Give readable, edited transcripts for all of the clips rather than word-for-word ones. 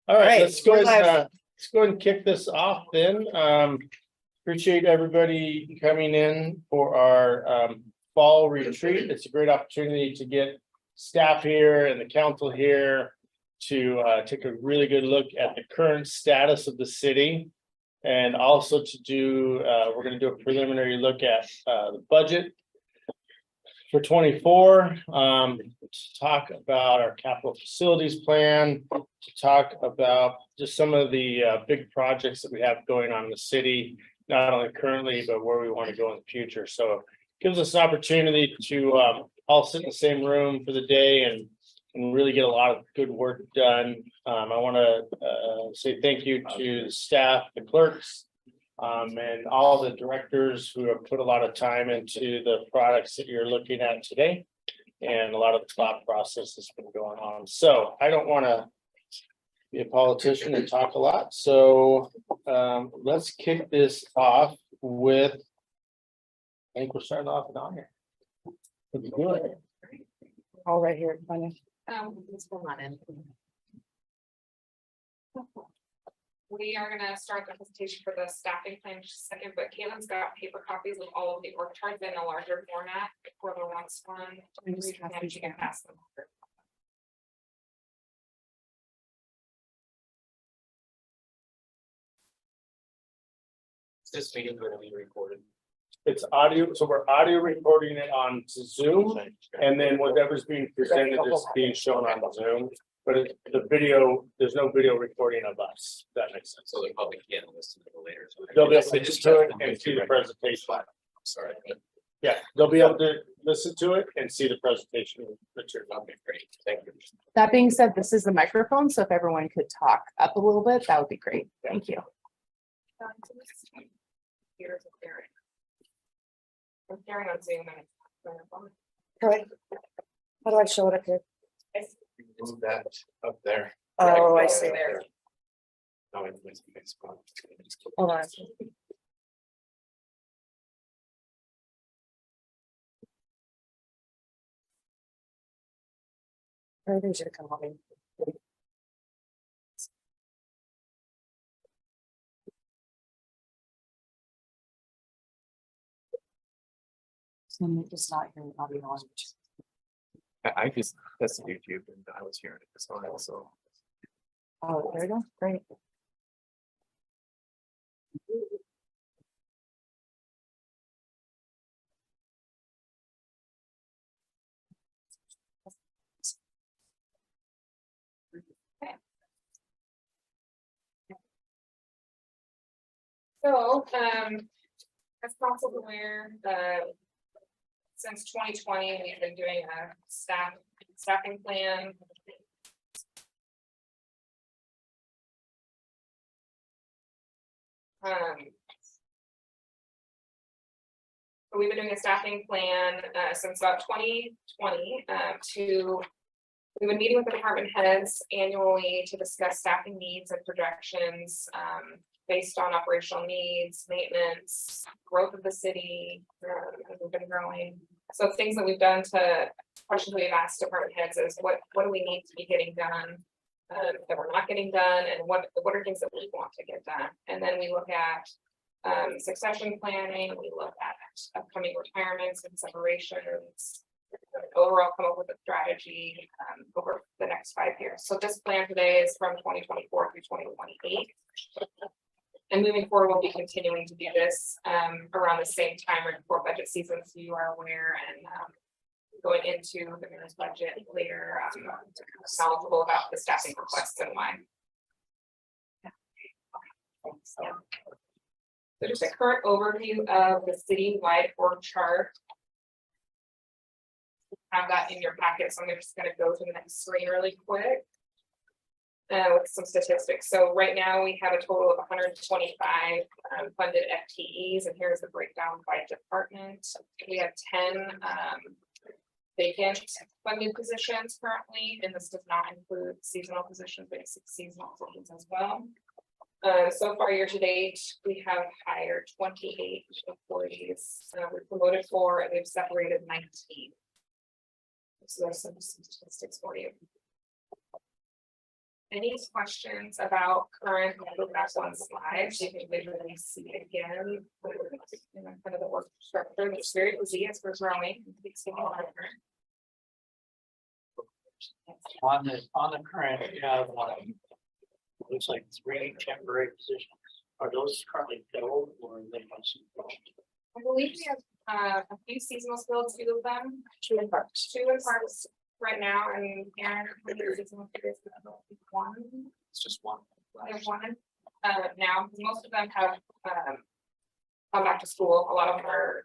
All right, right, let's go we're ahead, live. let's go ahead and kick this off then. Appreciate everybody coming in for our fall retreat. It's a great opportunity to get staff here and the council here to take a really good look at the current status of the city. And also to do, we're gonna do a preliminary look at the budget for 24, to talk about our capital facilities plan, to talk about just some of the big projects that we have going on in the city, not only currently, but where we want to go in the future. So it gives us an opportunity to all sit in the same room for the day and really get a lot of good work done. I want to say thank you to the staff, the clerks, and all the directors who have put a lot of time into the products that you're looking at today. And a lot of the thought process has been going on. So I don't want to be a politician and talk a lot. So let's kick this off with, I think we're starting off with on here. What you doing? All right here, Tanya. Let's go on in. We are gonna start the presentation for the staffing plan in just a second, but Caitlin's got paper copies of all of the org charts in a larger format for the wants one. She can pass them. This meeting is going to be recorded. It's audio, so we're audio recording it on Zoom, and then whatever's being presented is being shown on Zoom. But the video, there's no video recording of us. If that makes sense. So the public can listen to it later. They'll be able to just do it and see the presentation. Sorry. Yeah, they'll be able to listen to it and see the presentation material. Okay, great. Thank you. That being said, this is the microphone, so if everyone could talk up a little bit, that would be great. Thank you. Here's a Karen. I'm sharing on Zoom and. Right. How do I show it up here? Move that up there. Oh, I Right see. there. No, it's nice. Hold on. Everything should come on. So it's not hearing audio on. I just tested YouTube and I was hearing it, so I also. Oh, there we go. Great. So, as council aware, since 2020, we've been doing a staffing plan. We've been doing a staffing plan since about 2020 we've been meeting with the department heads annually to discuss staffing needs and projections based on operational needs, maintenance, growth of the city, as we've been growing. So things that we've done to questions we've asked department heads is what do we need to be getting done that we're not getting done, and what are things that we want to get done. And then we look at succession planning, we look at upcoming retirements and separations, overall come up with a strategy over the next 5 years. So this plan today is from 2024 through 2028. And moving forward, we'll be continuing to do this around the same time right before budget season, so you are aware, and going into the mayor's budget later, knowledgeable about the staffing requests and why. Yeah. So just a current overview of the citywide org chart. Have that in your packet, so I'm just gonna go to the next screen really quick. With some statistics. So right now we have a total of 125 funded FTEs, and here's the breakdown by department. We have 10 vacant funded positions currently, and this does not include seasonal positions, basic seasonal positions as well. So far year to date, we have hired 28 employees. We've promoted 4 and we've separated 19. So there's some statistics for you. Any questions about current, go back one slide, so you can visually see it again. You know, kind of the work structure, it's very busy as we're growing. It's getting larger. On the current, you have looks like 3 temporary positions. Are those currently filled or are they? I believe we have a few seasonal skills, 2 of them. 2 in parks. 2 in parks right now, and Aaron, how many seasonal skills? 1. It's just one. There's 1 now, because most of them have come back to school. A lot of them are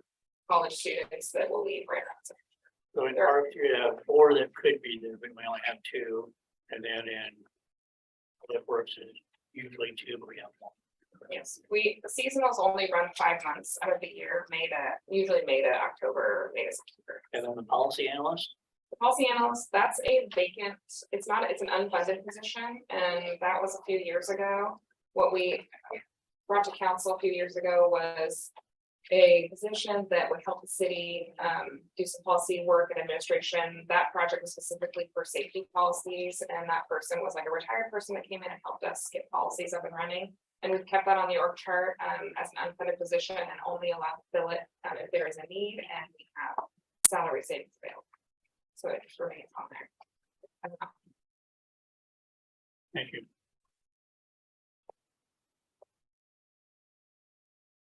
college students that will leave right now. So in parks, you have 4 that could be there, but we only have 2. And then in public works is usually 2, but we have 1. Yes, the seasonals only run 5 months out of the year, usually May to October, May to September. And then the policy analyst, The policy analyst, that's a vacant, it's an unfunded position, and that was a few years ago. What we brought to council a few years ago was a position that would help the city do some policy work and administration. That project was specifically for safety policies, and that person was like a retired person that came in and helped us get policies up and running. And we've kept that on the org chart as an unfunded position and only allowed to fill it if there is a need and we have salary savings available. So it just remains on there. thank you.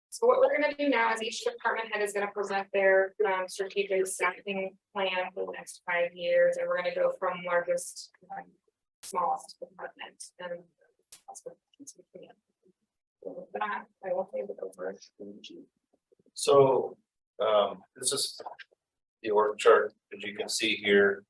So what we're gonna do now is each department head is gonna present their strategic staffing plan for the next 5 years, and we're gonna go from largest to smallest department. And that's what. So with that, I will hand it over to G. So, this is the org chart, as you can see here.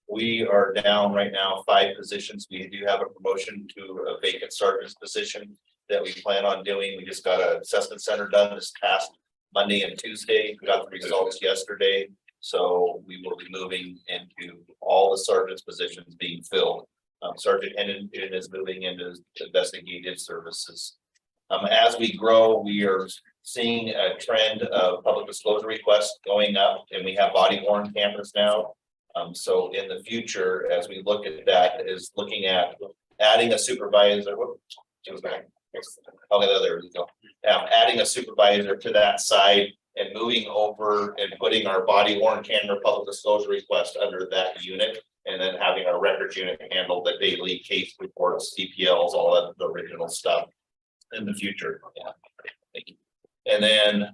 We are down right now 5 positions. We do have a promotion to a vacant sergeant's position that we plan on doing. We just got an assessment center done this past Monday and Tuesday. We got the results yesterday. So we will be moving into all the sergeant's positions being filled. Sergeant Hennon is moving into investigative services. As we grow, we are seeing a trend of public disclosure requests going up, and we have body worn cameras now. So in the future, as we look at that, is looking at adding a supervisor. Okay, there we go. Adding a supervisor to that side and moving over and putting our body worn camera public disclosure request under that unit. And then having our records unit handle the daily case reports, CPLs, all of the original stuff in the future. Yeah. Thank you. And then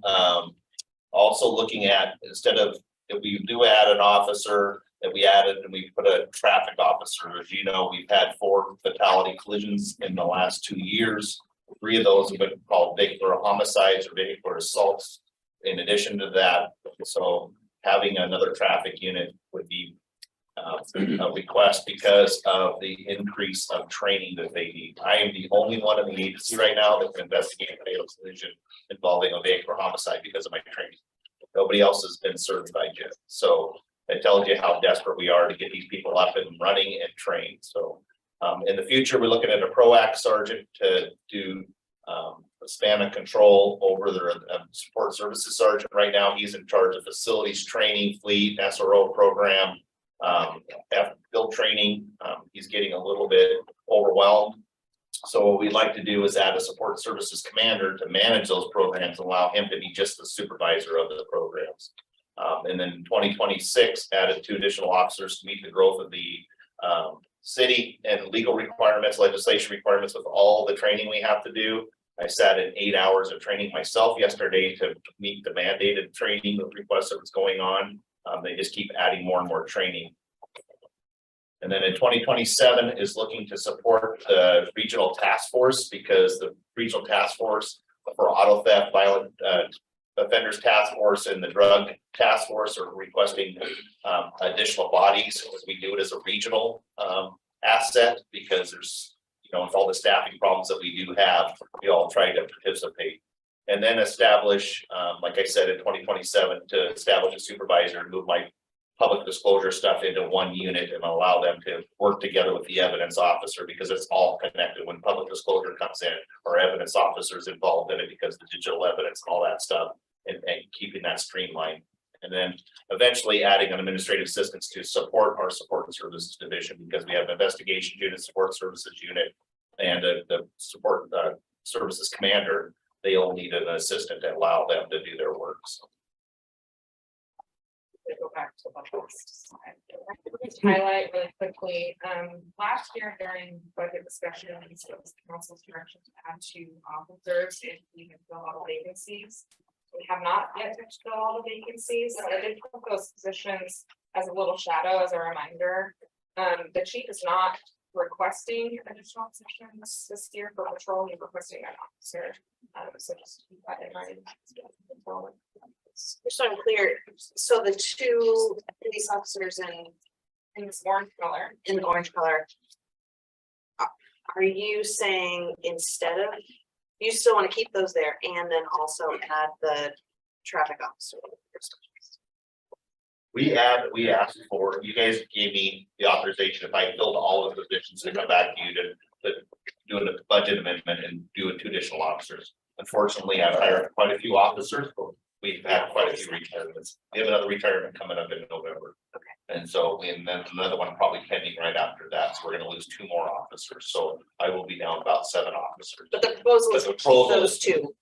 also looking at, instead of, if we do add an officer, that we added and we put a traffic officer. As you know, we've had 4 fatality collisions in the last 2 years. 3 of those have been called vehicular homicides or vehicular assaults. In addition to that, so having another traffic unit would be a request because of the increase of training that they need. I am the only one in the agency right now that can investigate a fatal collision involving a vehicular homicide because of my training. Nobody else has been certified yet. So it tells you how desperate we are to get these people up and running and trained. So in the future, we're looking at a PROACT sergeant to do a span of control over their support services sergeant. Right now, he's in charge of facilities training, fleet, SRO program, field training. He's getting a little bit overwhelmed. So what we'd like to do is add a support services commander to manage those programs, allow him to be just the supervisor of the programs. And then 2026 added 2 additional officers to meet the growth of the city and legal requirements, legislation requirements with all the training we have to do. I sat in 8 hours of training myself yesterday to meet the mandated training requests that was going on. They just keep adding more and more training. And then in 2027 is looking to support the regional task force, because the regional task force for auto theft, violent offenders task force, and the drug task force are requesting additional bodies as we do it as a regional asset, because there's, with all the staffing problems that we do have, we all try to participate. And then establish, like I said, in 2027 to establish a supervisor and move my public disclosure stuff into one unit and allow them to work together with the evidence officer, because it's all connected. When public disclosure comes in, our evidence officers involved in it because the digital evidence and all that stuff, and keeping that streamlined. And then eventually adding an administrative assistance to support our support and services division, because we have an investigation unit, support services unit. And the support services commander, they'll need an assistant to allow them to do their work, so. Go back to the last slide. Just highlight really quickly, last year during budget discussions, it was the council's direction to add 2 officers if we can fill all the vacancies. We have not yet touched fill all the vacancies, so I did put those positions as a little shadow, as a reminder. The chief is not requesting additional positions this year for patrol, he's requesting an officer. So just keep that in mind. Just so I'm clear, so the 2 police officers In this orange color, in the orange color. Are you saying instead of, you still want to keep those there and then also add the traffic officer? We asked for, you guys gave me the authorization if I filled all of the positions to come back to you to do a budget amendment and do 2 additional officers. Unfortunately, I've hired quite a few officers, but we've had quite a few retirements. We have another retirement coming up in November. Okay. And so, and then another one probably pending right after that, so we're gonna lose 2 more officers, so I will be down about 7 officers. But the proposal is But to the keep proposal- those 2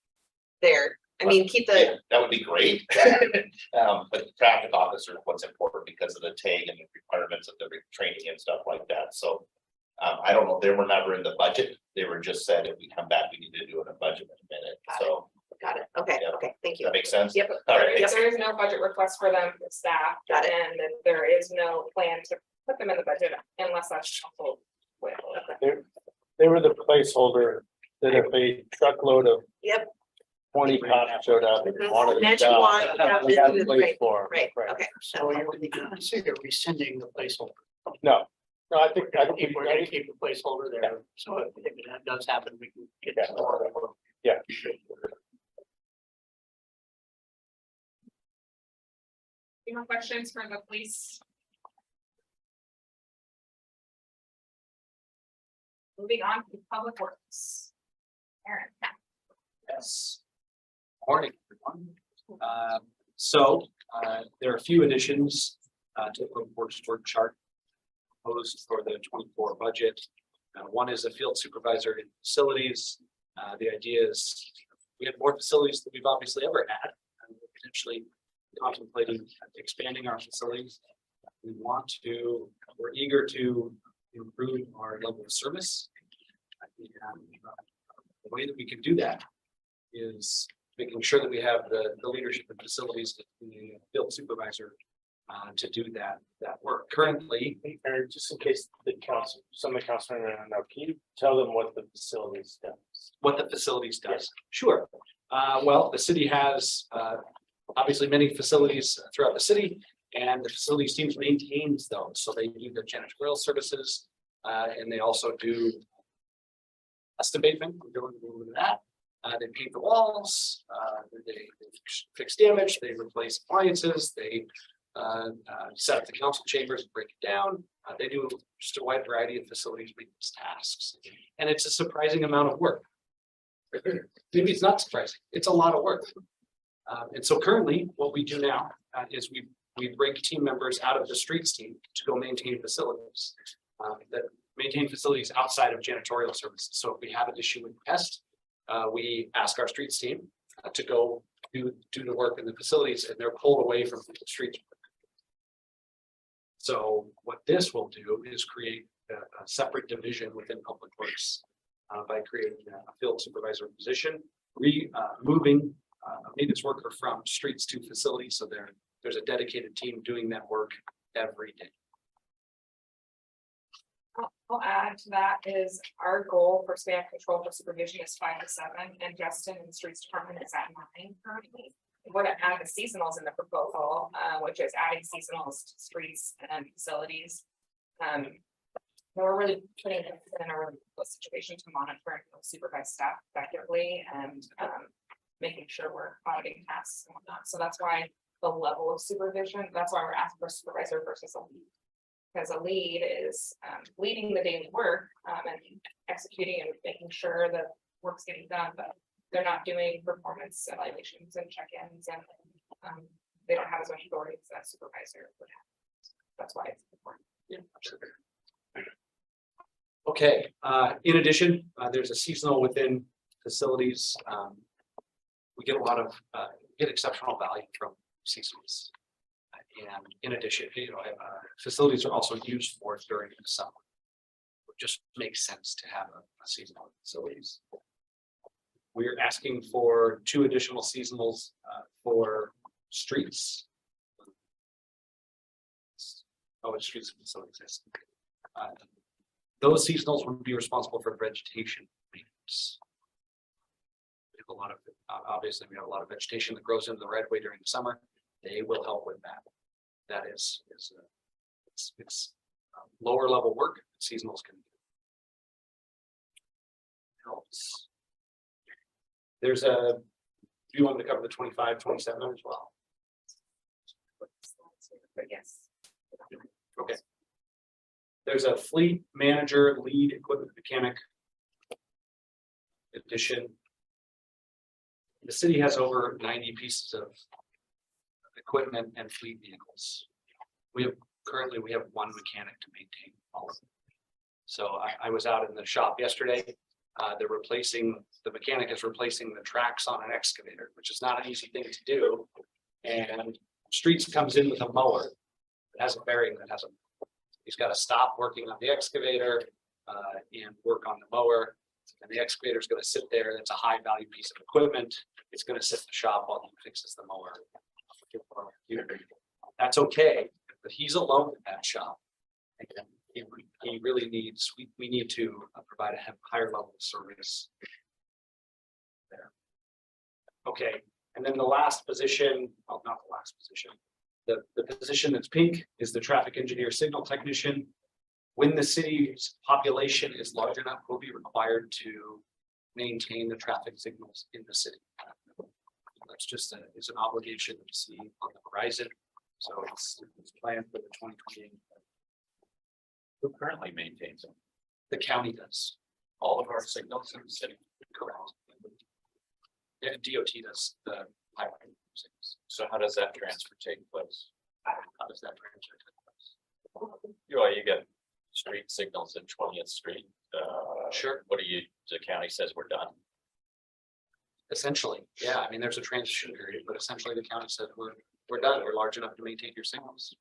there. I mean, keep Yeah, the, that would be great. But the traffic officer, is what's important because of the tag and the requirements of the training and stuff like that, so. I don't know, they were never in the budget, they were just said if we come back, we need to do it in a budget in a minute, so, got it. Okay, Yeah. okay, thank does you. that make sense? Yep. All right, there is no budget request for them for staff. Got it. And that there is no plan to put them in the budget unless that's council will. They were the placeholder that if a truckload of Yep. 20 cops showed up and Mhm. wanted to That's stop, one, that we had was a place right, for 'em. right, okay. So you're rescinding the placeholder. No, I think, We're gonna keep the placeholder there, so if that does happen, we can get. Yeah. Yeah. Any more questions for the police? Moving on to public works. Aaron. Yes. Morning, everyone. There are a few additions to the public works work chart proposed for the 24 budget. One is a field supervisor in facilities. The idea is we have more facilities than we've obviously ever had. And we're potentially contemplating expanding our facilities. We're eager to improve our level of service. The way that we can do that is making sure that we have the leadership and facilities, the field supervisor to do that work. Currently, Aaron, just in case the council, some of the council members don't know, can you tell them what the facilities does? what the facilities does. Sure. Well, the city has obviously many facilities throughout the city, and the facilities team maintains those. So they do their janitorial services, and they also do dust abatement. We're doing a little bit of that. They paint the walls, they fix damage, they replace appliances, they set up the council chambers and break it down. They do just a wide variety of facilities maintenance tasks. And it's a surprising amount of work. Maybe it's not surprising, it's a lot of work. And so currently, what we do now is we break team members out of the streets team to go maintain facilities. That maintain facilities outside of janitorial services. So if we have an issue with pest, we ask our streets team to go do the work in the facilities, and they're pulled away from the streets. So what this will do is create a separate division within Public Works by creating a field supervisor position, moving a maintenance worker from streets to facilities. So there's a dedicated team doing that work every day. I'll add to that is our goal for span of control for supervision is 5 to 7, and Justin in the streets department is at 9 currently. We're gonna add the seasonals in the proposal, which is adding seasonals to streets and facilities. We're really putting it in a really close situation to monitor and supervise staff effectively and making sure we're auditing tasks and whatnot. So that's why the level of supervision, that's why we're asking for supervisor versus a lead. Because a lead is leading the daily work and executing and making sure that work's getting done, but they're not doing performance evaluations and check-ins and they don't have as much authority as that supervisor would have. That's why it's important. Yeah, absolutely. Okay, in addition, there's a seasonal within facilities. We get a lot of, get exceptional value from seasonals. And in addition, facilities are also used for during the summer. It just makes sense to have a seasonal facilities. We're asking for 2 additional seasonals for streets. Oh, it's streets and facilities. Those seasonals would be responsible for vegetation maintenance. We have a lot of, obviously, we have a lot of vegetation that grows into the right of way during the summer. They will help with that. That is it's lower level work seasonals can do. Helps. There's a, do you want to cover the 25, 27 as well? But yes. Okay. There's a fleet manager, lead equipment mechanic addition. The city has over 90 pieces of equipment and fleet vehicles. Currently we have 1 mechanic to maintain all of them. So I was out in the shop yesterday. The mechanic is replacing the tracks on an excavator, which is not an easy thing to do. And Streets comes in with a mower. It has a bearing that has a, he's got to stop working on the excavator and work on the mower. And the excavator is going to sit there. That's a high value piece of equipment. It's going to sit in the shop while he fixes the mower. That's okay, but he's alone in that shop. And he really needs, we need to provide a higher level of service there. Okay, and then the last position, well, not the last position. The position that's pink is the traffic engineer signal technician. When the city's population is large enough, we'll be required to maintain the traffic signals in the city. That's just it's an obligation to see on the horizon. So it's planned for the 2028. Who currently maintains them? The county does. All of our signals in the city? Correct. Yeah, DOT does the highway signals. So how does that transfer take place? How does that transfer take place? You get street signals in 20th Street. Sure. What do you, the county says we're done? Essentially, yeah, I mean, there's a transition period, but essentially the county said, we're done, we're large enough to maintain your signals.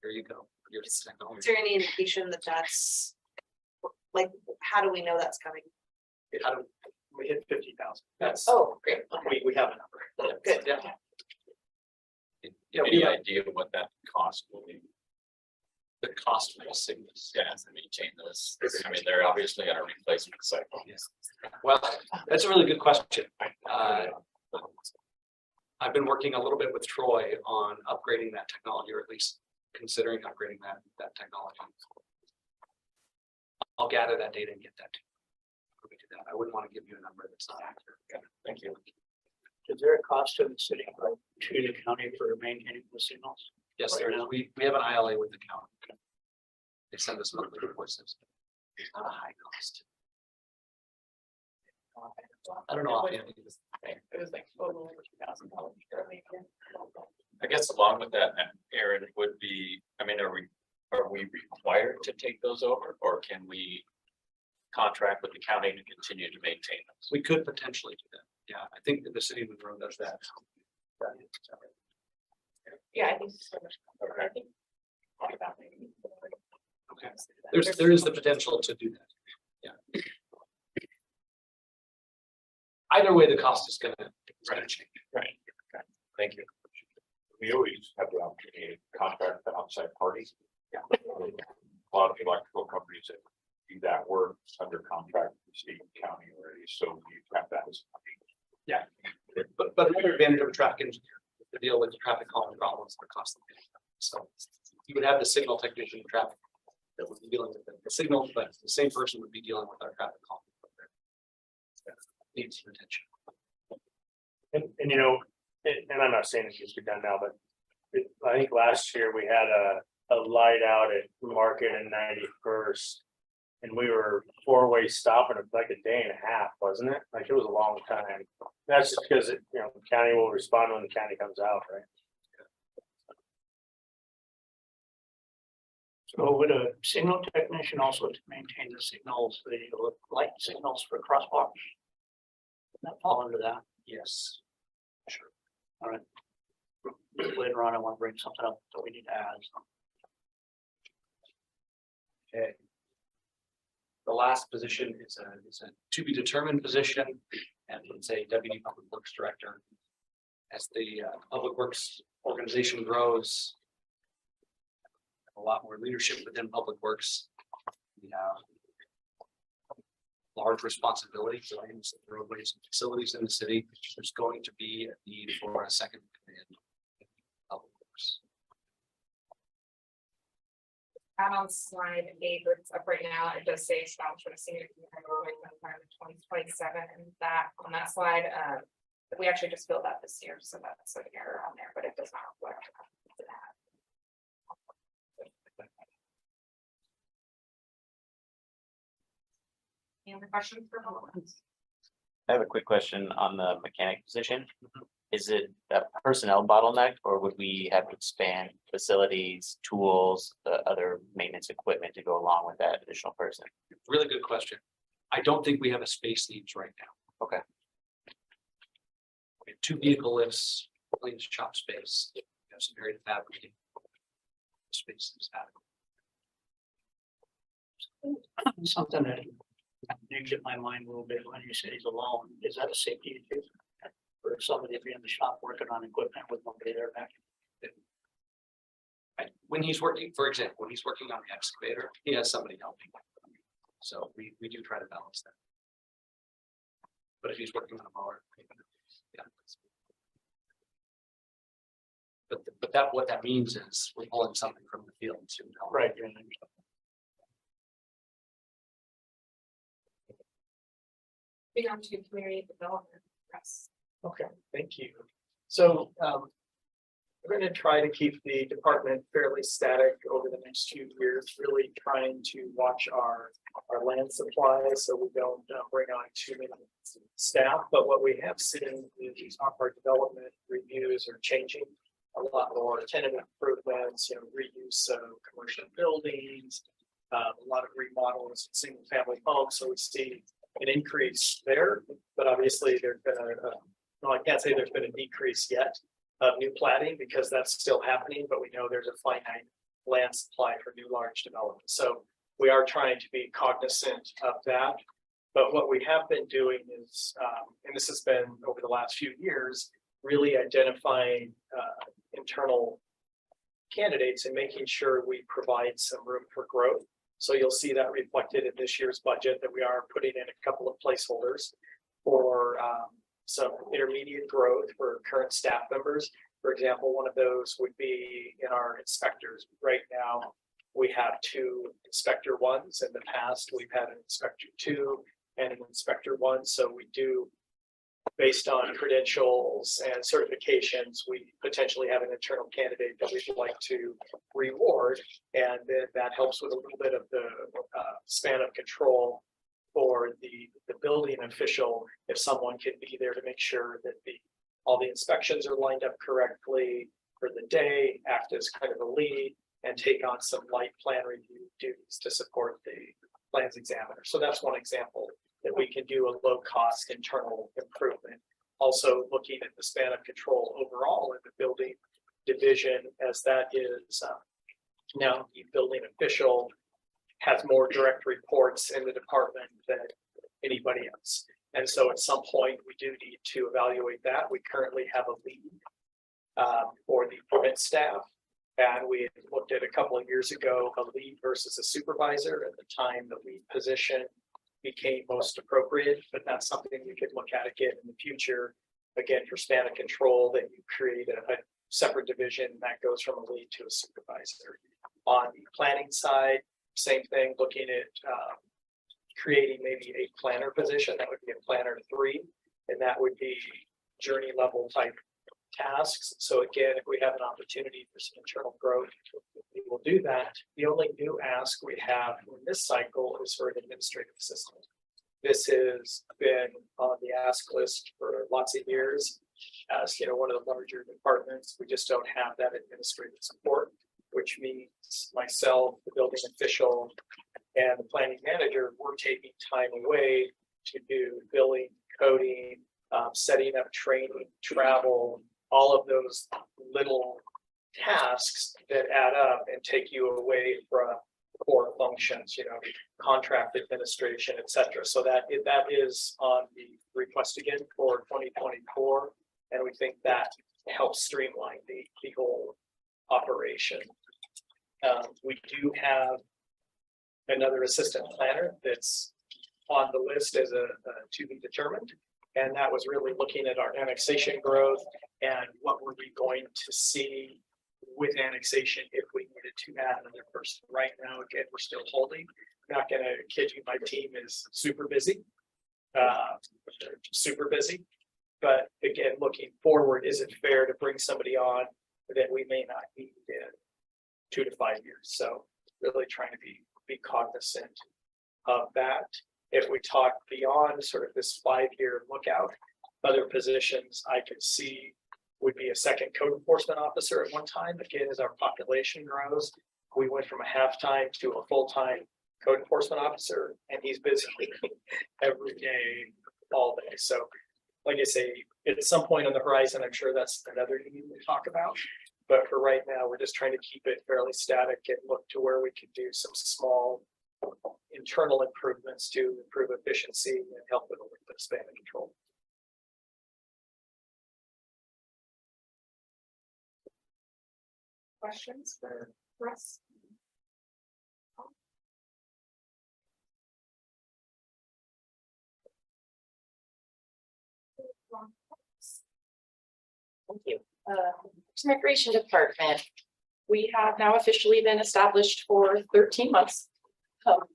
There you go. Here's the Is technology. there any indication that that's, like, how do we know that's coming? How do, We hit 50,000. that's, Oh, great. Okay, We have a number. good. yeah. Yeah, Any idea what that cost will be? the cost for the signals. Yeah, to maintain this. I mean, they're obviously on a replacement cycle. Well, that's a really good question. I've been working a little bit with Troy on upgrading that technology, or at least considering upgrading that technology. I'll gather that data and get that to you. I wouldn't want to give you a number that's not accurate. Okay, thank you. Is there a cost to the city, or to the county for maintaining the signals? Yes, there is. We have an ILA with the county. They send us monthly invoices. It's not a high cost. I don't know. Offhand. It was like over $2,000. I guess along with that, Aaron, would be, I mean, are we required to take those over, or can we contract with the county to continue to maintain those? We could potentially do that. Yeah, I think that the city of Monroe does that. Yeah, I think so. Okay. I think. Okay. There is the potential to do that. Yeah. Either way, the cost is gonna change. Right, okay, thank you. We always have the opportunity to contract with outside parties. Yeah. A lot of electrical companies that do that work under contract with the state and county already, so we have that as. Yeah. But another advantage of a traffic engineer is to deal with the traffic calming problems that are constantly. So you would have the signal technician in traffic that would be dealing with the signal, but the same person would be dealing with our traffic calming. Needs some attention. And you know, and I'm not saying it needs to be done now, but I think last year we had a light out at Market and 91st. And we were 4-way stopping it like a day and a half, wasn't it? Like it was a long time. That's just because the county will respond when the county comes out, right? So would a signal technician also to maintain the signals, the light signals for crosswalks? Would that fall under that? Yes. All right. Later on, I want to bring something up that we need to add. Okay. The last position is a to be determined position, and it's a deputy public works director. As the public works organization grows, a lot more leadership within public works. We have large responsibility for lanes, roadways, and facilities in the city. There's going to be a need for a second command in public works. Out on slide 8, it's up right now, it does say establish a senior roadway plan in 2027, and that, on that slide, we actually just filled that this year, so that's an error on there, but it does not reflect that. Any other questions for Melissa? I have a quick question on the mechanic position. Is it a personnel bottleneck, or would we have to expand facilities, tools, the other maintenance equipment to go along with that additional person? Really good question. I don't think we have a space needs right now. Okay. We have 2 vehicle lifts, plenty of shop space, we have some area to fabricate. Space is adequate. Something that digs at my mind a little bit when you say he's alone, is that a safety issue? For somebody to be in the shop working on equipment with nobody there back? When he's working, for example, when he's working on the excavator, he has somebody helping. So we do try to balance that. But if he's working on a mower, yeah. But that, what that means is we're pulling something from the field to help. Right. Moving on to community development. Press. Okay, thank you. So we're going to try to keep the department fairly static over the next few years, really trying to watch our land supply so we don't bring on too many staff. But what we have seen is our development reviews are changing. A lot more tenant improvements, reuse of commercial buildings, a lot of remodels, single family homes. So we see an increase there, but obviously there's been well, I can't say there's been a decrease yet of new platting because that's still happening, but we know there's a finite land supply for new large developments. So we are trying to be cognizant of that. But what we have been doing is, and this has been over the last few years, really identifying internal candidates and making sure we provide some room for growth. So you'll see that reflected in this year's budget that we are putting in a couple of placeholders for some intermediate growth for current staff members. For example, one of those would be in our inspectors. Right now, we have 2 inspector 1s. In the past, we've had an inspector 2 and an inspector 1. So we do, based on credentials and certifications, we potentially have an internal candidate that we'd like to reward. And then that helps with a little bit of the span of control for the building official, if someone can be there to make sure that all the inspections are lined up correctly for the day, act as kind of a lead, and take on some light plan review duties to support the plans examiner. So that's one example that we can do a low cost internal improvement. Also looking at the span of control overall in the building division, as that is now the building official has more direct reports in the department than anybody else. And so at some point, we do need to evaluate that. We currently have a lead for the permit staff. And we looked at a couple of years ago, a lead versus a supervisor. At the time, the lead position became most appropriate, but that's something we could look at again in the future. Again, for span of control, that you create a separate division that goes from a lead to a supervisor. On the planning side, same thing, looking at creating maybe a planner position. That would be a planner 3, and that would be journey level type tasks. So again, if we have an opportunity for some internal growth, we will do that. The only new ask we have in this cycle is for an administrative assistant. This has been on the ask list for lots of years. As one of the larger departments, we just don't have that administrative support. which means myself, the building official, and the planning manager, we're taking time away to do billing, coding, setting up training, travel, all of those little tasks that add up and take you away from core functions, contract administration, et cetera. So that is on the request again for 2024. And we think that helps streamline the whole operation. We do have another assistant planner that's on the list as a to be determined. And that was really looking at our annexation growth and what were we going to see with annexation if we needed to add another person. Right now, again, we're still holding. Not gonna kid you, my team is super busy. Super busy. But again, looking forward, is it fair to bring somebody on that we may not need in 2 to 5 years? So really trying to be cognizant of that. If we talk beyond sort of this 5-year lookout, other positions I could see would be a second code enforcement officer at one time. Again, as our population grows, we went from a half-time to a full-time code enforcement officer, and he's busy every day, all day. So like I say, at some point on the horizon, I'm sure that's another need to talk about. But for right now, we're just trying to keep it fairly static and look to where we can do some small internal improvements to improve efficiency and help with a little bit of span of control. Questions for Russ? Thank you. Recreation Department. We have now officially been established for 13 months.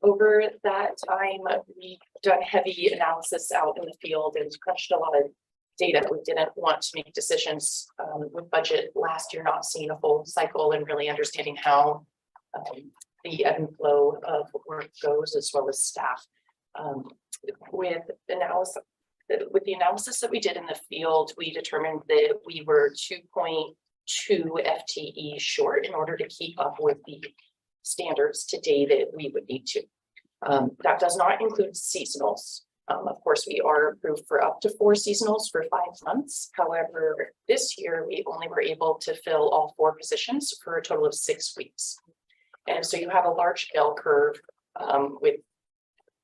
Over that time, we've done heavy analysis out in the field and crunched a lot of data. We didn't want to make decisions with budget last year, not seeing a full cycle and really understanding how the ebb and flow of work goes, as well as staff. With the analysis that we did in the field, we determined that we were 2.2 FTE short in order to keep up with the standards today that we would need to. That does not include seasonals. Of course, we are approved for up to 4 seasonals for 5 months. However, this year we only were able to fill all 4 positions for a total of 6 weeks. And so you have a large bell curve with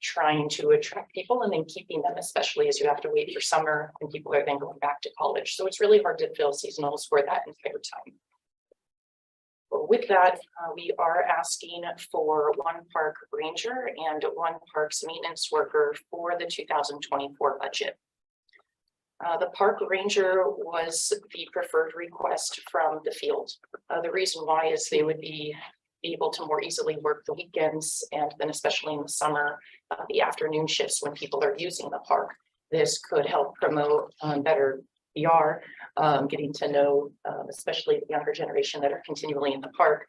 trying to attract people and then keeping them, especially as you have to wait for summer and people are then going back to college. So it's really hard to fill seasonals for that entire time. But with that, we are asking for 1 park ranger and 1 parks maintenance worker for the 2024 budget. The park ranger was the preferred request from the field. The reason why is they would be able to more easily work the weekends, and then especially in the summer, the afternoon shifts when people are using the park. This could help promote better PR, getting to know, especially the younger generation that are continually in the park,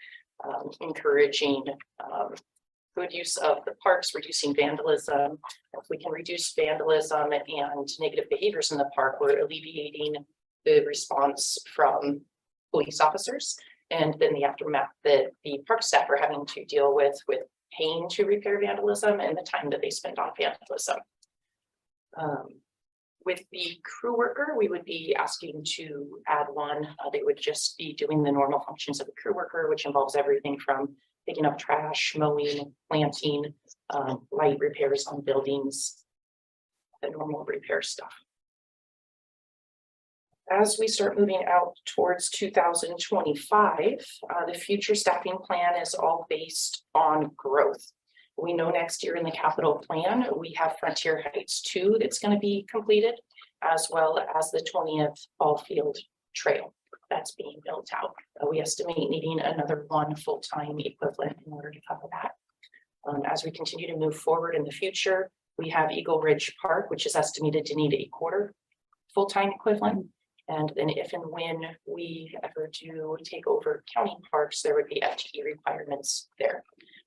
encouraging good use of the parks, reducing vandalism. If we can reduce vandalism and negative behaviors in the park, we're alleviating the response from police officers and then the aftermath that the park staff are having to deal with paying to repair vandalism and the time that they spend on vandalism. With the crew worker, we would be asking to add 1. They would just be doing the normal functions of a crew worker, which involves everything from picking up trash, mowing, planting, light repairs on buildings, the normal repair stuff. As we start moving out towards 2025, the future staffing plan is all based on growth. We know next year in the capital plan, we have Frontier Heights 2 that's going to be completed, as well as the 20th Ball Field Trail that's being built out. We estimate needing another 1 full-time equivalent in order to cover that. As we continue to move forward in the future, we have Eagle Ridge Park, which is estimated to need a 1/4 full-time equivalent. And then if and when we ever do take over county parks, there would be FTE requirements there.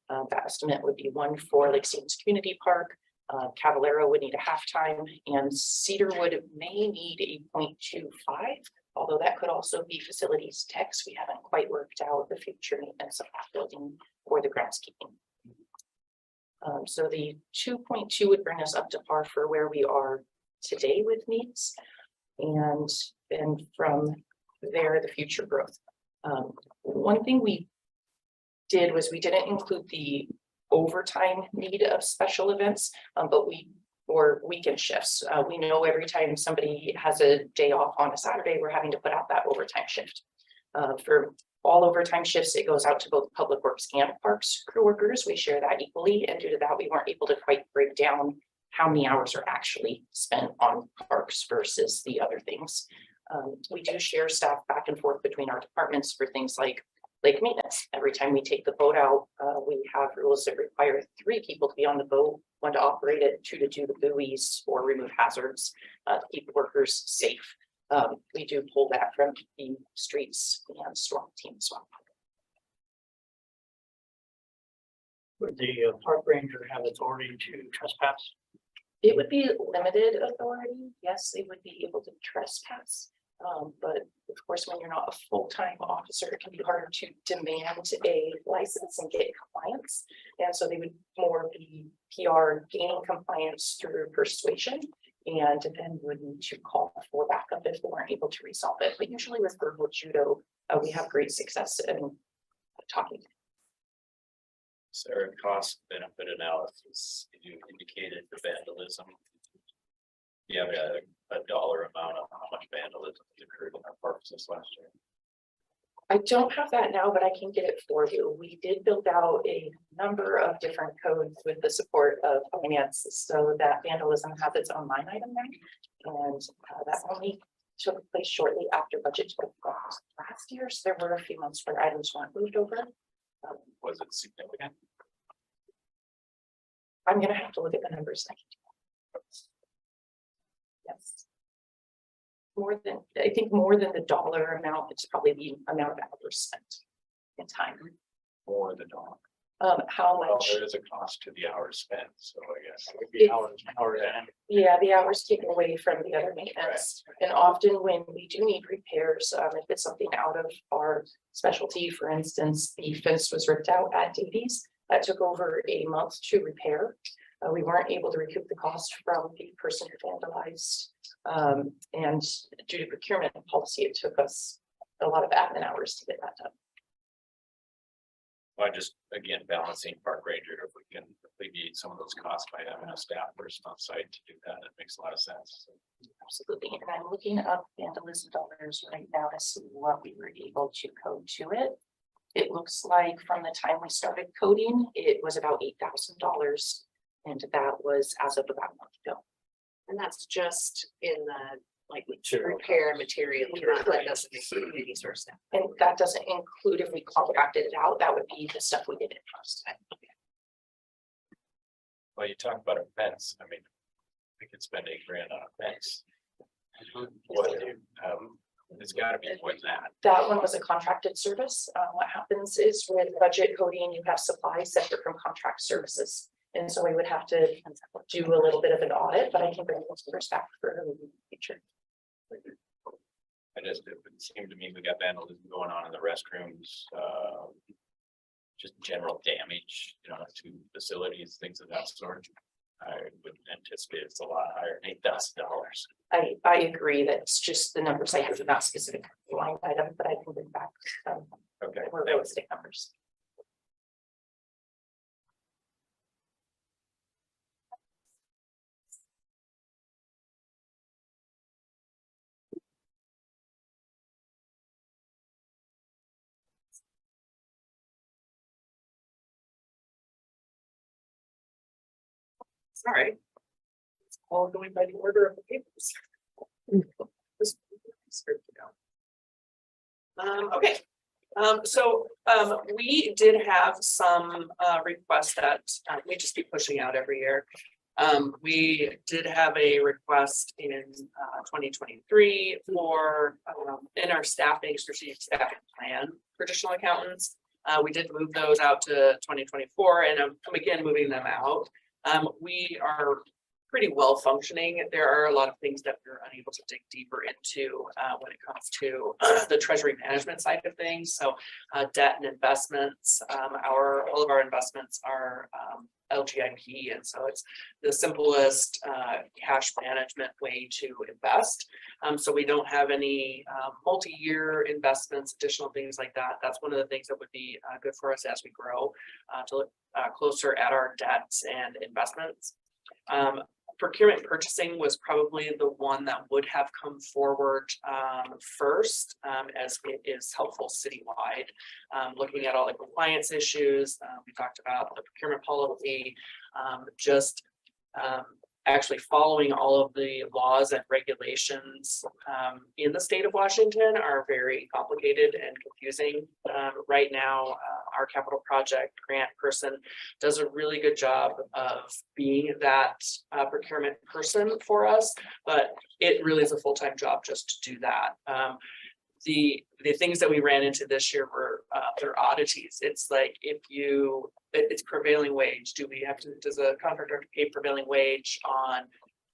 That estimate would be 1 for Lake Stevens Community Park. Caballero would need a half-time, and Cedarwood may need a 0.25 although that could also be facilities techs. We haven't quite worked out the future maintenance of that building or the groundskeeping. So the 2.2 would bring us up to par for where we are today with needs. And from there, the future growth. One thing we did was we didn't include the overtime need of special events, but or weekend shifts. We know every time somebody has a day off on a Saturday, we're having to put out that overtime shift. For all overtime shifts, it goes out to both public works and parks crew workers. We share that equally, and due to that, we weren't able to quite break down how many hours are actually spent on parks versus the other things. We do share staff back and forth between our departments for things like lake maintenance. Every time we take the boat out, we have rules that require 3 people to be on the boat, 1 to operate it, 2 to do the buoys or remove hazards, to keep the workers safe. We do pull that from the streets and storm team as well. Would the park ranger have authority to trespass? It would be limited authority. Yes, they would be able to trespass. But of course, when you're not a full-time officer, it can be harder to demand a license and get compliance. And so they would more be PR gaining compliance through persuasion, and then would need to call for backup if they weren't able to resolve it. But usually with verbal judo, we have great success in talking. Sarah, cost benefit analysis, you indicated the vandalism. You have a dollar amount of how much vandalism occurred in our parks this last year. I don't have that now, but I can get it for you. We did build out a number of different codes with the support of finance, so that vandalism has its own line item now. And that only took place shortly after budget took last year. So there were a few months where items weren't moved over. Was it significant? I'm gonna have to look at the numbers. Yes. I think more than the dollar amount, it's probably the amount of hours spent in time. More than dollar. How Well, much? there is a cost to the hours spent, so I guess. It would be hours and Yeah, the hours taken away from the other maintenance. And often when we do need repairs, if it's something out of our specialty, for instance, the fence was ripped out at Davies. That took over a month to repair. We weren't able to recoup the cost from the person who vandalized. And due to procurement policy, it took us a lot of admin hours to get that done. I just, again, balancing park ranger, if we can alleviate some of those costs by having a staff person on site to do that, it makes a lot of sense. Absolutely, and I'm looking up vandalism dollars right now to see what we were able to code to it. It looks like from the time we started coding, it was about $8,000. And that was as of about a month ago. And that's just in the like Material repair material, that Right. doesn't include any sort of stuff. And that doesn't include if we contracted it out, that would be the stuff we did in-house. Well, you talk about a fence, I mean, we could spend $8,000 on a fence. What, it's gotta be more than that. That one was a contracted service. What happens is with budget coding, you have supplies separate from contract services. And so we would have to do a little bit of an audit, but I can bring those numbers back for the future. I just, it would seem to me we got vandalism going on in the restrooms, just general damage, to facilities, things of that sort. I would anticipate it's a lot higher than $8,000. I agree that it's just the numbers I have for that specific line item, but I can bring back Okay. more realistic numbers. Sorry. It's all going by the order of the papers. Okay, so we did have some requests that we just keep pushing out every year. We did have a request in 2023 for in our staffing, strategic staffing plan for additional accountants. We did move those out to 2024, and I'm again moving them out. We are pretty well functioning. There are a lot of things that we're unable to dig deeper into when it comes to the treasury management side of things. So debt and investments, all of our investments are LGIP, and so it's the simplest cash management way to invest. So we don't have any multi-year investments, additional things like that. That's one of the things that would be good for us as we grow to look closer at our debts and investments. Procurement and purchasing was probably the one that would have come forward first, as it is helpful citywide. Looking at all the compliance issues, we talked about the procurement policy, actually following all of the laws and regulations in the state of Washington are very complicated and confusing. Right now, our capital project grant person does a really good job of being that procurement person for us, but it really is a full-time job just to do that. The things that we ran into this year were their oddities. It's like it's prevailing wage. Does a contractor have to pay prevailing wage on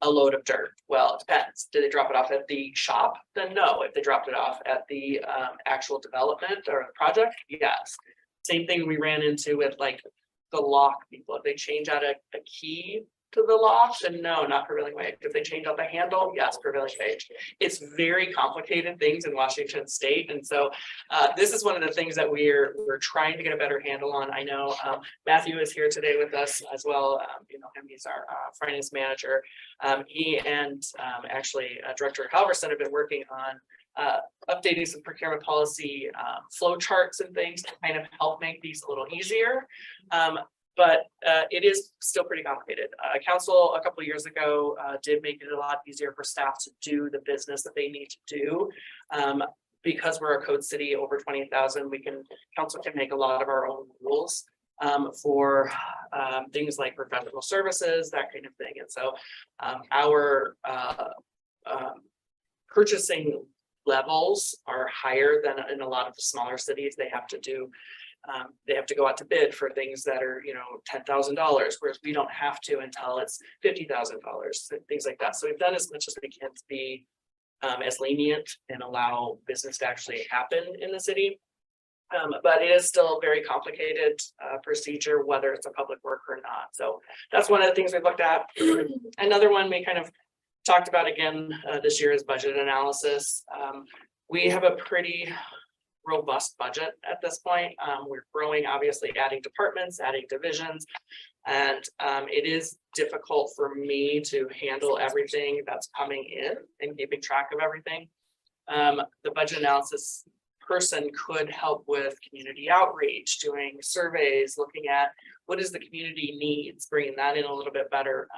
a load of dirt? Well, it depends. Did they drop it off at the shop? Then no. If they dropped it off at the actual development or the project, yes. Same thing we ran into with like the lock people. If they change out a key to the lock, then no, not prevailing wage. If they change out the handle, yes, prevailing wage. It's very complicated things in Washington State, and so this is one of the things that we're trying to get a better handle on. I know Matthew is here today with us as well. You know him; he's our finance manager. He and actually Director Halverson have been working on updating some procurement policy flow charts and things to kind of help make these a little easier. But it is still pretty complicated. Council a couple of years ago did make it a lot easier for staff to do the business that they need to do. Because we're a code city over 20,000, council can make a lot of our own rules for things like professional services, that kind of thing. And so our purchasing levels are higher than in a lot of the smaller cities. They have to go out to bid for things that are, $10,000, whereas we don't have to until it's $50,000, things like that. So we've done as much as we can to be as lenient and allow business to actually happen in the city. But it is still a very complicated procedure, whether it's a public work or not. So that's one of the things we've looked at. Another one we kind of talked about again this year is budget analysis. We have a pretty robust budget at this point. We're growing, obviously adding departments, adding divisions, and it is difficult for me to handle everything that's coming in and keeping track of everything. The budget analysis person could help with community outreach, doing surveys, looking at what is the community needs, bringing that in a little bit better.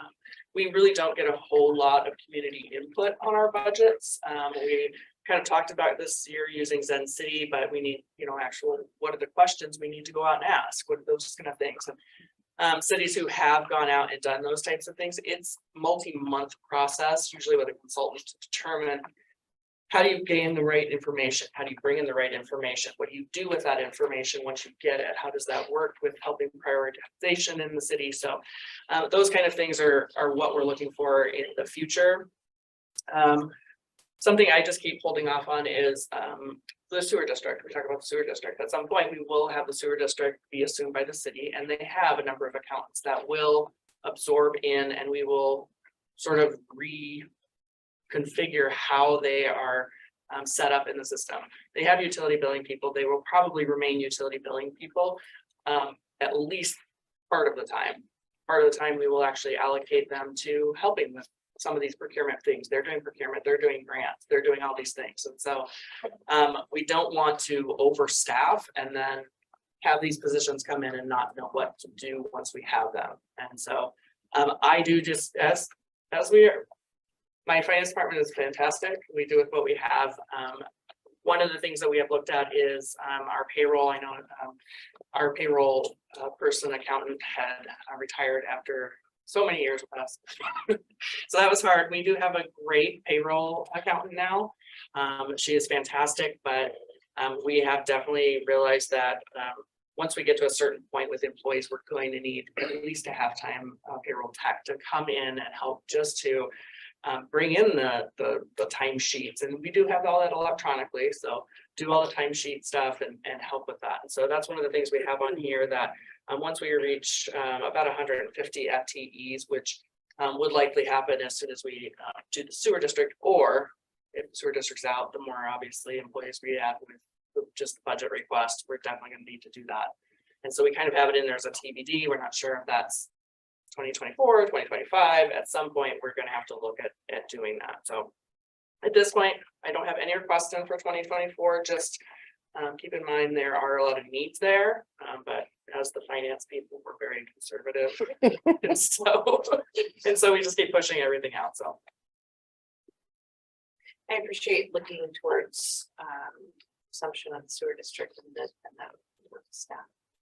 We really don't get a whole lot of community input on our budgets. We kind of talked about this year using Zen City, but we need, what are the questions we need to go out and ask? What are those kind of things? And cities who have gone out and done those types of things, it's multi-month process, usually with a consultant, to determine how do you gain the right information? How do you bring in the right information? What do you do with that information once you get it? How does that work with helping prioritization in the city? So those kind of things are what we're looking for in the future. Something I just keep holding off on is the sewer district. We talk about the sewer district. At some point, we will have the sewer district be assumed by the city, and they have a number of accountants that will absorb in, and we will sort of reconfigure how they are set up in the system. They have utility billing people. They will probably remain utility billing people at least part of the time. Part of the time, we will actually allocate them to helping with some of these procurement things. They're doing procurement, they're doing grants, they're doing all these things. And so we don't want to overstaff and then have these positions come in and not know what to do once we have them. And so I do just as we are, my finance department is fantastic. We do with what we have. One of the things that we have looked at is our payroll. I know our payroll person accountant had retired after so many years with us. So that was hard. We do have a great payroll accountant now. She is fantastic, but we have definitely realized that once we get to a certain point with employees, we're going to need at least a half-time payroll tech to come in and help just to bring in the timesheets, and we do have all that electronically, so do all the timesheet stuff and help with that. And so that's one of the things we have on here that once we reach about 150 FTEs, which would likely happen as soon as we do the sewer district, or if the sewer district's out, the more obviously employees we add with just the budget request, we're definitely gonna need to do that. And so we kind of have it in there as a TBD. We're not sure if that's 2024, 2025, at some point, we're gonna have to look at doing that. So at this point, I don't have any requests in for 2024, just keep in mind, there are a lot of needs there, but as the finance people, we're very conservative. And so we just keep pushing everything out, so. I appreciate looking towards assumption of the sewer district and that staff.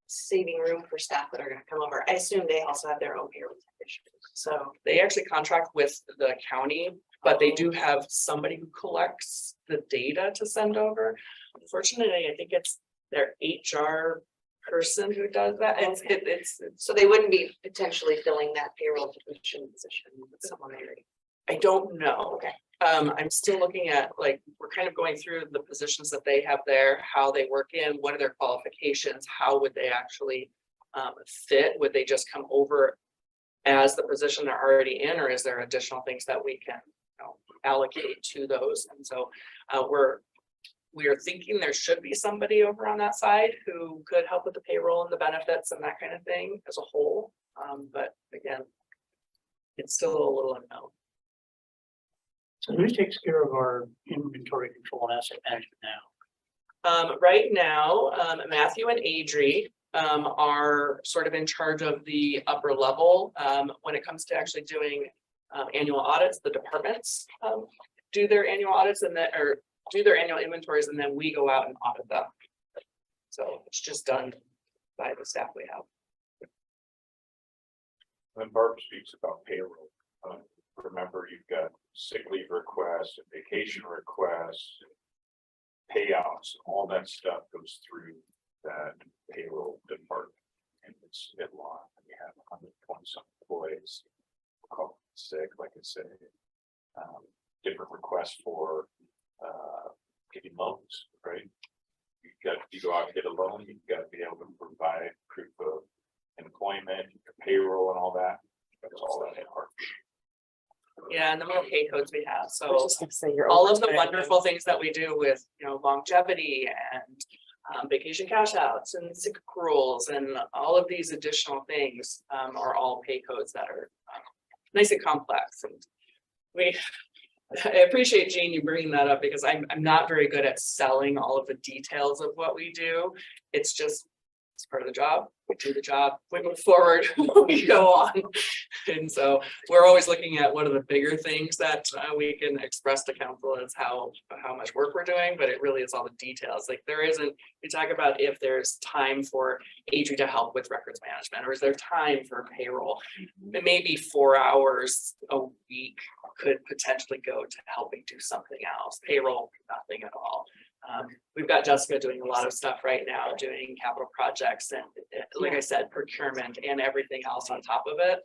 Saving room for staff that are gonna come over. I assume they also have their own payroll technician. So they actually contract with the county, but they do have somebody who collects the data to send over. Unfortunately, I think it's their HR person who does that. It's So they wouldn't be potentially filling that payroll technician position with someone already. I don't know. Okay. I'm still looking at, like, we're kind of going through the positions that they have there, how they work in, what are their qualifications, how would they actually fit? Would they just come over as the position they're already in, or is there additional things that we can, you know, allocate to those? And so we are thinking there should be somebody over on that side who could help with the payroll and the benefits and that kind of thing as a whole. But again, it's still a little unknown. So who takes care of our inventory control and asset management now? Right now, Matthew and Adri are sort of in charge of the upper level. When it comes to actually doing annual audits, the departments do their annual audits and then, or do their annual inventories, and then we go out and audit them. So it's just done by the staff we have. When Barb speaks about payroll, remember you've got sick leave requests, and vacation requests, payouts, all that stuff goes through that payroll department. And it's a lot. We have 120 some employees, call sick, like I said, different requests for getting loans, right? You go out and get a loan, you've got to be able to provide proof of employment, payroll and all that. That's all that part. Yeah, and the more pay codes we have, I was so just gonna say your all of the overtime. wonderful things that we do with, you know, longevity and vacation cash outs and sick accruals and all of these additional things are all pay codes that are nice and complex. And I appreciate Jane, you bringing that up, because I'm not very good at selling all of the details of what we do. It's just, it's part of the job. We do the job, we move forward, we go on. And so we're always looking at what are the bigger things that we can express to council as how much work we're doing, but it really is all the details. Like there isn't, we talk about if there's time for Adri to help with records management, or is there time for payroll? It may be 4 hours a week could potentially go to helping do something else. Payroll, nothing at all. We've got Jessica doing a lot of stuff right now, doing capital projects and like I said, procurement and everything else on top of it.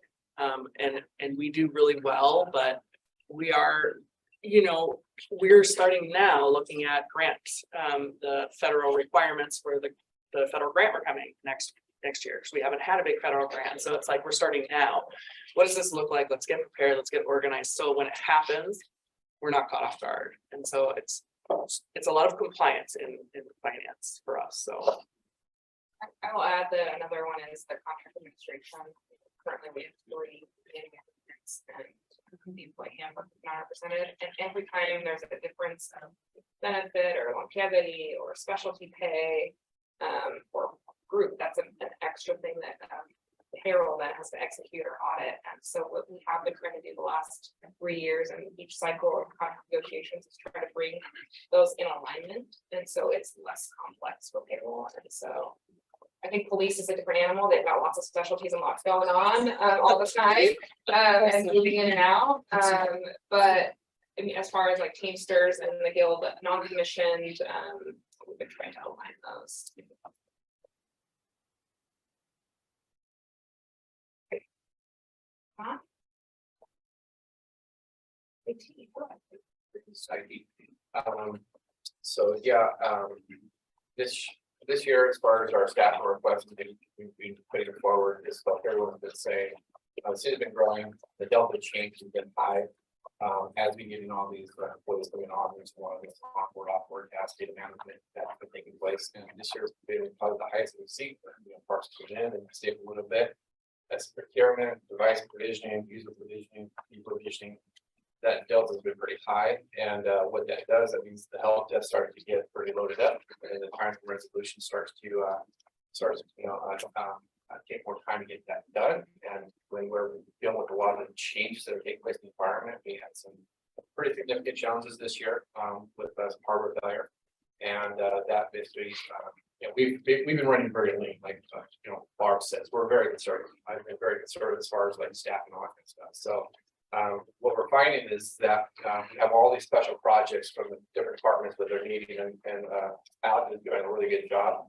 And we do really well, but we are, you know, we're starting now looking at grants, the federal requirements for the federal grant we're coming next year. So we haven't had a big federal grant. So it's like, we're starting now. What does this look like? Let's get prepared. Let's get organized. So when it happens, we're not caught off guard. And so it's a lot of compliance in finance for us. So. I will add that another one is the contract administration. Currently, we have 3 agreements and the employee handbook is not represented. And every time there's a difference of benefit or longevity or specialty pay or group, that's an extra thing that payroll then has to execute or audit. And so what we have been trying to do the last 3 years and each cycle of contract negotiations is try to bring those in alignment. And so it's less complex for payroll. And so I think police is a different animal. They've got lots of specialties and lots going on all the time and moving in and out. But I mean, as far as like Teamsters and the Guild non-commissioned, we've been trying to align those. So, yeah, this year, as far as our staff requests, we've been putting it forward, is what everyone's been saying. The city's been growing, the delta change has been high. As we get in all these employees coming on, there's a lot of this offboard gas data management that's been taking place. And this year's been probably the highest we've seen, parks come in and stay a little bit. That's procurement, device provisioning, user provisioning, provisioning. That delta has been pretty high, and what that does, that means the help desk starts to get pretty loaded up, and the time for resolution starts to take more time to get that done. And when we're dealing with a lot of the changes that are taking place in the environment, we had some pretty significant challenges this year with hardware failure, and that basically, we've been running very lean, like Barb says, we're very conservative. I've been very conservative as far as like staff and all that kind of stuff. So. What we're finding is that we have all these special projects from the different departments that they're needing, and Alan is doing a really good job.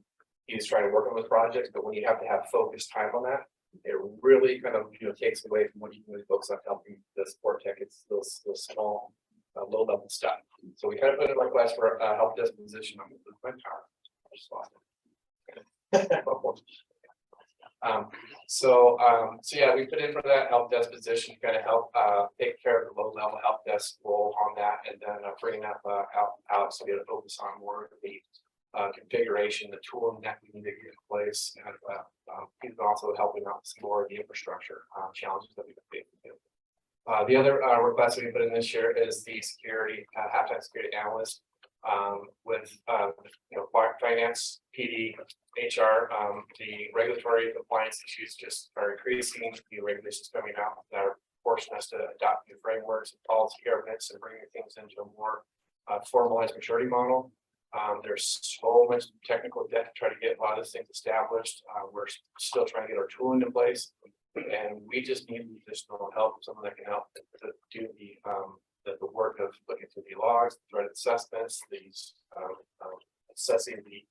He's trying to work on those projects, but when you have to have focused time on that, it really kind of takes away from what you can really focus on helping the support tech. It's those small, low level stuff. So we kind of put in a request for a help desk position on the wind tower. I just lost it. So yeah, we put in for that help desk position to kind of help take care of the low level help desk role on that, and then bringing up out so we have to focus on more of the configuration, the tooling that we need to get in place, and he's also helping out some more of the infrastructure challenges that we've been facing. The other request we put in this year is the security halftime security analyst with finance, PD, HR, the regulatory compliance issues just are increasing. New regulations coming out that are forcing us to adopt new frameworks and policy governance and bringing things into a more formalized maturity model. There's so much technical debt to try to get a lot of these things established. We're still trying to get our tooling in place, and we just need additional help, someone that can help to do the work of looking through the logs, threat assessments, these assessing the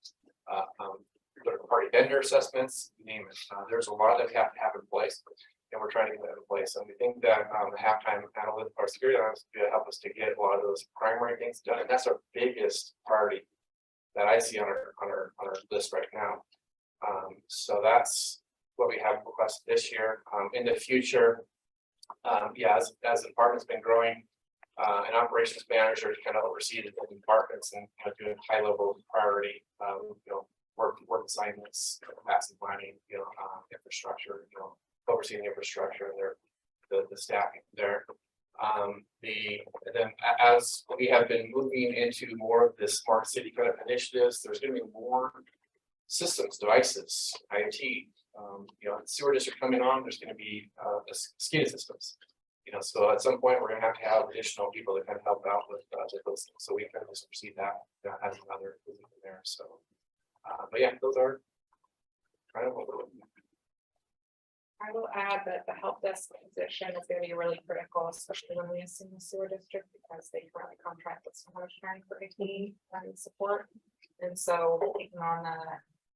third-party vendor assessments, you name it. There's a lot that we have to have in place, and we're trying to get that in place. And we think that the halftime analyst or security analyst will help us to get a lot of those primary things done, and that's our biggest priority that I see on our list right now. So that's what we have requested this year. In the future, as the department's been growing, an operations manager to kind of oversee the departments and kind of doing high level priority, work assignments, capacity planning, infrastructure, overseeing the infrastructure and the staffing there. Then as we have been moving into more of this smart city kind of initiatives, there's going to be more systems, devices, IoT. Sewer district coming on, there's going to be SCADA systems. So at some point we're going to have additional people that kind of help out with those things. So we kind of just proceed that as another position there. So, but yeah, those are kind of what we're looking at. I will add that the help desk position is going to be really critical, especially when we assume the sewer district, because they currently contract with Snohomish County for IT and support. And so taking on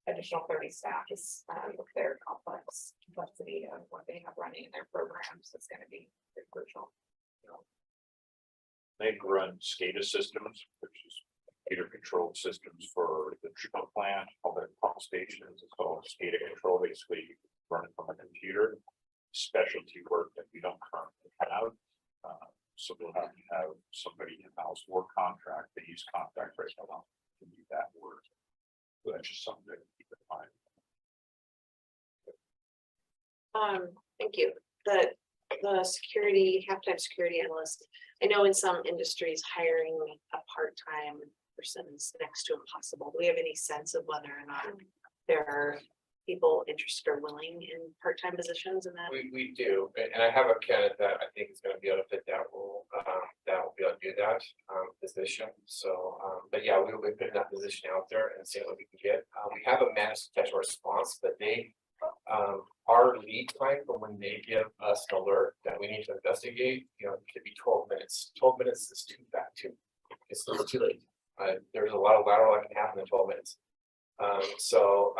additional 30 staff is with their complexity of what they have running in their programs, it's going to be crucial. They run SCADA systems, which is computer controlled systems for the treatment plant, all their pump stations. It's all SCADA control, basically run from a computer. Specialty work that we don't currently have. So we'll have to have somebody in-house work contract. They use contract right now to do that work. So that's just something to keep in mind. Thank you. The security, halftime security analyst. I know in some industries, hiring a part-time person is next to impossible. Do we have any sense of whether or not there are people interested or willing in part-time positions in that? We do, and I have a candidate that I think is going to be able to fit that role, that will be able to do that position. So, but yeah, we will be putting that position out there and seeing what we can get. We have a managed detection response, but they, our lead time from when they give us an alert that we need to investigate, it could be 12 minutes. 12 minutes is it's a little too late. There's a lot of lateral that can happen in 12 minutes. So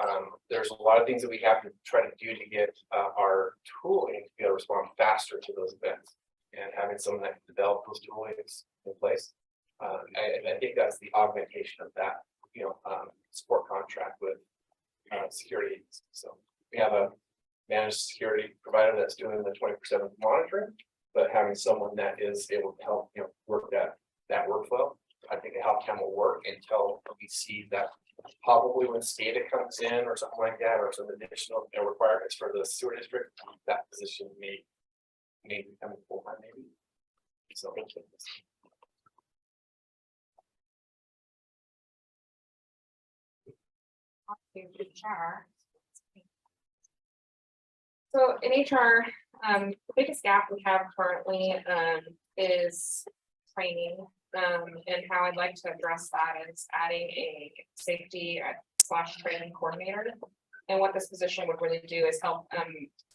there's a lot of things that we have to try to do to get our tooling to be able to respond faster to those events. and having someone that can develop those toolings in place. I think that's the augmentation of that, support contract with security. So we have a managed security provider that's doing the 24/7 monitoring, but having someone that is able to help, work that workflow. I think the health cam will work until we see that probably when SCADA comes in or something like that, or some additional requirements for the sewer district, that position may become full time maybe. So. So in HR, the biggest gap we have currently is training. And how I'd like to address that is adding a safety / training coordinator. And what this position would really do is help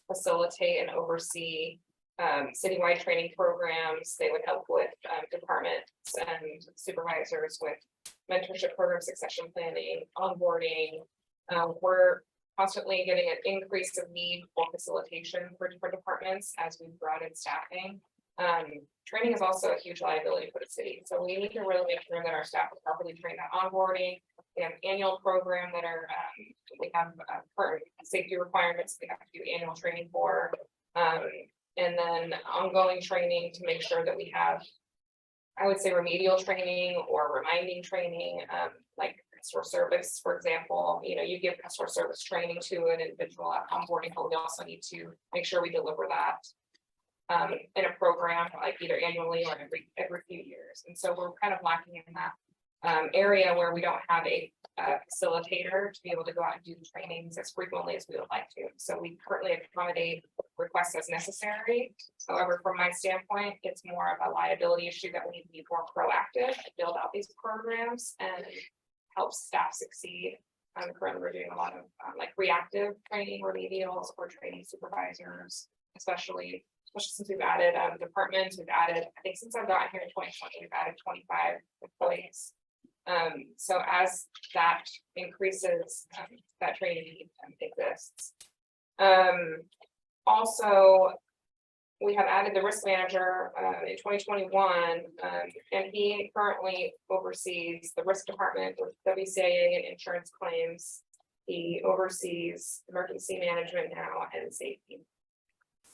facilitate and oversee citywide training programs. They would help with departments and supervisors with mentorship programs, succession planning, onboarding. We're constantly getting an increase of need for facilitation for different departments as we've brought in staffing. Training is also a huge liability for the city, so we need to really make sure that our staff is properly trained on onboarding. We have an annual program that are we have current safety requirements we have to do annual training for, and then ongoing training to make sure that we have, I would say, remedial training or reminding training, like customer service, for example. You give customer service training to an individual at onboarding, but we also need to make sure we deliver that in a program like either annually or every few years. And so we're kind of lacking in that area where we don't have a facilitator to be able to go out and do the trainings as frequently as we would like to. So we currently accommodate requests as necessary. However, from my standpoint, it's more of a liability issue that we need to be more proactive to build out these programs and help staff succeed. Currently we're doing a lot of like reactive training, remedials, or training supervisors, especially since we've added departments. We've added, I think since I've gotten here in 2020, we've added 25 employees. So as that increases, that training need exists. Also, we have added the risk manager in 2021, and he currently oversees the risk department with WCIA and insurance claims. He oversees emergency management now and safety.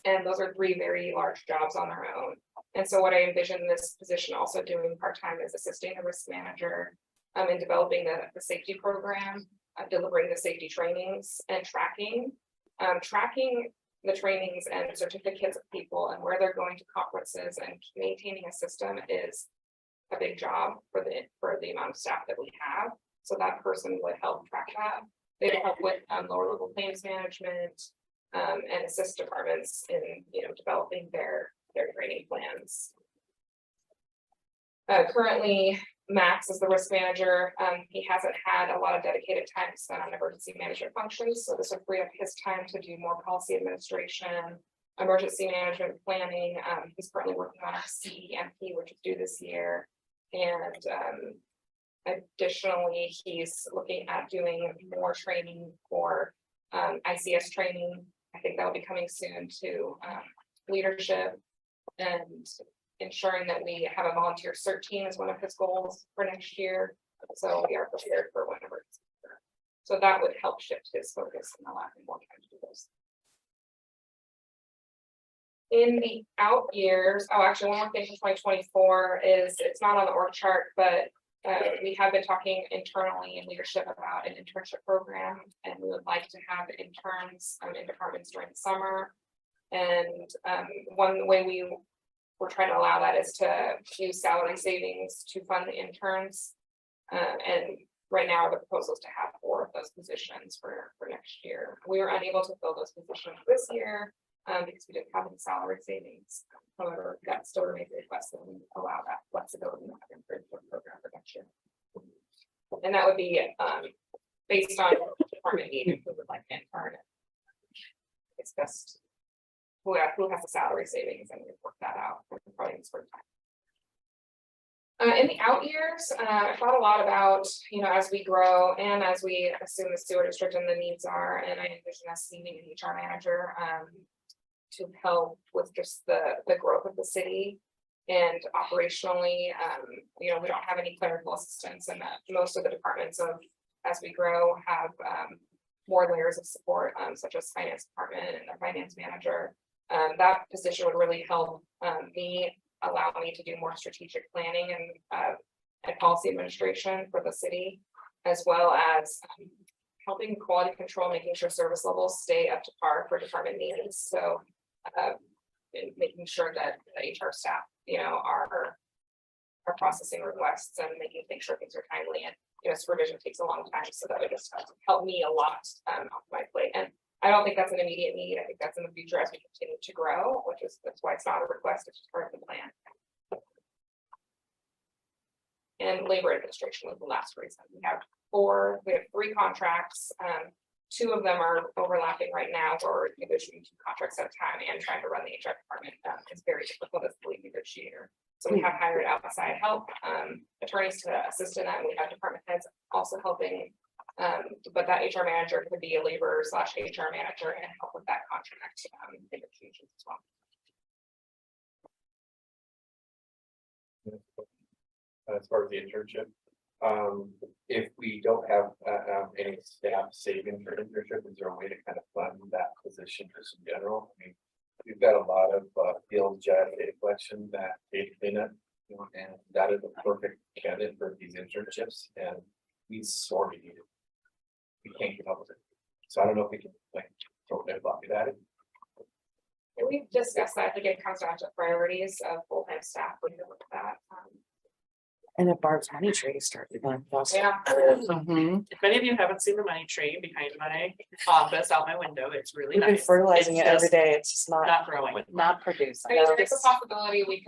And those are 3 very large jobs on their own. And so what I envision this position also doing part-time is assisting the risk manager in developing the safety program, delivering the safety trainings and tracking the trainings and certificates of people and where they're going to conferences, and maintaining a system is a big job for the amount of staff that we have. So that person would help track that. They would help with lower level claims management, and assist departments in developing their training plans. Currently, Max is the risk manager. He hasn't had a lot of dedicated time spent on emergency management functions, so this would free up his time to do more policy administration, emergency management planning. He's currently working on our CEMP, which is due this year, and additionally, he's looking at doing more training for ICS training. I think that will be coming soon to leadership, and ensuring that we have a volunteer CERT team is one of his goals for next year. So we are prepared for whenever it's there. So that would help shift his focus and allow him more time to do this. In the out years, actually one more thing for 2024 is, it's not on the org chart, but we have been talking internally in leadership about an internship program, and we would like to have interns in departments during the summer. And one way we're trying to allow that is to use salary savings to fund the interns. And right now the proposal is to have 4 of those positions for next year. We were unable to fill those positions this year because we didn't have any salary savings. However, that still remains a request that we allow that flexibility in the internship program for next year. And that would be based on department need, if we would like to intern. It's best who has the salary savings, and we've worked that out for probably this first time. In the out years, I thought a lot about, as we grow and as we assume the sewer district and the needs are, and I envision us needing an HR manager to help with just the growth of the city. And operationally, we don't have any clerical assistance, and that most of the departments as we grow, have more layers of support, such as finance department and the finance manager. That position would really help allow me to do more strategic planning and policy administration for the city, as well as helping quality control, making sure service levels stay up to par for department needs. So and making sure that the HR staff, are processing requests and make sure things are timely, and supervision takes a long time, so that would just help me a lot off my plate. And I don't think that's an immediate need. I think that's in the future as we continue to grow, that's why it's not a request, it's just part of the plan. And labor administration was the last reason. We have 3 contracts. 2 of them are overlapping right now, or negotiating 2 contracts at a time and trying to run the HR department. It's very difficult as the lead negotiator. So we have hired outside help, attorneys to assist in that. And we have department heads also helping. But that HR manager could be a labor/HR manager and help with that contract negotiations as well. As far as the internship, if we don't have any staff saving for internship, is there a way to kind of fund that position just in general? I mean, we've got a lot of field data collection, that data cleanup, and that is a perfect candidate for these internships, and we sorely need it. We can't keep up with it. So I don't know if we can throw a bucket at it. And we've discussed that. I think it comes down to priorities of full-time staff. We can look at that. And if Barb's money tree started going. Yeah. If any of you haven't seen the money tree behind my office out my window, it's really We've been nice. fertilizing It's it every just day. It's just Not growing. not producing. I mean, there's a possibility we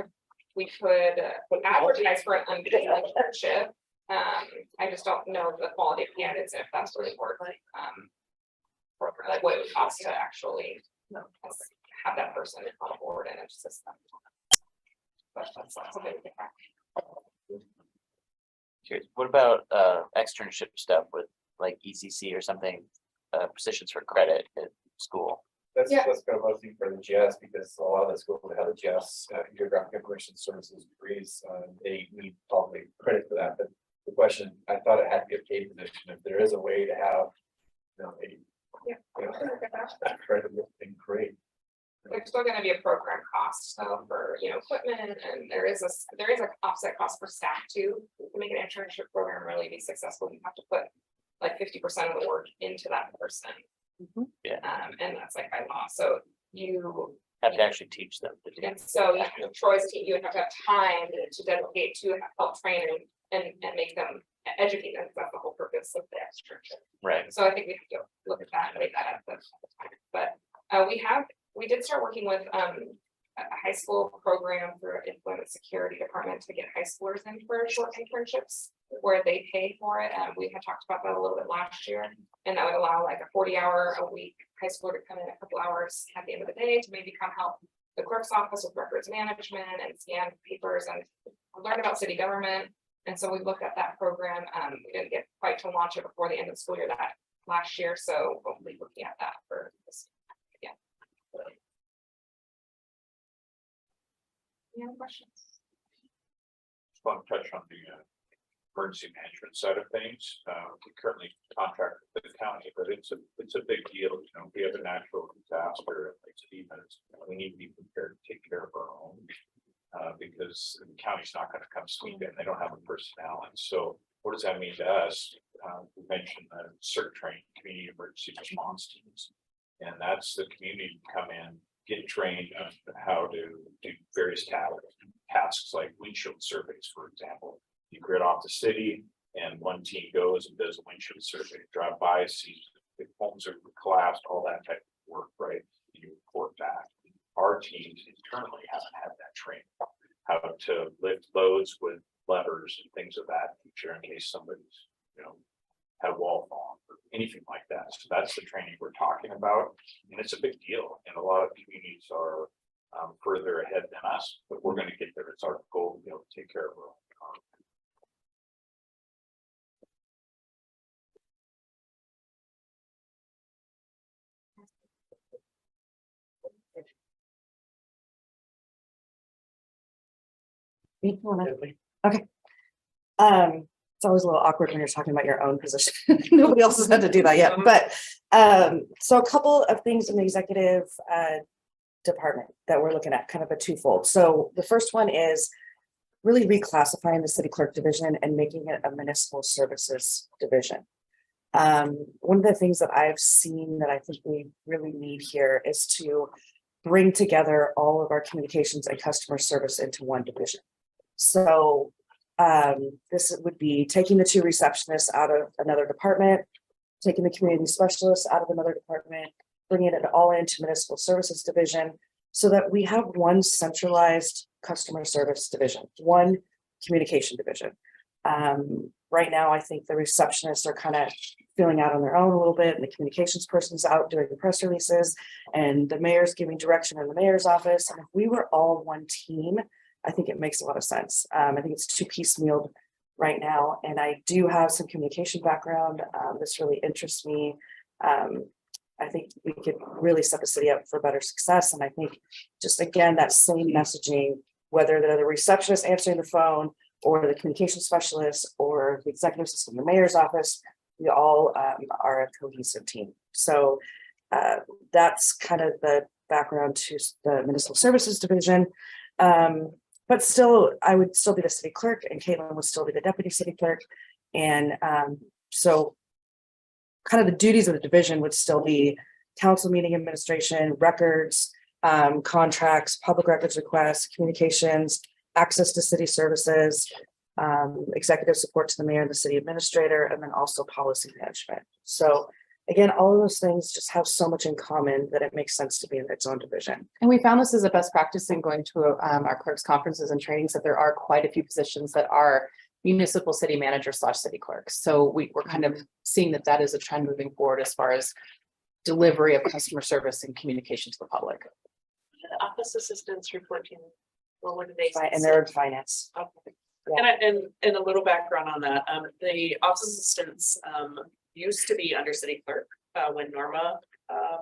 could advertise for an unpaid internship. I just don't know the quality of candidates, and if that's really worth like what it would cost to actually have that person on board and assist them. But that's a bit different. Curious, what about externship stuff with like ECC or something, positions for credit at school? That's Yeah. kind of what I think for the GS, because a lot of the schools that have the GS, geographic information services degrees, they need probably credit for that, but the question, I thought it had to be a paid position, if there is a way to have, that credit would be great. There's still gonna be a program cost, so for, equipment, and there is an offset cost for staff too. To make an internship program really be successful, you have to put like 50% of the work into that person. Yeah. And that's like by law, so you, Have to actually teach them to do. and so Troy's team, you would have to have time to dedicate to help train and make them educate them, because that's the whole purpose of the externship. Right. So I think we have to look at that and weigh that up at the time, but we did start working with a high school program through employment security department to get high schoolers in for short internships where they pay for it. We had talked about that a little bit last year, and that would allow like a 40-hour-a-week high schooler to come in a couple hours at the end of the day to maybe come help the clerk's office with records management and scan papers and learn about city government. And so we looked at that program. We didn't get quite to launch it before the end of the school year that last year, so hopefully looking at that for this. Any other questions? Just want to touch on the emergency management side of things. We currently contract with the county, but it's a big deal. We have a natural disaster like Stevens. We need to be prepared to take care of our own. Because the county's not going to come sweep in. They don't have the personnel. And so what does that mean to us? We mentioned the CERT train, community emergency response teams. And that's the community come in, get trained on how to do various tasks like windshield surveys, for example. You grid off the city and one team goes and does a windshield survey, drive by, sees if homes are collapsed, all that type of work, right? You report back. Our teams internally haven't had that training, how to lift loads with levers and things of that nature in case somebody's, had a wall fall or anything like that. So that's the training we're talking about. And it's a big deal. And a lot of communities are further ahead than us, but we're going to get there. It's our goal to be able to take care of our own. You wanna- It's always a little awkward when you're talking about your own position. Nobody else has had to do that yet, but, so a couple of things in the executive, department that we're looking at, kind of a twofold. So the first one is really reclassifying the city clerk division and making it a municipal services division. One of the things that I've seen that I think we really need here is to bring together all of our communications and customer service into one division. So this would be taking the 2 receptionists out of another department, taking the community specialists out of another department, bringing it all into municipal services division so that we have one centralized customer service division, one communication division. Right now, I think the receptionists are kind of filling out on their own a little bit, and the communications person's out doing the press releases, and the mayor's giving direction in the mayor's office. And if we were all one team, I think it makes a lot of sense. I think it's too piecemealed right now, and I do have some communication background. This really interests me. I think we could really set the city up for better success. And I think just again, that same messaging, whether they're the receptionist answering the phone or the communication specialist or the executive assistant in the mayor's office, we all are a cohesive team. So that's kind of the background to the municipal services division. But still, I would still be the city clerk and Caitlin would still be the deputy city clerk. And so kind of the duties of the division would still be council meeting administration, records, contracts, public records requests, communications, access to city services, executive support to the mayor and the city administrator, and then also policy management. So again, all of those things just have so much in common that it makes sense to be in its own division. And we found this as a best practice in going to our clerks conferences and trainings, that there are quite a few positions that are municipal city manager / city clerks. So we're kind of seeing that that is a trend moving forward as far as delivery of customer service and communication to the public. The office assistants reporting, well, what do they? And they're in finance. Okay. And a little background on that, the office assistants, used to be under city clerk, when Norma,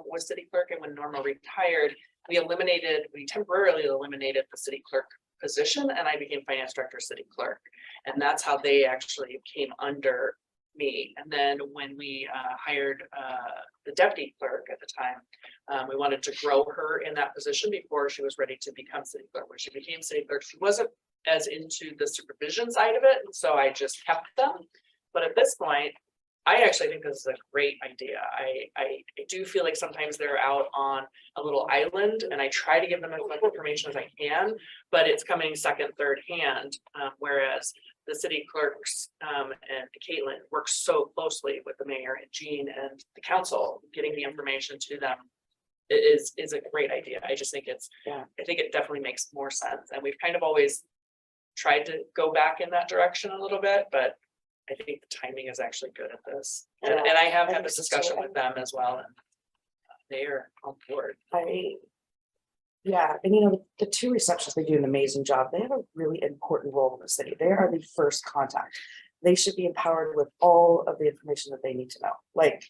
was city clerk, and when Norma retired, we temporarily eliminated the city clerk position, and I became finance director, city clerk. And that's how they actually came under me. And then when we hired the deputy clerk at the time, we wanted to grow her in that position before she was ready to become city clerk. When she became city clerk, she wasn't as into the supervision side of it, and so I just kept them. But at this point, I actually think this is a great idea. I do feel like sometimes they're out on a little island, and I try to give them as much information as I can, but it's coming second, third hand. Whereas the city clerks and Caitlin work so closely with the mayor and Jean and the council, getting the information to them is a great idea. I just think I think it definitely makes more sense. And we've kind of always tried to go back in that direction a little bit, but I think the timing is actually good at this. And I have had this discussion with them as well, and they are on board. Yeah, and you know, the 2 receptionists, they do an amazing job. They have a really important role in the city. They are the first contact. They should be empowered with all of the information that they need to know. Like,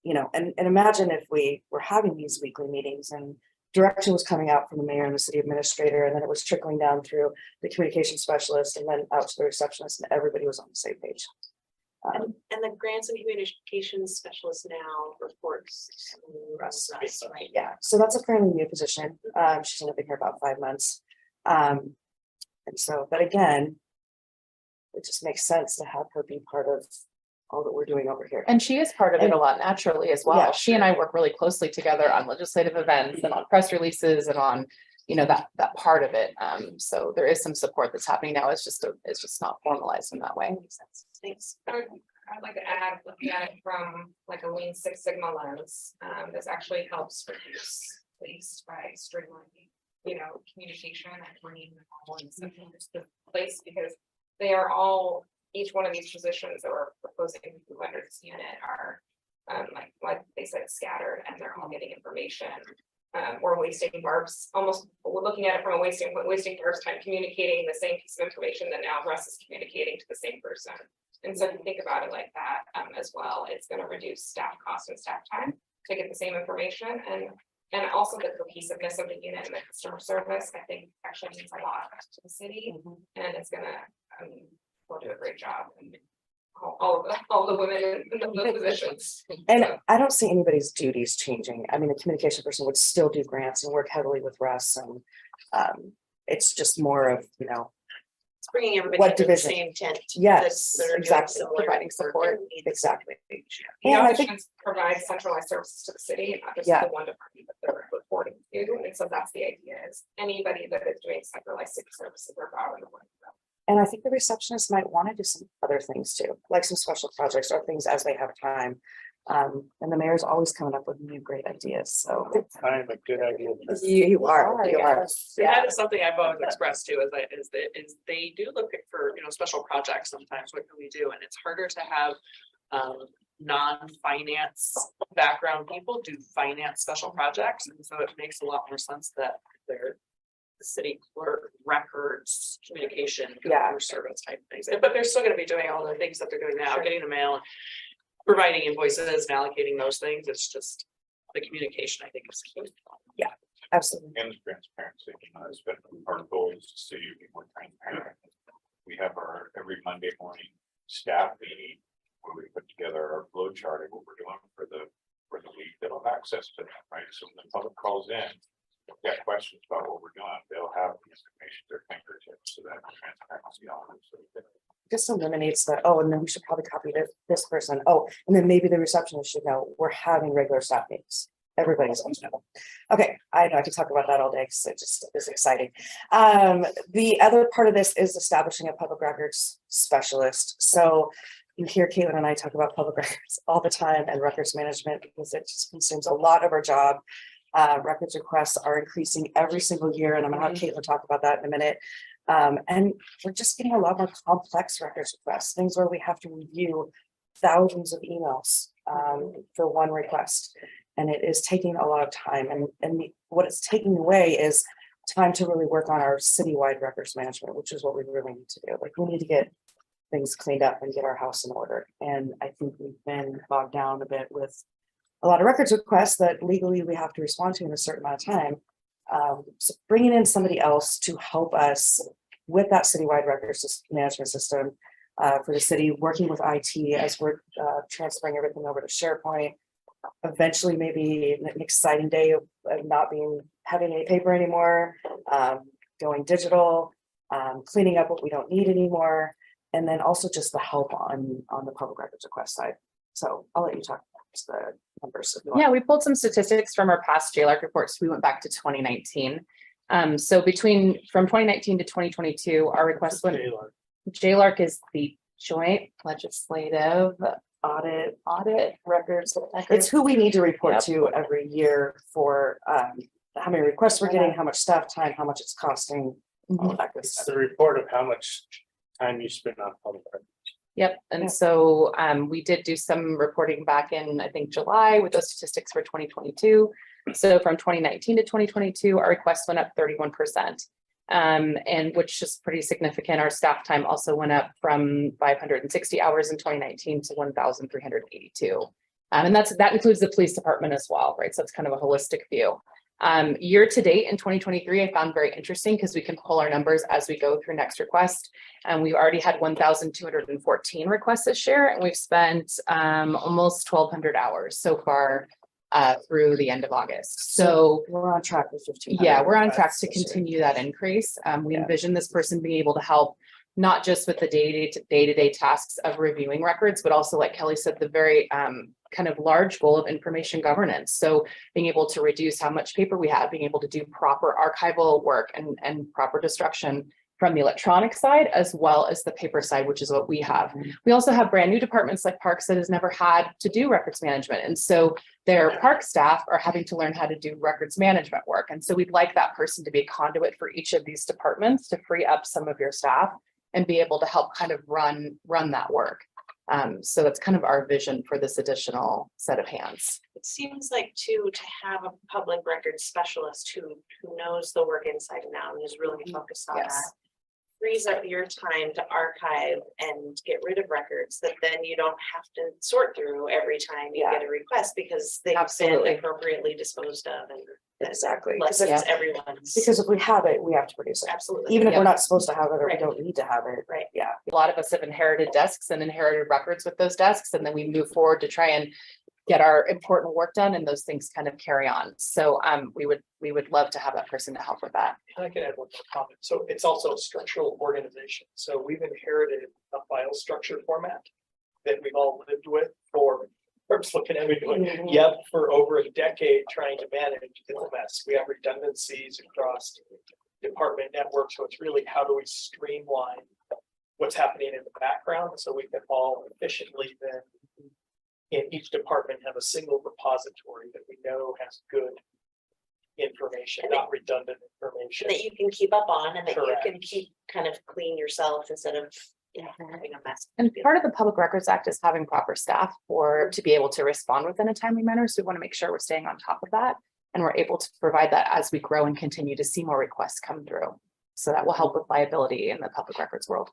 you know, and imagine if we were having these weekly meetings and direction was coming out from the mayor and the city administrator, and then it was trickling down through the communication specialist and then out to the receptionist, and everybody was on the same page. And the grants and communications specialist now reports to us, right? Yeah, so that's a fairly new position. She's only been here about 5 months. And so, but again, it just makes sense to have her be part of all that we're doing over here. And she is part of it a lot naturally as well. Yeah, she and I work really closely together on legislative events and on press releases and on, you know, that part of it. So there is some support that's happening now. It's just not formalized in that way. Makes sense. Thanks. I'd like to add, looking at it from like a Lean Six Sigma lens, this actually helps reduce waste by streamlining, you know, communication and bringing them all in such a place, because they are all, each one of these positions that we're proposing to go under this unit are, like they said, scattered, and they're all getting information. We're wasting Barb's, we're looking at it from a wasting Barb's time communicating the same piece of information that now Russ is communicating to the same person. And so if you think about it like that as well, it's going to reduce staff costs and staff time to get the same information. And And also the cohesiveness of the unit and the customer service, I think actually means a lot to the city, and it's gonna, we'll do a great job. And all the women in those positions. And I don't see anybody's duties changing. I mean, the communication person would still do grants and work heavily with Russ and it's just more of, you know, It's bringing everybody What into the division? same tent. Yes, that are doing exactly. similar Providing work support. and needs. exactly. The And I think, options provide centralized services to the city, and not just Yeah. the one department that they're reporting to, and so that's the idea is anybody that is doing centralized city services are allowed in the one. and I think the receptionist might want to do some other things too, like some special projects or things as they have time. And the mayor's always coming up with new great ideas, so. Kind of a good idea. You are. And that is something I've always expressed too, is they do look at for, special projects sometimes, what can we do? And it's harder to have non-finance background people do finance special projects. And so it makes a lot more sense that they're city clerk records, communication, customer service type things. But they're still gonna be doing all the things that they're doing now, getting the mail, providing invoices and allocating those things. It's just the communication, I think, is key. Absolutely. And transparency, it's been part of the goal is to see you be more transparent. We have our every Monday morning staff meeting where we put together our flow chart of what we're doing for the week. They'll have access to that, right? So when the public calls in, if they've got questions about what we're doing, they'll have the information at their fingertips, so that transparency on them. So Just eliminates the, oh, and then we should probably copy this person. Oh, and then maybe the receptionist should know we're having regular staff meetings. Everybody's on know. Okay, I know I could talk about that all day because it just is exciting. The other part of this is establishing a public records specialist. So you hear Caitlin and I talk about public records all the time and records management because it just consumes a lot of our job. Records requests are increasing every single year, and I'm gonna have Caitlin talk about that in a minute. And we're just getting a lot more complex records requests, things where we have to review thousands of emails for one request. And it is taking a lot of time, and what it's taking away is time to really work on our citywide records management, which is what we really need to do. Like, we need to get things cleaned up and get our house in order. And I think we've been bogged down a bit with a lot of records requests that legally we have to respond to in a certain amount of time. So bringing in somebody else to help us with that citywide records management system for the city, working with IT as we're transferring everything over to SharePoint. Eventually, maybe an exciting day of not having any paper anymore, going digital, cleaning up what we don't need anymore, and then also just the help on the public records request side. So I'll let you talk about the numbers. If you want. Yeah, we pulled some statistics from our past JLARC reports. We went back to 2019. So from 2019 to 2022, our request went. JLARC is the Joint Legislative Audit Records. It's who we need to report to every year for how many requests we're getting, how much staff time, how much it's costing. All of that good It's stuff. the report of how much time you spend on public records. Yep, and so we did do some reporting back in, I think, July with those statistics for 2022. So from 2019 to 2022, our requests went up 31%. And which is pretty significant. Our staff time also went up from 560 hours in 2019 to 1,382. And that includes the police department as well, right? So it's kind of a holistic view. Year to date in 2023, I found very interesting because we can pull our numbers as we go through next request. And we've already had 1,214 requests this year, and we've spent almost 1,200 hours so far through the end of August. So we're on track with 15. Yeah, we're on track to continue that increase. We envision this person being able to help not just with the day-to-day tasks of reviewing records, but also, like Kelly said, the very kind of large goal of information governance. So being able to reduce how much paper we have, being able to do proper archival work and proper destruction from the electronic side, as well as the paper side, which is what we have. We also have brand new departments like Parks that has never had to do records management. And so their park staff are having to learn how to do records management work. And so we'd like that person to be a conduit for each of these departments to free up some of your staff and be able to help kind of run that work. So that's kind of our vision for this additional set of hands. It seems like too, to have a public records specialist who knows the work inside and out and is really focused on that. frees up your time to archive and get rid of records that then you don't have to sort through every time you get a request because they've Absolutely. been appropriately disposed of and Exactly. lessens everyone's. Because if we have it, we have to produce it. Absolutely. Even if Yep. we're not supposed to have it or we Right. don't need to have it. Right. Yeah. A lot of us have inherited desks and inherited records with those desks, and then we move forward to try and get our important work done, and those things kind of carry on. So we would love to have that person to help with that. I can add one more comment. So it's also a structural organization. So we've inherited a file structure format that we've all lived with for, I'm just looking at me going, yep, for over a decade trying to manage. It's a mess. We have redundancies across department networks. So it's really how do we streamline what's happening in the background so we can all efficiently then in each department have a single repository that we know has good information, And that- not redundant information. That you can keep up on and that you Correct. can keep kind of clean yourself instead of, having a mess. And part of the Public Records Act is having proper staff to be able to respond within a timely manner. So we want to make sure we're staying on top of that. And we're able to provide that as we grow and continue to see more requests come through. So that will help with liability in the public records world.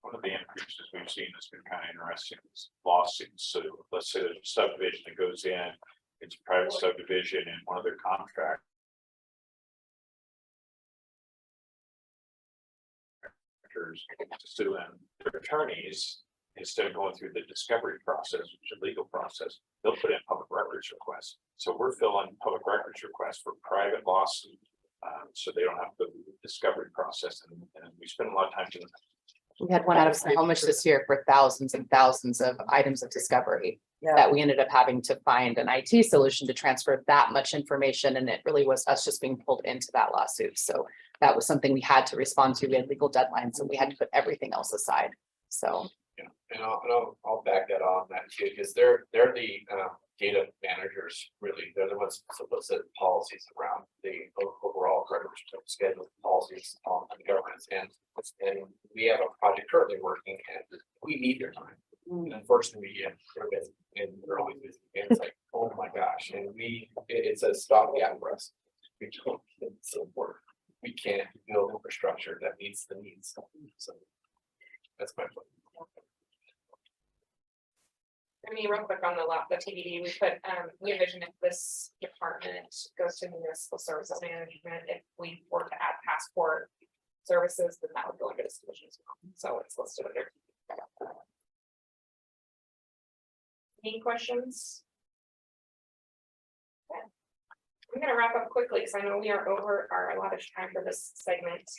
One of the increases we've seen that's been kind of interesting is lawsuits. So let's say there's a subdivision that goes in, it's a private subdivision and one of their contractors to sue them, their attorneys, instead of going through the discovery process, which is a legal process, they'll put in public records requests. So we're filling public records requests for private lawsuit. So they don't have to go through the discovery process and we spend a lot of time doing that. We had one out of Snohomish this year for thousands and thousands of items of discovery Yeah. that we ended up having to find an IT solution to transfer that much information. And it really was us just being pulled into that lawsuit. So that was something we had to respond to. We had legal deadlines and we had to put everything else aside. So Yeah, and I'll back that on that too, because they're the data managers, really, they're the ones supposed to set policies around the overall credit schedule policies on the governance and we have a project currently working and we need their time. And unfortunately, we're busy and we're always busy, and it's like, oh my gosh, and it's a stopgap for us. We don't, it's so important. We can't build infrastructure that meets the needs, so that's my point. I mean, real quick on the TBD, we envision if this department goes to municipal services management, if we were to add passport services, then that would go into this division as well. So it's listed under. Any questions? Okay. I'm gonna wrap up quickly because I know we are over our allotted time for this segment.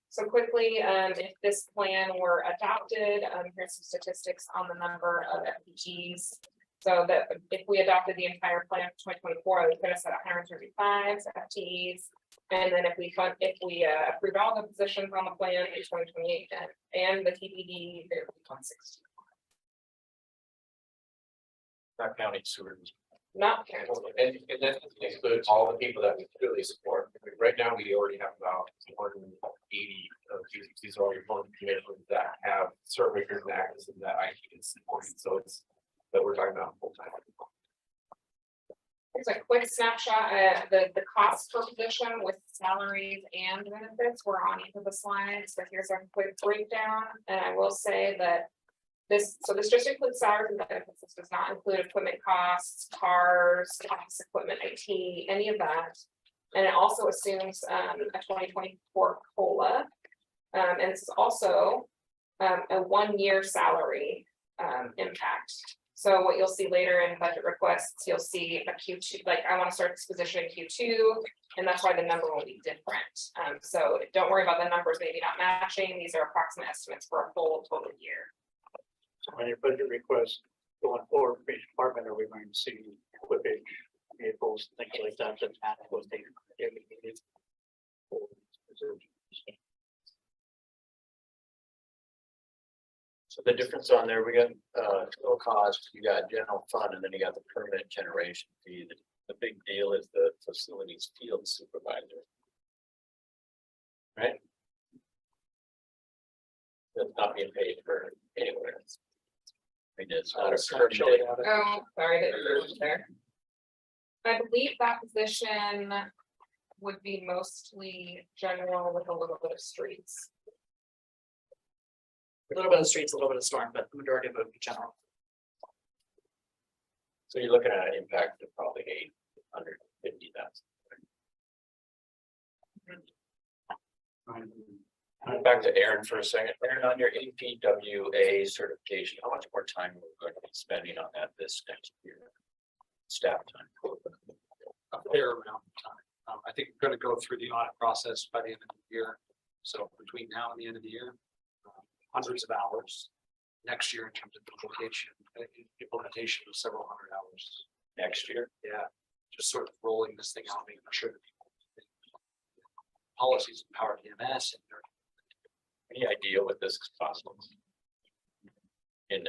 So quickly, if this plan were adopted, here's some statistics on the number of FTEs. So that if we adopted the entire plan for 2024, it would put us at 135 FTEs. And then if we approved all the positions on the plan in 2028 and the TBD, it would be 160. Not counting sewer. Not counting. And that includes all the people that we really support. Right now, we already have about 180 of these are all your phone commissions that have surveyors and actors and that I can support. So it's that we're talking about full time. Here's a quick snapshot, the cost per position with salaries and benefits were on each of the slides, but here's a quick breakdown, and I will say that this just includes salaries and benefits. This does not include equipment costs, cars, office equipment, IT, any of that. And it also assumes a 2024 COLA. And this is also a 1-year salary impact. So what you'll see later in budget requests, you'll see a Q2, like I want to start this position in Q2, and that's why the number will be different. So don't worry about the numbers maybe not matching. These are approximate estimates for a full total year. So on your budget request going forward for each department, are we going to see equipage, vehicles, things like that, that those things? So the difference on there, we got total cost, you got general fund, and then you got the permanent generation fee. The big deal is the facilities field supervisor. Right? That's not being paid for anywhere. I mean, it's not a permanent. Oh, sorry, I didn't move there. I believe that position would be mostly general with a little bit of streets. A little bit of streets, a little bit of storm, but the majority of it would be general. So you're looking at an impact of probably 850,000. Back to Aaron for a second. Aaron, on your APWA certification, how much more time are we going to be spending on that this next year? Staff time. A fair amount of time. I think we're gonna go through the audit process by the end of the year. So between now and the end of the year, hundreds of hours. Next year in terms of implementation of several hundred hours. Next year? Yeah, just sort of rolling this thing out, making sure that people. Policies empower EMS and they're Any idea what this is possible? In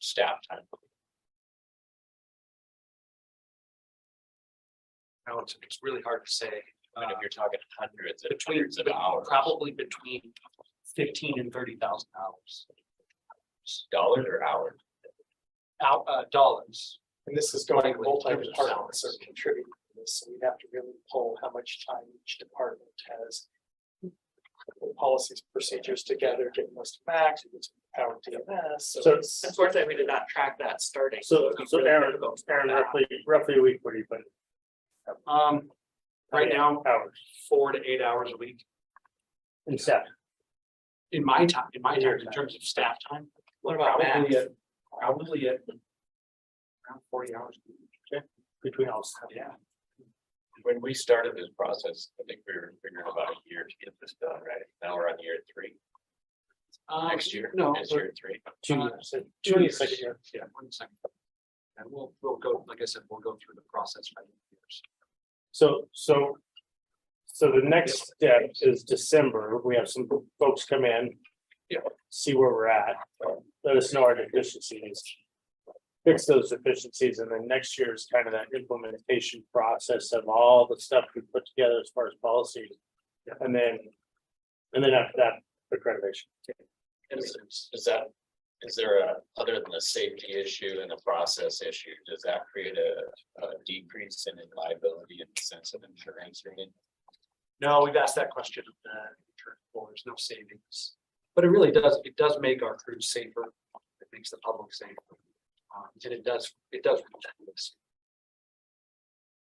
staff time? it's really hard to say. I mean, if you're talking hundreds and Between, hundreds of hours. probably between 15 and 30,000 hours. Dollars or hours? Dollars. And this is going, Likely. multi-departments are contributing to this, so we have to really pull how much time each department has. Put policies, procedures together, get most of Max, get to Power DMS, so So- it's. Unfortunately, we did not track that starting. So Aaron, roughly a week, what do you put? Right now, Hours 4 to 8 hours a week. in staff. In my time, in terms of staff time. What about Probably Max? Probably at around 40 hours. Between all staff. Yeah. When we started this process, I think we were figuring about a year to get this done, right? Now we're on year 3. Next year, No. is year 3. 2 years. 2 years. Second year. Yeah, 1 second. And we'll go, like I said, we'll go through the process by years. So the next step is December. We have some folks come in. Yeah. See where we're at. Let us know our deficiencies. Fix those deficiencies, and then next year is kind of that implementation process of all the stuff we put together as far as policy. And then after that, accreditation. Is there a, other than the safety issue and the process issue, does that create a decrease in liability in the sense of insurance or anything? No, we've asked that question of the insurance board, there's no savings. But it really does, it does make our crews safer. It makes the public safer. And it does.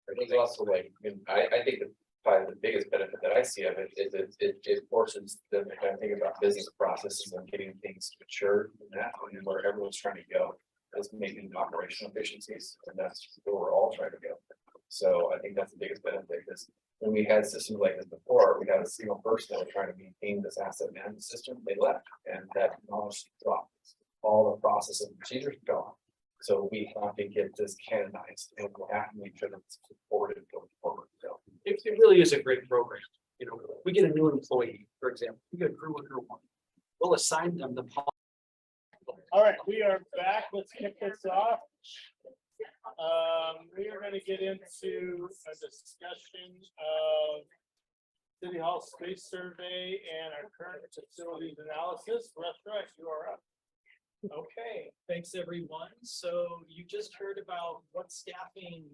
There's also like, I mean, I think that probably the biggest benefit that I see of it is it forces them to kind of think about business processes and getting things matured and that, and where everyone's trying to go is making operational efficiencies, and that's where we're all trying to go. So I think that's the biggest benefit, because when we had systems like this before, we had a single person that was trying to maintain this asset management system, they left, and that knowledge dropped. All the processes and procedures gone. So we have to get this canonized, and we have to make sure that it's supported going forward. So It really is a great program. You know, we get a new employee, for example, we get a crew under one. We'll assign them the. All right, we are back. Let's kick this off. We are gonna get into a discussion of City Hall space survey and our current facilities analysis. Russ, you are up. Okay, thanks, everyone. So you just heard about what staffing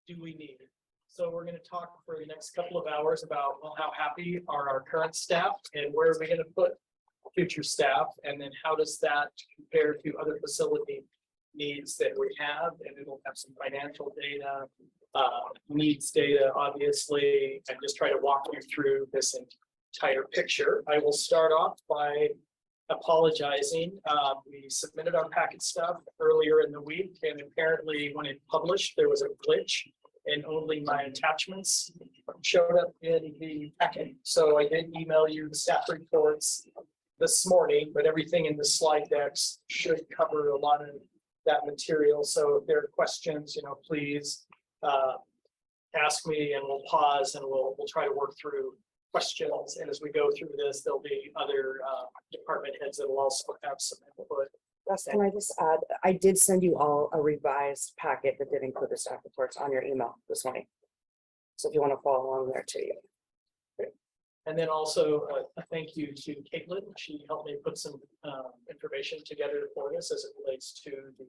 do we need? So we're gonna talk for the next couple of hours about, well, how happy are our current staff and where are we gonna put future staff? And then how does that compare to other facility needs that we have? And it'll have some financial data, needs data, obviously, and just try to walk you through this entire picture. I will start off by apologizing. We submitted our packet stuff earlier in the week, and apparently when it published, there was a glitch and only my attachments showed up in the packet. So I did email you the staff reports this morning, but everything in the slide decks should cover a lot of that material. So if there are questions, please ask me, and we'll pause and we'll try to work through questions. And as we go through this, there'll be other department heads that will also have some input. Russ, can I just add, I did send you all a revised packet that did include the staff reports on your email this morning. So if you want to follow along there too. And then also a thank you to Caitlin. She helped me put some information together for this as it relates to the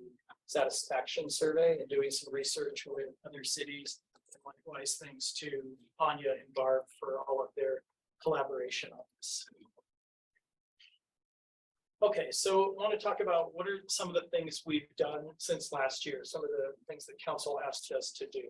satisfaction survey and doing some research with other cities. And likewise, thanks to Anya and Barb for all of their collaboration on this. Okay, so I want to talk about what are some of the things we've done since last year, some of the things that council asked us to do.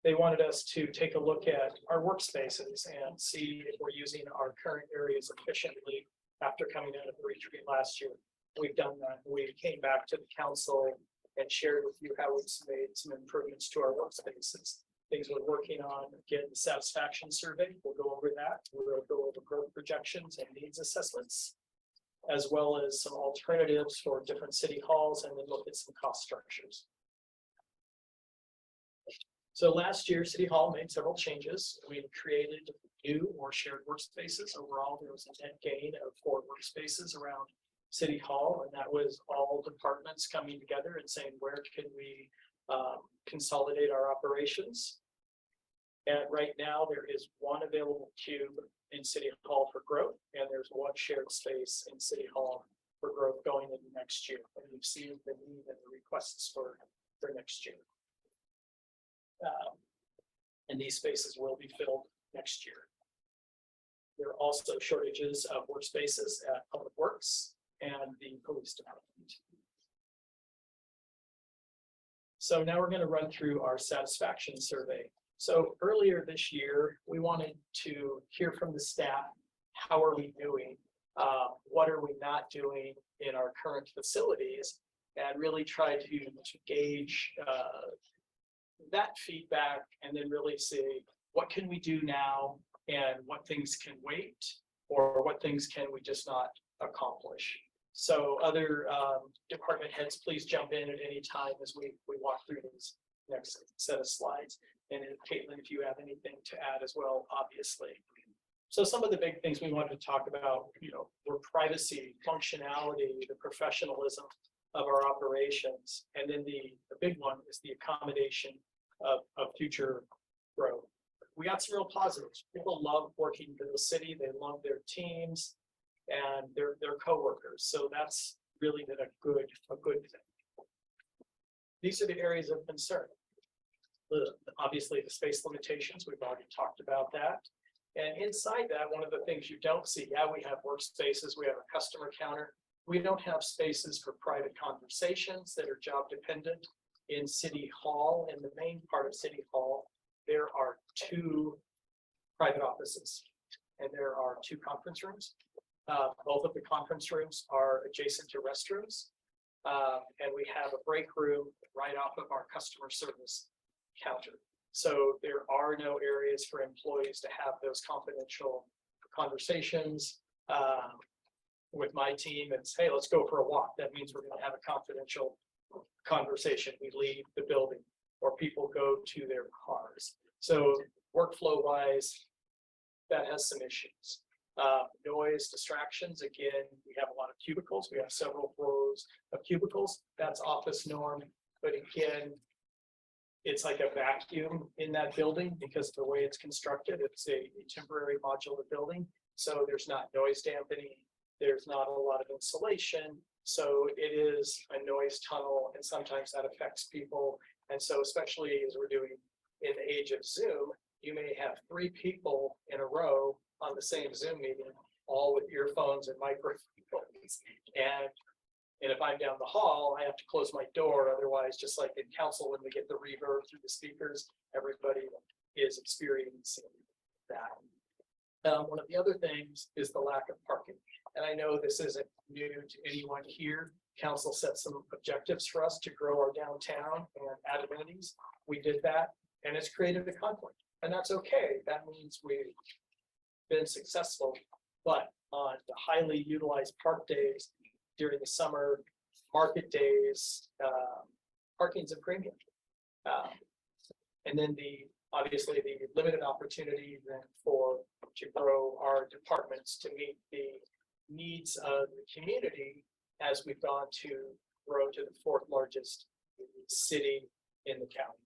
They wanted us to take a look at our workspaces and see if we're using our current areas efficiently after coming out of the retreat last year. We've done that. We came back to the council and shared with you how we've made some improvements to our workspaces. Things we're working on, again, the satisfaction survey, we'll go over that. We'll go over growth projections and needs assessments, as well as some alternatives for different city halls, and then look at some cost structures. So last year, City Hall made several changes. We created new or shared workspaces. Overall, there was a net gain of 4 workspaces around City Hall, and that was all departments coming together and saying, where can we consolidate our operations? And right now, there is 1 available cube in City Hall for growth, and there's 1 shared space in City Hall for growth going into next year. And we've seen the need and the requests for next year. And these spaces will be filled next year. There are also shortages of workspaces at Public Works and the Police Department. So now we're going to run through our satisfaction survey. So earlier this year, we wanted to hear from the staff. How are we doing? What are we not doing in our current facilities? And really try to gauge that feedback, and then really say, what can we do now, and what things can wait, or what things can we just not accomplish? So other department heads, please jump in at any time as we walk through this next set of slides. And then Caitlin, if you have anything to add as well, obviously. So some of the big things we wanted to talk about, were privacy, functionality, the professionalism of our operations. And then the big one is the accommodation of future growth. We got some real positives. People love working for the city. They love their teams and their coworkers. So that's really been a good thing. These are the areas of concern. Obviously, the space limitations, we've already talked about that. And inside that, one of the things you don't see, we have workspaces, we have a customer counter. We don't have spaces for private conversations that are job dependent. In City Hall, in the main part of City Hall, there are 2 private offices and there are 2 conference rooms. Both of the conference rooms are adjacent to restrooms. And we have a break room right off of our customer service counter. So there are no areas for employees to have those confidential conversations. With my team and say, hey, let's go for a walk. That means we're going to have a confidential conversation. We leave the building or people go to their cars. So workflow wise, that has some issues. Noise, distractions. Again, we have a lot of cubicles. We have several rows of cubicles. That's office norm. But again, it's like a vacuum in that building because of the way it's constructed. It's a temporary modular building. So there's not noise dampening. There's not a lot of insulation, so it is a noise tunnel, and sometimes that affects people. And so especially as we're doing in the age of Zoom, you may have 3 people in a row on the same Zoom meeting, all with earphones and microphones. And if I'm down the hall, I have to close my door. Otherwise, just like in council, when we get the reverb through the speakers, everybody is experiencing that. One of the other things is the lack of parking. And I know this isn't new to anyone here. Council set some objectives for us to grow our downtown and add amenities. We did that, and it's created a conflict, and that's okay. That means we've been successful. But on the highly utilized park days during the summer, market days, parking's a premium. And then obviously the limited opportunity then to grow our departments to meet the needs of the community as we've gone to grow to the 4th largest city in the county.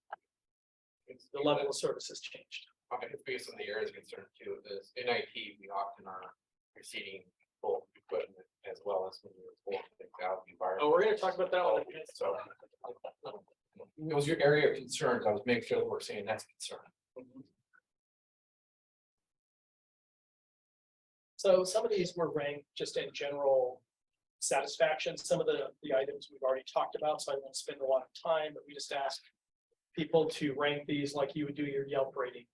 The level of service has changed. Okay, based on the areas concerned too, is in IT, we often are receiving full equipment as well as when you're full things out the environment. Oh, we're going to talk about that one. So it was your area of concerns. I was making sure that we're saying that's a concern. So some of these were ranked just in general satisfaction. Some of the items we've already talked about, so I won't spend a lot of time, but we just ask people to rank these like you would do your Yelp rating.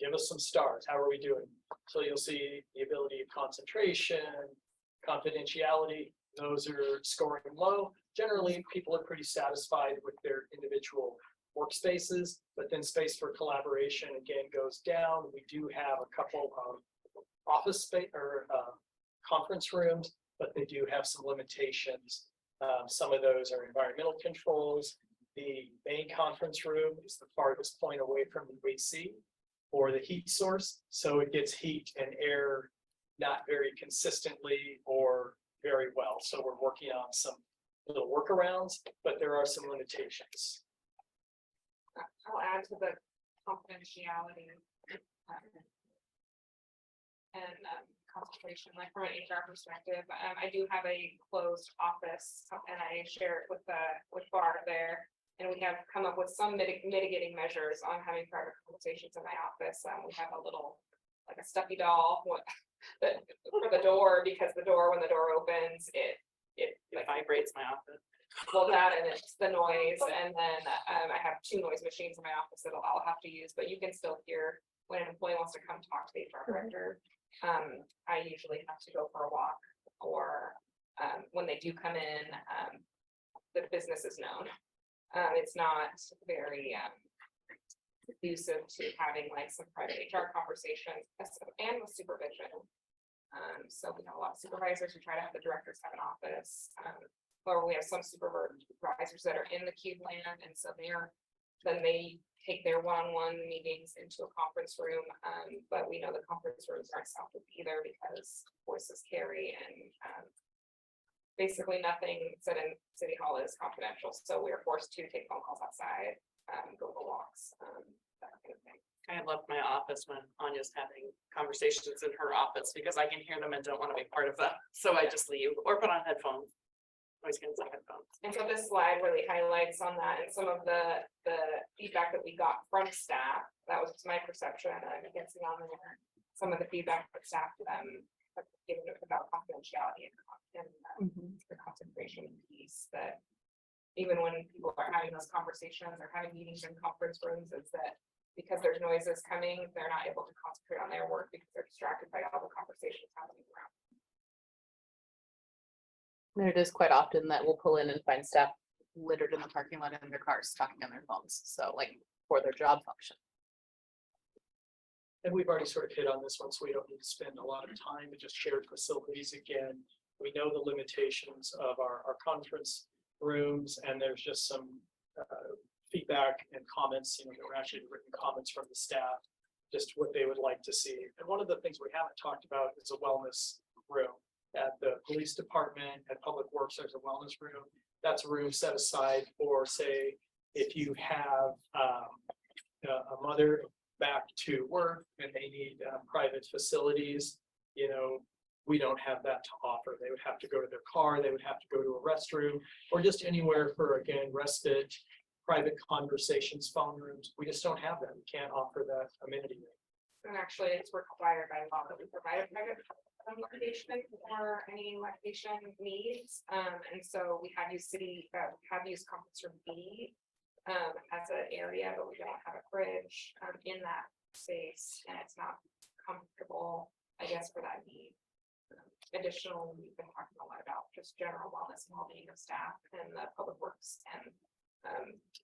Give us some stars. How are we doing? So you'll see the ability of concentration, confidentiality. Those are scoring low. Generally, people are pretty satisfied with their individual workspaces, but then space for collaboration again goes down. We do have a couple of office space or conference rooms, but they do have some limitations. Some of those are environmental controls. The main conference room is the farthest point away from the AC or the heat source, so it gets heat and air not very consistently or very well. So we're working on some little workarounds, but there are some limitations. I'll add to the confidentiality. And concentration, like from an HR perspective, I do have a closed office and I share it with Barb there. And we have come up with some mitigating measures on having private conversations in my office. We have a little, like a stuffy doll, for the door, because the door, when the door opens, it It vibrates my office. well, that and it's the noise, and then I have 2 noise machines in my office that I'll have to use, but you can still hear when an employee wants to come talk to the HR director. I usually have to go for a walk, or when they do come in, the business is known. It's not very conducive to having like some private HR conversations and with supervision. So we have a lot of supervisors who try to have the directors have an office. Or we have some supervisors that are in the cube land, and so then they take their one-on-one meetings into a conference room. But we know the conference rooms aren't soundproof either because voices carry, and basically nothing said in City Hall is confidential. So we are forced to take phone calls outside, go for walks, that kind of thing. I love my office when Anya's having conversations in her office because I can hear them and don't want to be part of them. So I just leave or put on headphones. Always get some headphones. And so this slide really highlights on that and some of the feedback that we got from staff. That was my perception, and I can see on there some of the feedback that staff have given about confidentiality and the concentration piece, that even when people are having those conversations or having meetings in conference rooms, is that because there's noises coming, they're not able to concentrate on their work because they're distracted by all the conversations happening around. And it is quite often that we'll pull in and find staff littered in the parking lot in their cars, talking on their phones. So like for their job function. And we've already sort of hit on this one, so we don't need to spend a lot of time. But just shared facilities again. We know the limitations of our conference rooms, and there's just some feedback and comments, there were actually written comments from the staff, just what they would like to see. And one of the things we haven't talked about is a wellness room. At the police department, at Public Works, there's a wellness room. That's a room set aside for, say, if you have a mother back to work and they need private facilities, we don't have that to offer. They would have to go to their car, they would have to go to a restroom, or just anywhere for, again, respite, private conversations, phone rooms. We just don't have that. We can't offer that amenity. And actually, it's required by law that we provide a private location for any location needs. And so we have used conference room B as an area, but we don't have a fridge in that space, and it's not comfortable, I guess, for that need. Additionally, we've been talking a lot about just general wellness and well-being of staff, and the Public Works and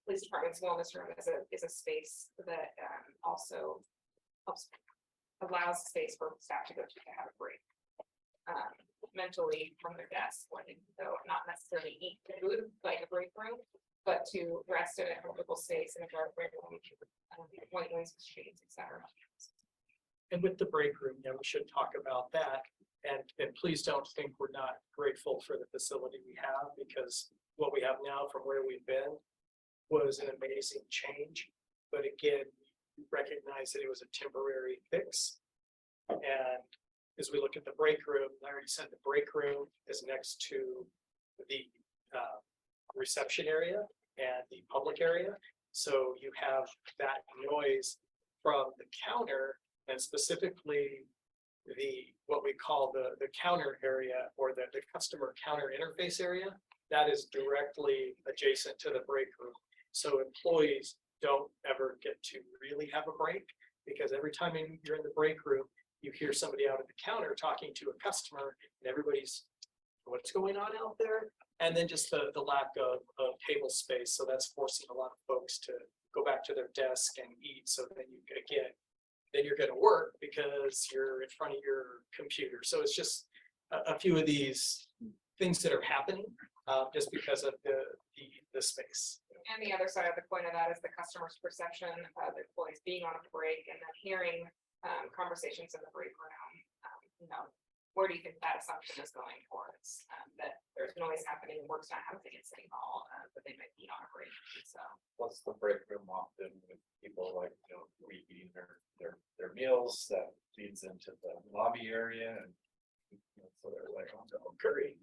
police department's wellness room is a space that also allows space for staff to go to have a break mentally from their desk, when they go, not necessarily eat food like a break room, but to rest in a comfortable space in a dark break room, white noise machines, etc. And with the break room, we should talk about that. And please don't think we're not grateful for the facility we have, because what we have now from where we've been was an amazing change. But again, we recognize that it was a temporary fix. And as we look at the break room, Larry said the break room is next to the reception area and the public area. So you have that noise from the counter, and specifically the what we call the counter area or the customer counter interface area. That is directly adjacent to the break room. So employees don't ever get to really have a break, because every time you're in the break room, you hear somebody out at the counter talking to a customer and everybody's, what's going on out there? And then just the lack of table space. So that's forcing a lot of folks to go back to their desk and eat. So then then you're gonna work because you're in front of your computer. So it's just a few of these things that are happening just because of the space. And the other side of the coin of that is the customer's perception of employees being on a break and then hearing conversations in the break room. Where do you think that assumption is going towards? That there's noise happening, work's not happening at City Hall, but they might be on a break, so. What's the break room often with people like, reheating their meals that leads into the lobby area and. So they're like, oh, curry.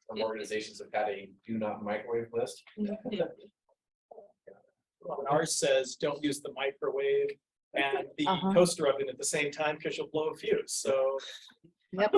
Some organizations have had a do not microwave list. Well, ours says don't use the microwave and the toaster oven at the same time because you'll blow a fuse. So. Yep,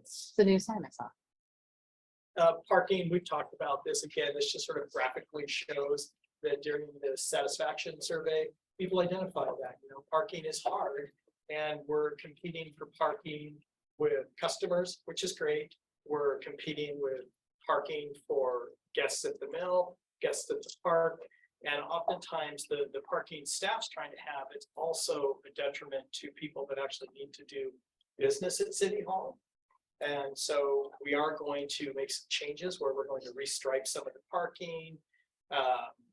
it's the new sign I saw. Parking, we've talked about this again. This just sort of graphically shows that during the satisfaction survey, people identified that, parking is hard and we're competing for parking with customers, which is great. We're competing with parking for guests at the mill, guests at the park. And oftentimes the parking staff's trying to have, it's also a detriment to people that actually need to do business at City Hall. And so we are going to make some changes where we're going to restripe some of the parking,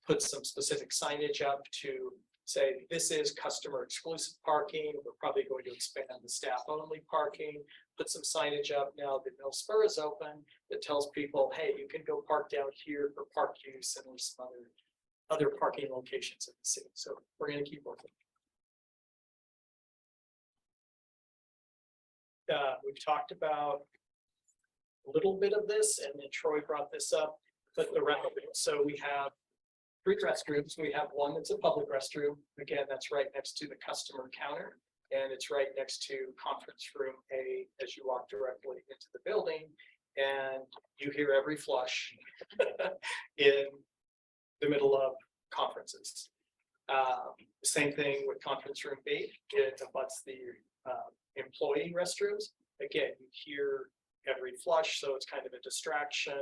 put some specific signage up to say this is customer exclusive parking. We're probably going to expand the staff only parking, put some signage up now that Mill Spur is open that tells people, hey, you can go park down here for park use, and there's some other parking locations in the city. So we're going to keep working. We've talked about a little bit of this, and then Troy brought this up, but the rental. So we have 3 restrooms. We have one that's a public restroom. Again, that's right next to the customer counter, and it's right next to conference room A as you walk directly into the building, and you hear every flush in the middle of conferences. Same thing with conference room B. It abuts the employee restrooms. Again, you hear every flush, so it's kind of a distraction.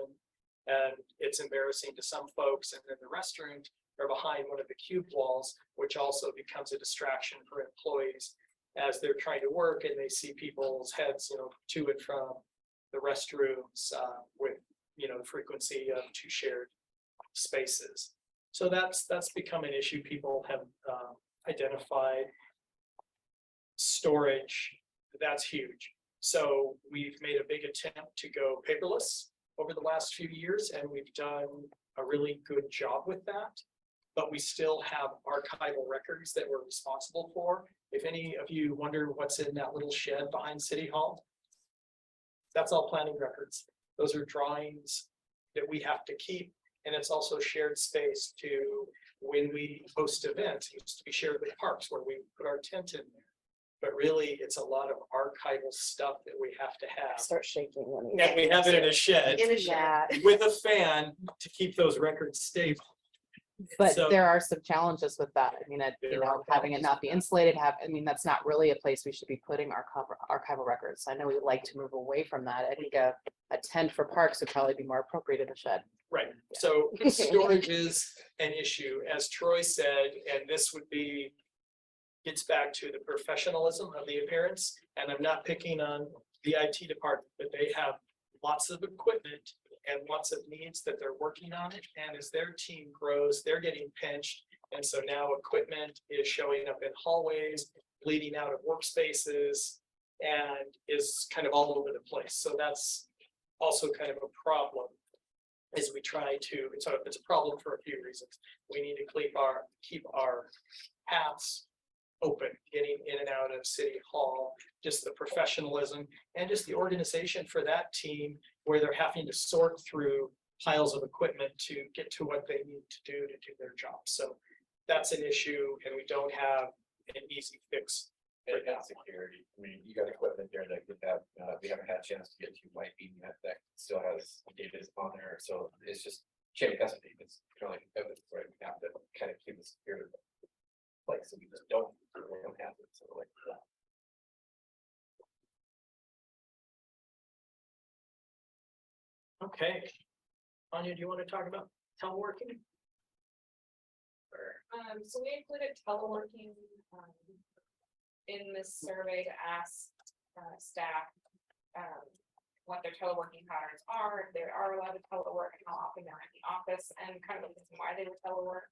And it's embarrassing to some folks, and then the restrooms are behind one of the cube walls, which also becomes a distraction for employees as they're trying to work and they see people's heads, to and from the restrooms with, the frequency of 2 shared spaces. So that's become an issue. People have identified. Storage, that's huge. So we've made a big attempt to go paperless over the last few years, and we've done a really good job with that. But we still have archival records that we're responsible for. If any of you wonder what's in that little shed behind City Hall, that's all planning records. Those are drawings that we have to keep, and it's also shared space to when we host events. It used to be shared with parks where we put our tent in there. But really, it's a lot of archival stuff that we have to have. Start shaking. when And we have it in a shed Yeah, with a fan to keep those records stable. but So- there are some challenges with that. I mean, There are having it not be insulated, that's not really a place we should be putting our archival records. I know we like to move away from that. I think a tent for parks would probably be more appropriate in a shed. Right, so storage is an issue, as Troy said, and this would be. Gets back to the professionalism of the appearance, and I'm not picking on the IT department, but they have lots of equipment and lots of needs that they're working on it. And as their team grows, they're getting pinched. And so now equipment is showing up in hallways, bleeding out of workspaces, and is kind of all over the place. So that's also kind of a problem as we try to, it's a problem for a few reasons. We need to keep our paths open, getting in and out of City Hall, just the professionalism and just the organization for that team where they're having to sort through piles of equipment to get to what they need to do their job. So that's an issue and we don't have an easy fix. And that's security. I mean, you got equipment there that could have, we haven't had a chance to get to, might be that still has data on there. So it's just chain of custody. It's kind of like evidence, right? We have to kind of keep it secure. Like, so we just don't have it. So like that. Okay. Anya, do you want to talk about teleworking? So we included teleworking, in this survey to ask, staff, what their teleworking patterns are, if they are allowed to telework, and how often they're in the office, and kind of the reason why they would telework.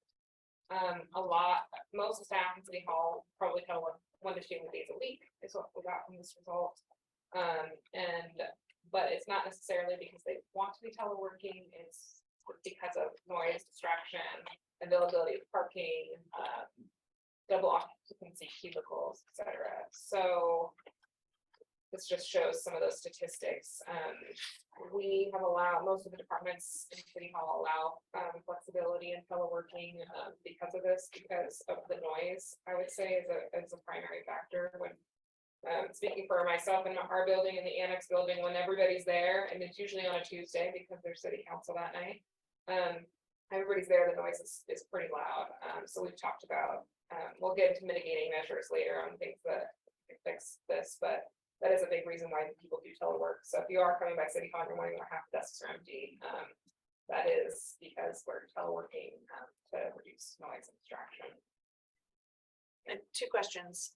Most staff in City Hall probably telework 1 to 2 days a week, is what we got from this result. But it's not necessarily because they want to be teleworking, it's because of noise, distraction, availability of parking, double occupancy cubicles, etc. So this just shows some of those statistics. We have allowed, most of the departments in City Hall allow flexibility in teleworking because of this, because of the noise, I would say is a primary factor when speaking for myself in our building, in the annex building, when everybody's there, and it's usually on a Tuesday because there's city council that night. Everybody's there, the noise is pretty loud. So we've talked about, we'll get into mitigating measures later on things that fix this, but that is a big reason why people do telework. So if you are coming by City Hall and you're wondering why half the desks are empty, that is because we're teleworking to reduce noise and distraction. And 2 questions.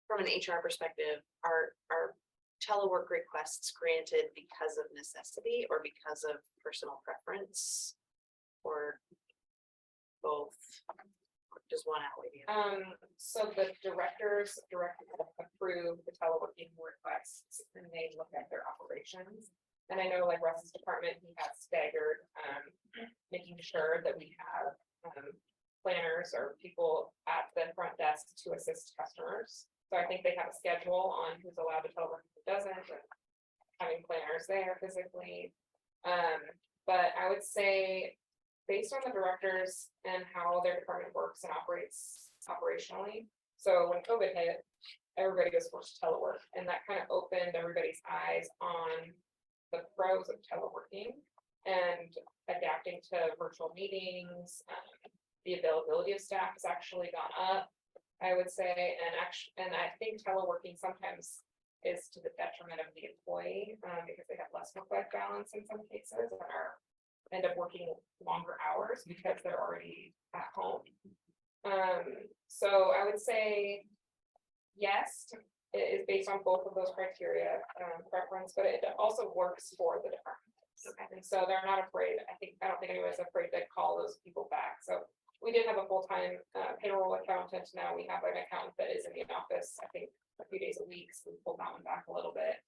From an HR perspective, are telework requests granted because of necessity or because of personal preference? Or both? Just one outweigh the other? So the directors approve the teleworking requests and they look at their operations. And I know like Russ's department, he has staggered, making sure that we have planners or people at the front desk to assist customers. So I think they have a schedule on who's allowed to telework, who doesn't, and having planners there physically. But I would say, based on the directors and how their department works and operates operationally. So when COVID hit, everybody was forced to telework, and that kind of opened everybody's eyes on the pros of teleworking and adapting to virtual meetings. The availability of staff has actually gone up, I would say, and I think teleworking sometimes is to the detriment of the employee, because they have less work-life balance in some cases, and end up working longer hours because they're already at home. So I would say yes, it is based on both of those criteria, preference, but it also works for the department. Okay. And so they're not afraid. I don't think anyone's afraid to call those people back. So we did have a full-time payroll accountant. Now we have an accountant that is in the office, I think, a few days a week. So we pulled that one back a little bit.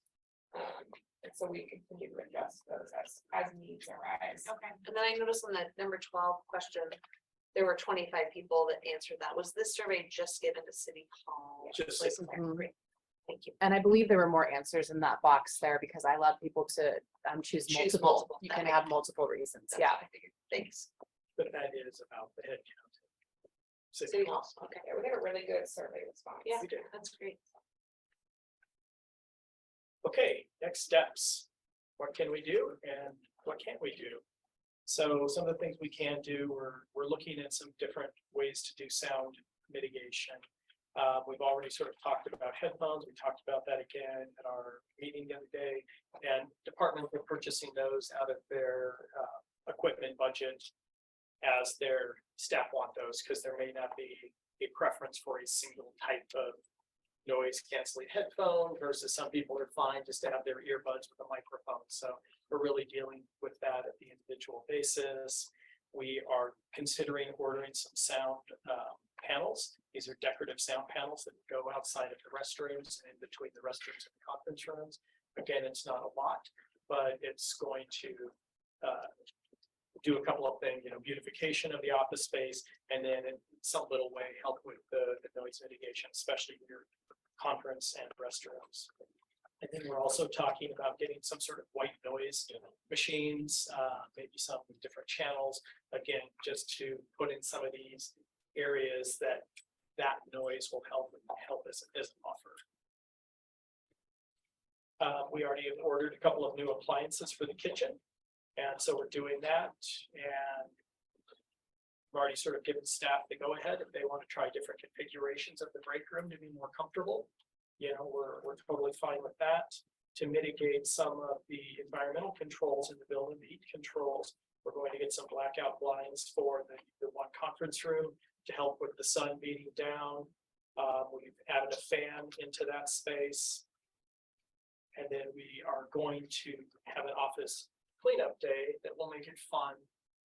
And so we continue to adjust those as needs arise. Okay. And then I noticed on the number 12 question, there were 25 people that answered that. Was this survey just given to City Hall? Just Like, City okay, great. Thank you. And I believe there were more answers in that box there because I allowed people to choose Choose multiple. multiple. You That can makes have multiple reasons. That's Yeah. what I figured. Thanks. But that is about the head count. City Hall, okay. Yeah, we got a really good survey response. Yeah, We did. that's great. Okay, next steps. What can we do and what can't we do? So some of the things we can do, we're looking at some different ways to do sound mitigation. We've already sort of talked about headphones. We talked about that again at our meeting the other day. And departments are purchasing those out of their equipment budget as their staff want those, because there may not be a preference for a single type of noise canceling headphone versus some people are fine just to have their earbuds with a microphone. So we're really dealing with that at the individual basis. We are considering ordering some sound panels. These are decorative sound panels that go outside of the restrooms and in between the restrooms and the conference rooms. Again, it's not a lot, but it's going to do a couple of things, beautification of the office space, and then in some little way help with the noise mitigation, especially in your conference and restrooms. And then we're also talking about getting some sort of white noise machines, maybe some different channels. Again, just to put in some of these areas that noise will help as a buffer. We already have ordered a couple of new appliances for the kitchen. And so we're doing that, and we've already sort of given staff the go ahead if they want to try different configurations of the break room to be more comfortable. You know, we're totally fine with that. To mitigate some of the environmental controls in the building, the heat controls, we're going to get some blackout blinds for the one conference room to help with the sun beating down. We've added a fan into that space. And then we are going to have an office cleanup day that will make it fun.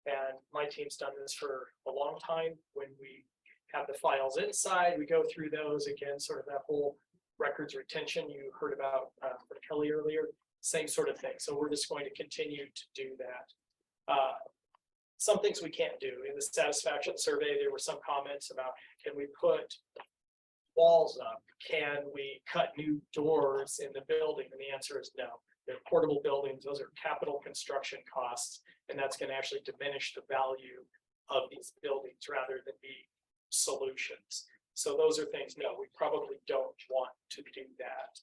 And my team's done this for a long time. When we have the files inside, we go through those again, sort of that whole records retention you heard about from Kelly earlier, same sort of thing. So we're just going to continue to do that. Some things we can't do. In the satisfaction survey, there were some comments about, can we put walls up? Can we cut new doors in the building? And the answer is no. They're portable buildings. Those are capital construction costs, and that's going to actually diminish the value of these buildings rather than be solutions. So those are things, no, we probably don't want to do that.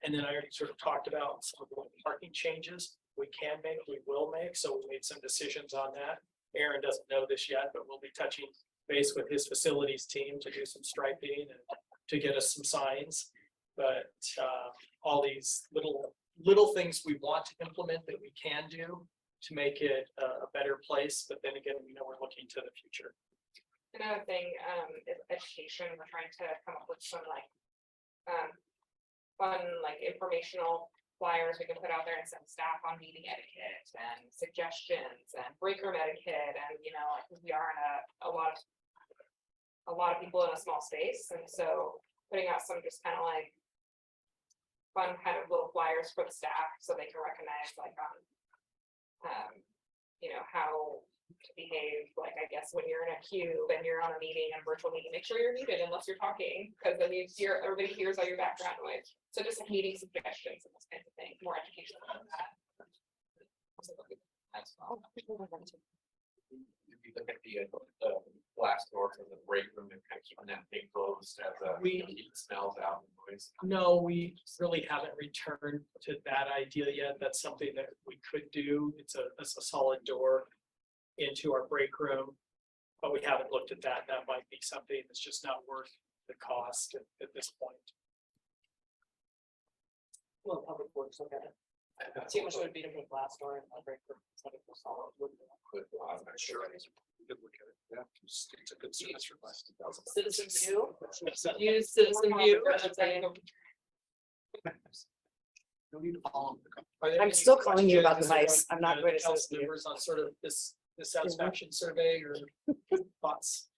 And then I already sort of talked about some of the parking changes we can make, we will make. So we made some decisions on that. Aaron doesn't know this yet, but we'll be touching base with his facilities team to do some striping and to get us some signs. But all these little things we want to implement that we can do to make it a better place. But then again, we know we're looking to the future. Another thing, is education. We're trying to come up with some fun, informational flyers we can put out there and send staff on meeting etiquette and suggestions and break room etiquette. And, I think we are in a lot of people in a small space. And so putting out some just kind of fun kind of little flyers for the staff so they can recognize how to behave, I guess when you're in a queue and you're on a meeting and virtual meeting, make sure you're muted unless you're talking, because then everybody hears all your background noise. So just meeting suggestions and those kinds of things, more education on that. As well. If you look at the glass door for the break room and kind of keeping that thing closed as keep the smells out and noise. No, we really haven't returned to that idea yet. That's something that we could do. It's a solid door into our break room, but we haven't looked at that. That might be something that's just not worth the cost at this point. Well, public works, look at it. See how much it would be to put glass door in a break room. I'm not sure. Good look at it. Yeah, it's a good service for less than $1,000. Citizen view, use citizen view. I'm still calling you about the mice. I'm not going to Council listen to you. members on sort of this satisfaction survey or thoughts.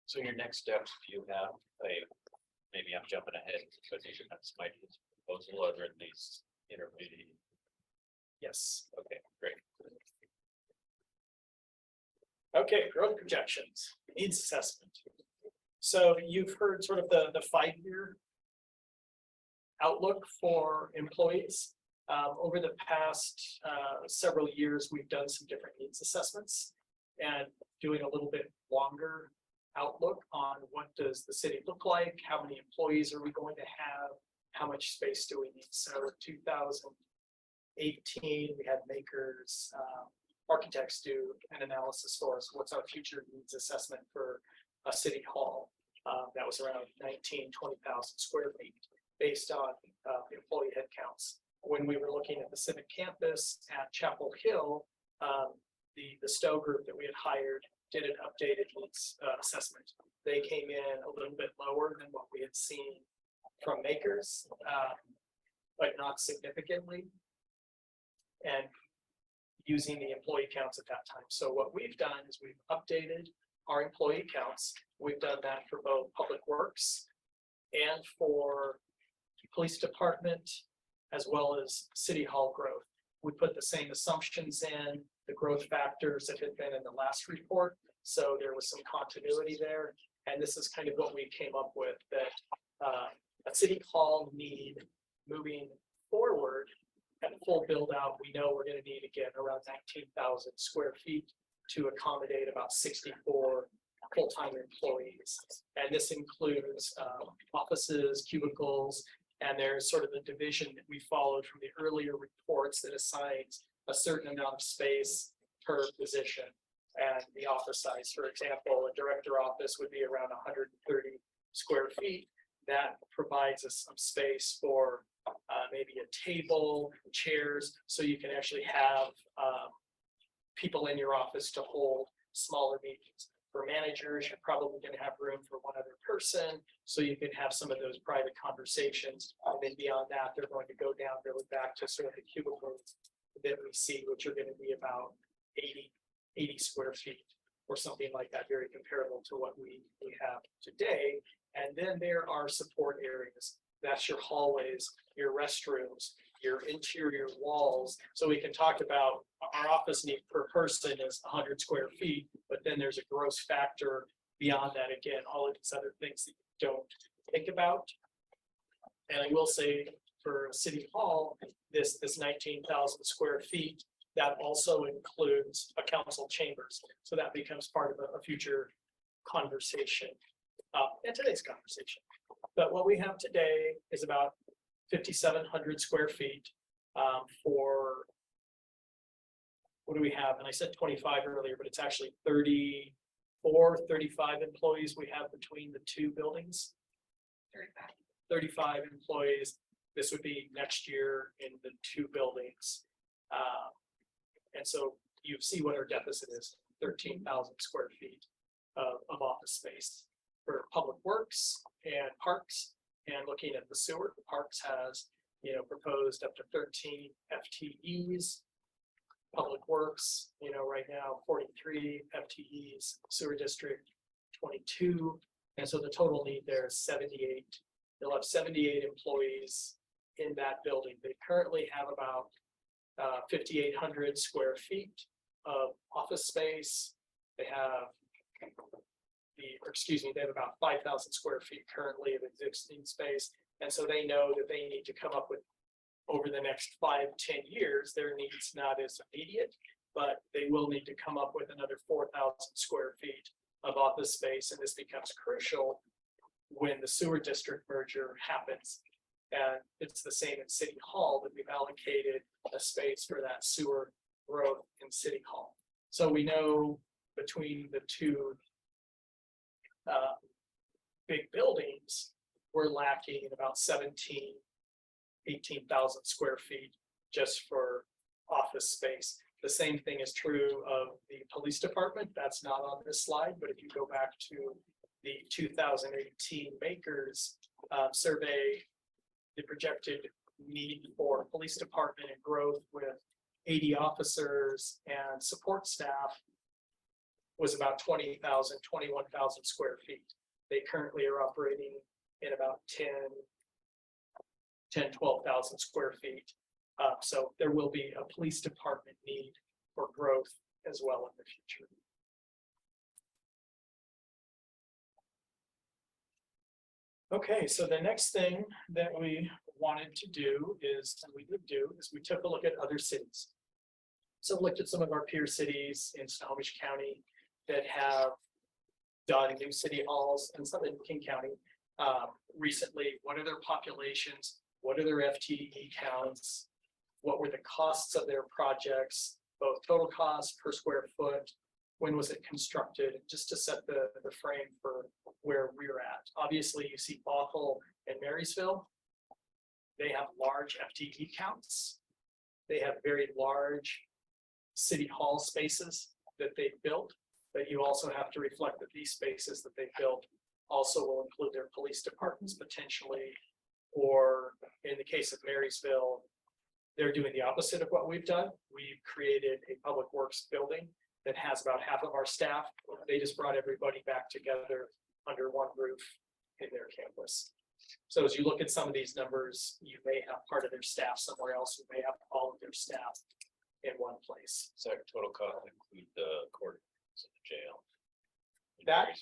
So your next steps, if you have maybe I'm jumping ahead, but you should have some ideas, proposal or at least intermediate. Yes. Okay, great. Okay, growth projections, needs assessment. So you've heard sort of the 5-year outlook for employees. Over the past several years, we've done some different needs assessments and doing a little bit longer outlook on what does the city look like, how many employees are we going to have, how much space do we need. So in 2018, we had makers, architects do an analysis for us. What's our future needs assessment for a city hall? That was around 20,000 square feet based on employee headcounts. When we were looking at the civic campus at Chapel Hill, the Stowe group that we had hired did an updated needs assessment. They came in a little bit lower than what we had seen from makers, but not significantly. And using the employee counts at that time. So what we've done is we've updated our employee counts. We've done that for both public works and for police department, as well as city hall growth. We put the same assumptions in, the growth factors that had been in the last report. So there was some continuity there. And this is kind of what we came up with, that a city hall need moving forward at full build out, we know we're gonna need again around 19,000 square feet to accommodate about 64 full-time employees. And this includes offices, cubicles, and there's sort of the division that we followed from the earlier reports that assigns a certain amount of space per position. And the office size, for example, a director office would be around 130 square feet. That provides us some space for maybe a table, chairs, so you can actually have people in your office to hold smaller meetings. For managers, you're probably gonna have room for one other person, so you can have some of those private conversations. And then beyond that, they're going to go down really back to sort of the cubicles that we see, which are gonna be about 80 square feet or something like that, very comparable to what we have today. And then there are support areas. That's your hallways, your restrooms, your interior walls. So we can talk about our office need per person is 100 square feet, but then there's a gross factor beyond that. Again, all of these other things that you don't think about. And I will say for City Hall, this 19,000 square feet, that also includes a council chambers. So that becomes part of a future conversation, and today's conversation. But what we have today is about 5,700 square feet for, what do we have? And I said 25 earlier, but it's actually 34, 35 employees we have between the two buildings. 35 employees. This would be next year in the two buildings. And so you see what our deficit is, 13,000 square feet of office space for public works and parks. And looking at the sewer, the parks has, proposed up to 13 FTEs. Public works, right now 43 FTEs, sewer district 22. And so the total need there is 78. They'll have 78 employees in that building. They currently have about 5,800 square feet of office space. They have they have about 5,000 square feet currently of existing space. And so they know that they need to come up with, over the next 5-10 years, their needs not as immediate, but they will need to come up with another 4,000 square feet of office space. And this becomes crucial when the sewer district merger happens. And it's the same at City Hall, that we've allocated a space for that sewer growth in City Hall. So we know between the two big buildings, we're lacking about 18,000 square feet just for office space. The same thing is true of the police department. That's not on this slide, but if you go back to the 2018 Makers survey, the projected need for police department and growth with 80 officers and support staff was about 20,000, 21,000 square feet. They currently are operating in about 12,000 square feet. So there will be a police department need for growth as well in the future. Okay, so the next thing that we wanted to do is, and we did do, is we took a look at other cities. So looked at some of our peer cities in Snohomish County that have done new city halls, and some in King County recently. What are their populations? What are their FTE counts? What were the costs of their projects, both total cost per square foot? When was it constructed? Just to set the frame for where we're at. Obviously, you see Bothell and Marysville. They have large FTE counts. They have very large city hall spaces that they've built, but you also have to reflect that these spaces that they built also will include their police departments potentially, or in the case of Marysville, they're doing the opposite of what we've done. We've created a public works building that has about half of our staff. They just brought everybody back together under one roof in their campus. So as you look at some of these numbers, you may have part of their staff somewhere else. You may have all of their staff in one place. So total cost include the court, so the jail. That-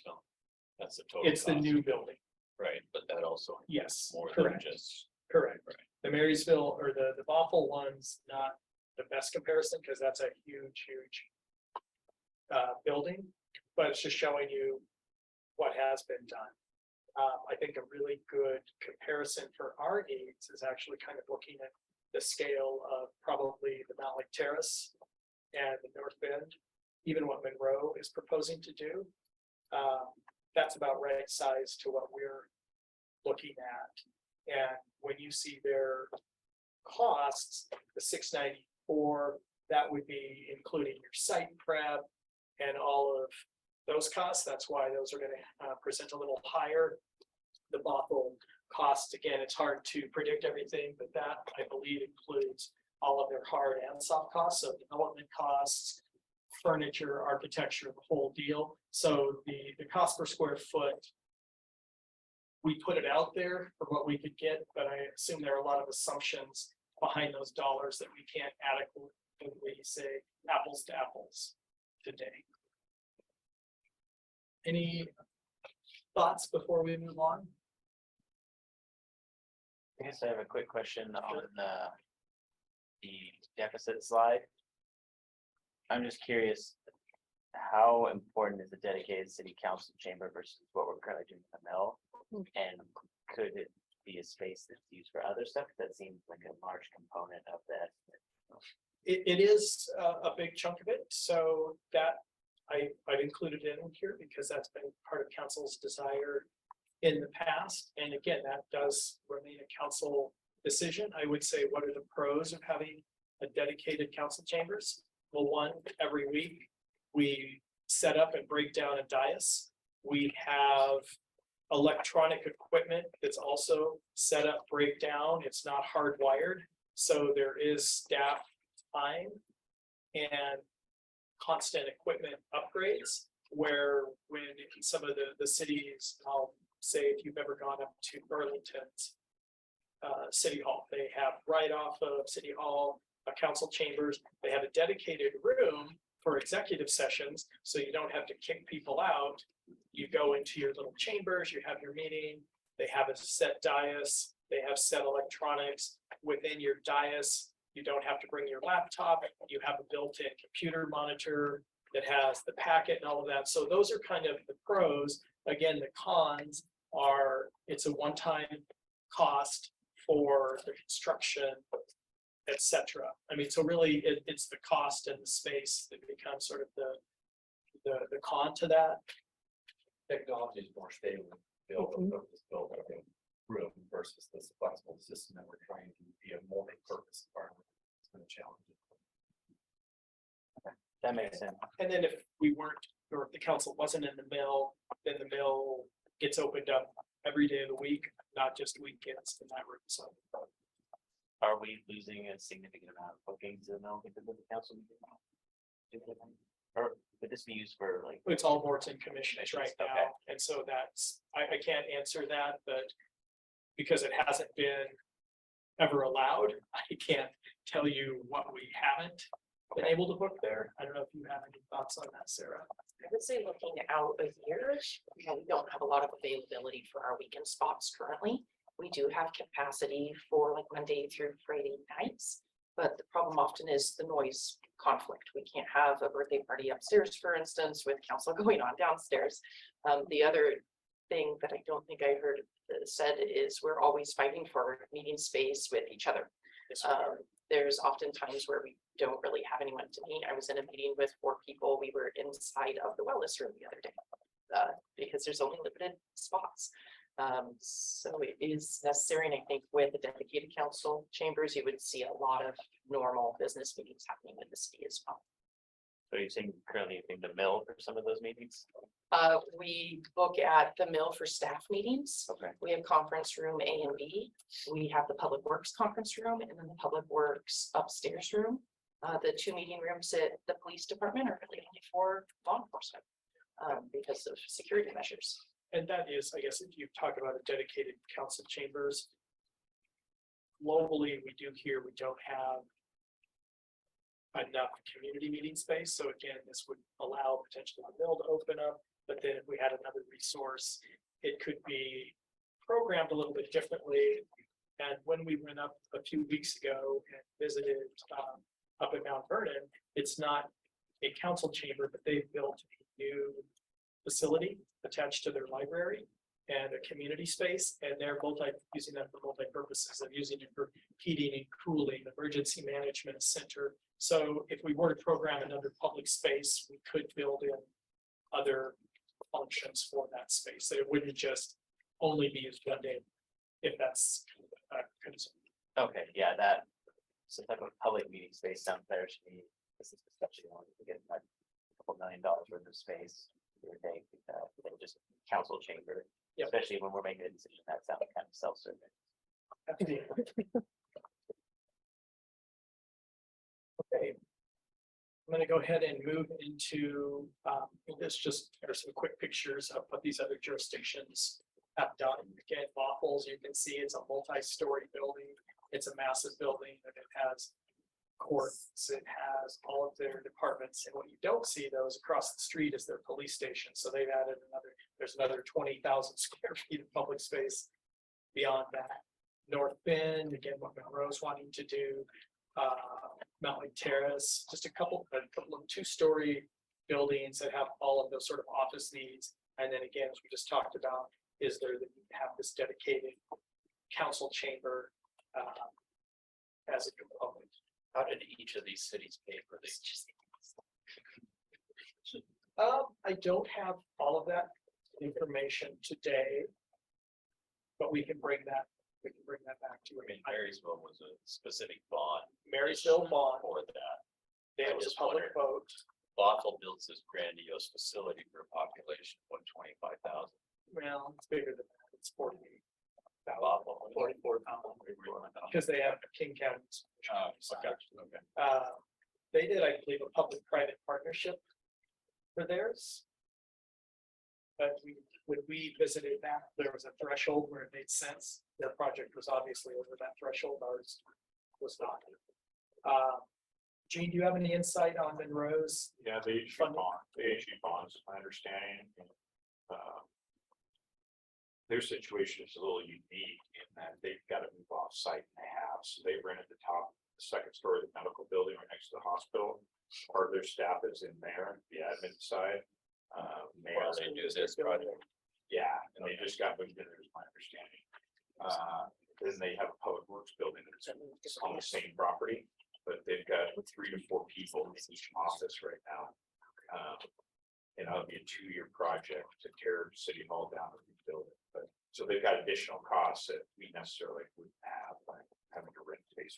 That's the total. It's the cost. new building. Right, but that also Yes, more than correct, just. correct. The Marysville or the Bothell one's not the best comparison because that's a huge building, but it's just showing you what has been done. I think a really good comparison for our needs is actually kind of looking at the scale of probably the Mount Lake Terrace and the North Bend, even what Monroe is proposing to do. That's about right size to what we're looking at. And when you see their costs, the 694, that would be including your site prep and all of those costs. That's why those are gonna present a little higher. The Bothell costs, again, it's hard to predict everything, but that I believe includes all of their hard and soft costs, so development costs, furniture, architecture, the whole deal. So the cost per square foot, we put it out there for what we could get, but I assume there are a lot of assumptions behind those dollars that we can't adequately say apples to apples today. Any thoughts before we move on? I guess I have a quick question on the deficit slide. I'm just curious, how important is the dedicated city council chamber versus what we're currently doing in the mill? And could it be a space that's used for other stuff? That seems like a large component of that. It is a big chunk of it, so that I've included it in here because that's been part of council's desire in the past. And again, that does remain a council decision. I would say, what are the pros of having a dedicated council chambers? Well, one, every week we set up and break down a dais. We have electronic equipment that's also set up, break down. It's not hardwired. So there is staff time and constant equipment upgrades, where when some of the cities, I'll say if you've ever gone up to Burlington's City Hall, they have right off of City Hall, a council chambers, they have a dedicated room for executive sessions, so you don't have to kick people out. You go into your little chambers, you have your meeting, they have a set dais, they have set electronics within your dais. You don't have to bring your laptop, you have a built-in computer monitor that has the packet and all of that. So those are kind of the pros. Again, the cons are, it's a one-time cost for the construction, et cetera. I mean, so really it's the cost and the space that becomes sort of the con to that. Technology is more stable, built room versus this flexible system that we're trying to be a multi-purpose environment. It's been a challenge. That makes sense. And then if we weren't, or if the council wasn't in the mill, then the mill gets opened up every day of the week, not just weekends in that room. So Are we losing a significant amount of bookings in the mill because of the council meeting? Or would this be used for like? it's all boards and commissions right Okay. now. And so that's, I can't answer that, but because it hasn't been ever allowed, I can't tell you what we haven't been able to book there. I don't know if you have any thoughts on that, Sarah. I would say looking out a year, we don't have a lot of availability for our weekend spots currently. We do have capacity for like Monday through Friday nights, but the problem often is the noise conflict. We can't have a birthday party upstairs, for instance, with council going on downstairs. The other thing that I don't think I heard said is we're always fighting for meeting space with each other. There's often times where we don't really have anyone to meet. I was in a meeting with 4 people. We were inside of the wellness room the other day because there's only limited spots. So it is necessary. And I think with the dedicated council chambers, you would see a lot of normal business meetings happening in the city as well. So you're saying currently in the mill for some of those meetings? We look at the mill for staff meetings. Okay. We have conference room A and B. We have the public works conference room and then the public works upstairs room. The 2 meeting rooms at the police department are really only for law enforcement because of security measures. And that is, I guess, if you talk about a dedicated council chambers. Globally, we do here, we don't have enough community meeting space. So again, this would allow potentially the mill to open up, but then if we had another resource, it could be programmed a little bit differently. And when we went up a few weeks ago and visited up in Mount Vernon, it's not a council chamber, but they've built a new facility attached to their library and a community space, and they're using that for multi-purposes. They're using it for heating and cooling, emergency management center. So if we were to program another public space, we could build in other functions for that space. So it wouldn't just only be used one day, if that's concern. Okay, yeah, that, some type of public meeting space sounds better to me. This is especially only to get like a couple $1 million worth of space. Than just council chamber, Yep. especially when we're making a decision that sounds kind of self-serving. Okay. I'm gonna go ahead and move into, this just, there's some quick pictures of what these other jurisdictions have done. Again, Waffles, you can see it's a multi-story building. It's a massive building and it has courts, it has all of their departments. And what you don't see though is across the street is their police station. So they've added there's another 20,000 square feet of public space beyond that. North Bend, again, what Monroe's wanting to do, Mount Lake Terrace, just a couple of 2-story buildings that have all of those sort of office needs. And then again, as we just talked about, is there that you have this dedicated council chamber as a component. How did each of these cities pay for these? I don't have all of that information today, but we can bring that back to you. I mean, Marysville was a specific bond Marysville bond, for that. there was a public vote. Bothell builds this grandiose facility for a population of 125,000. Well, it's bigger than that. It's 48. Bothell. 44,000. Because they have King County. Okay. They did, I believe, a public-private partnership for theirs. But when we visited that, there was a threshold where it made sense. Their project was obviously over that threshold, ours was not. Gene, do you have any insight on Monroe's? Yeah, they issue bonds, my understanding. Their situation is a little unique in that they've got to move off site and so they rented the second story of the medical building right next to the hospital. Part of their staff is in there, the admin side. While they do this project. Yeah, and they just got moved in, there's my understanding. Then they have a public works building that's on the same property, but they've got 3 to 4 people in each office right now. And that'll be a 2-year project to tear City Hall down and rebuild it. But so they've got additional costs that we necessarily wouldn't have, like having to rent space.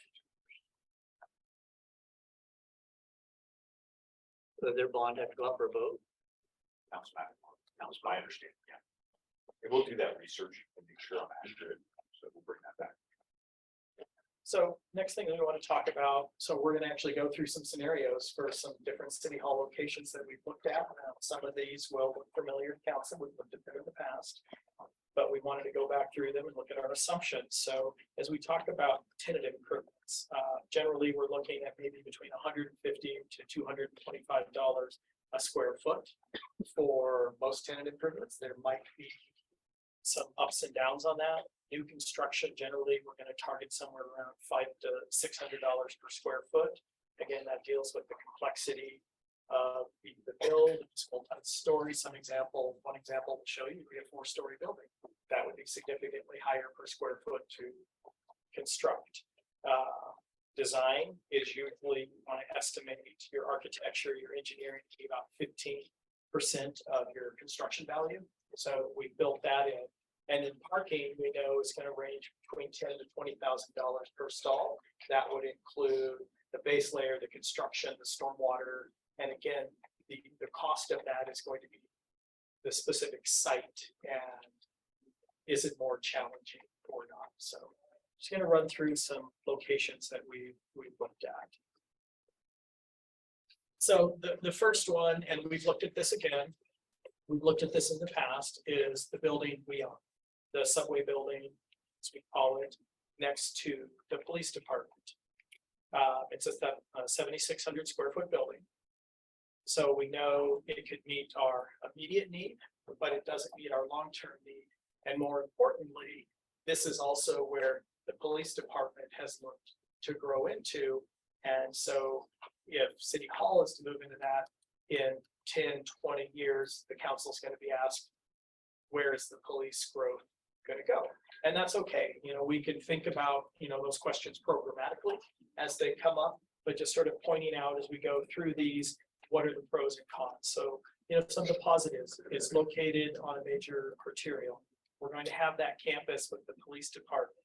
So their bond have to go up for a vote? That was my understanding, yeah. And we'll do that research and make sure I'm accurate, so we'll bring that back. So next thing we want to talk about, so we're going to actually go through some scenarios for some different city hall locations that we've looked at. Some of these will look familiar to council, we've looked at them in the past. But we wanted to go back through them and look at our assumptions. So as we talk about tentative improvements, generally we're looking at maybe between $150 to $225 a square foot for most tenant improvements. There might be some ups and downs on that. New construction, generally, we're going to target somewhere around $500 to $600 per square foot. Again, that deals with the complexity of the build, it's multi-story. One example will show you, we have a 4-story building. That would be significantly higher per square foot to construct. Design is usually, you want to estimate your architecture, your engineering to be about 15% of your construction value. So we built that in. And then parking, we know is going to range between $10,000 to $20,000 per stall. That would include the base layer, the construction, the stormwater. And again, the cost of that is going to be the specific site and is it more challenging or not? So just going to run through some locations that we've looked at. So the first one, and we've looked at this again, we've looked at this in the past, is the building we own. The subway building, as we call it, next to the police department. It's a 7,600 square foot building. So we know it could meet our immediate need, but it doesn't meet our long-term need. And more importantly, this is also where the police department has looked to grow into. And so if City Hall is to move into that in 10, 20 years, the council's going to be asked, where is the police growth going to go? And that's okay. You know, we can think about, you know, those questions programmatically as they come up, but just sort of pointing out as we go through these, what are the pros and cons? So, you know, some of the positives, it's located on a major arterial. We're going to have that campus with the police department.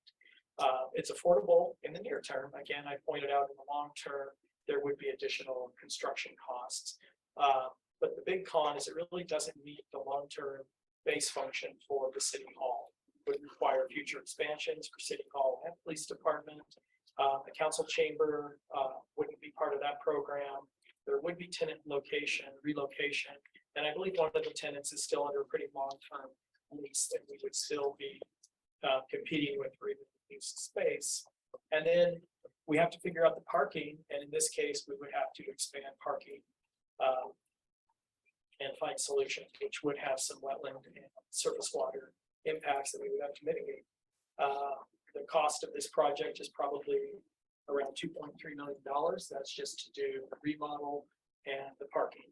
It's affordable in the near term. Again, I pointed out in the long term, there would be additional construction costs. But the big con is it really doesn't meet the long-term base function for the city hall. Would require future expansions for city hall and police department. The council chamber wouldn't be part of that program. There would be tenant relocation. And I believe one of the tenants is still under a pretty long-term lease that we would still be competing with for even leased space. And then we have to figure out the parking. And in this case, we would have to expand parking and find solutions, which would have some wetland and surface water impacts that we would have to mitigate. The cost of this project is probably around $2.3 million. That's just to do the remodel and the parking.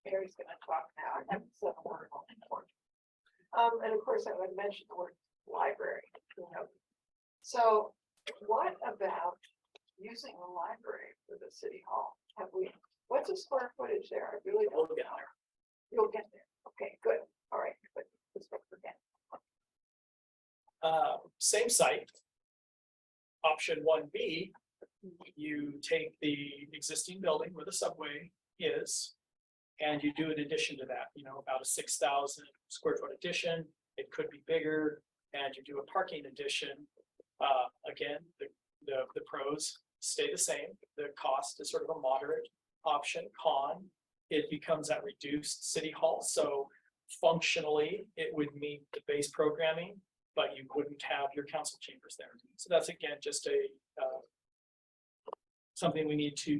Mary's gonna talk now. I haven't said a word on it. And of course, I would mention the word library, you know. So what about using the library for the city hall? What's the square footage there? I really don't know. You'll get there. Okay, good. All right, but let's not forget. Same site. Option 1B, you take the existing building where the subway is, and you do an addition to that, you know, about a 6,000 square foot addition. It could be bigger, and you do a parking addition. Again, the pros stay the same. The cost is sort of a moderate option. Con, it becomes that reduced city hall. So functionally, it would meet the base programming, but you wouldn't have your council chambers there. So that's again just a something we need to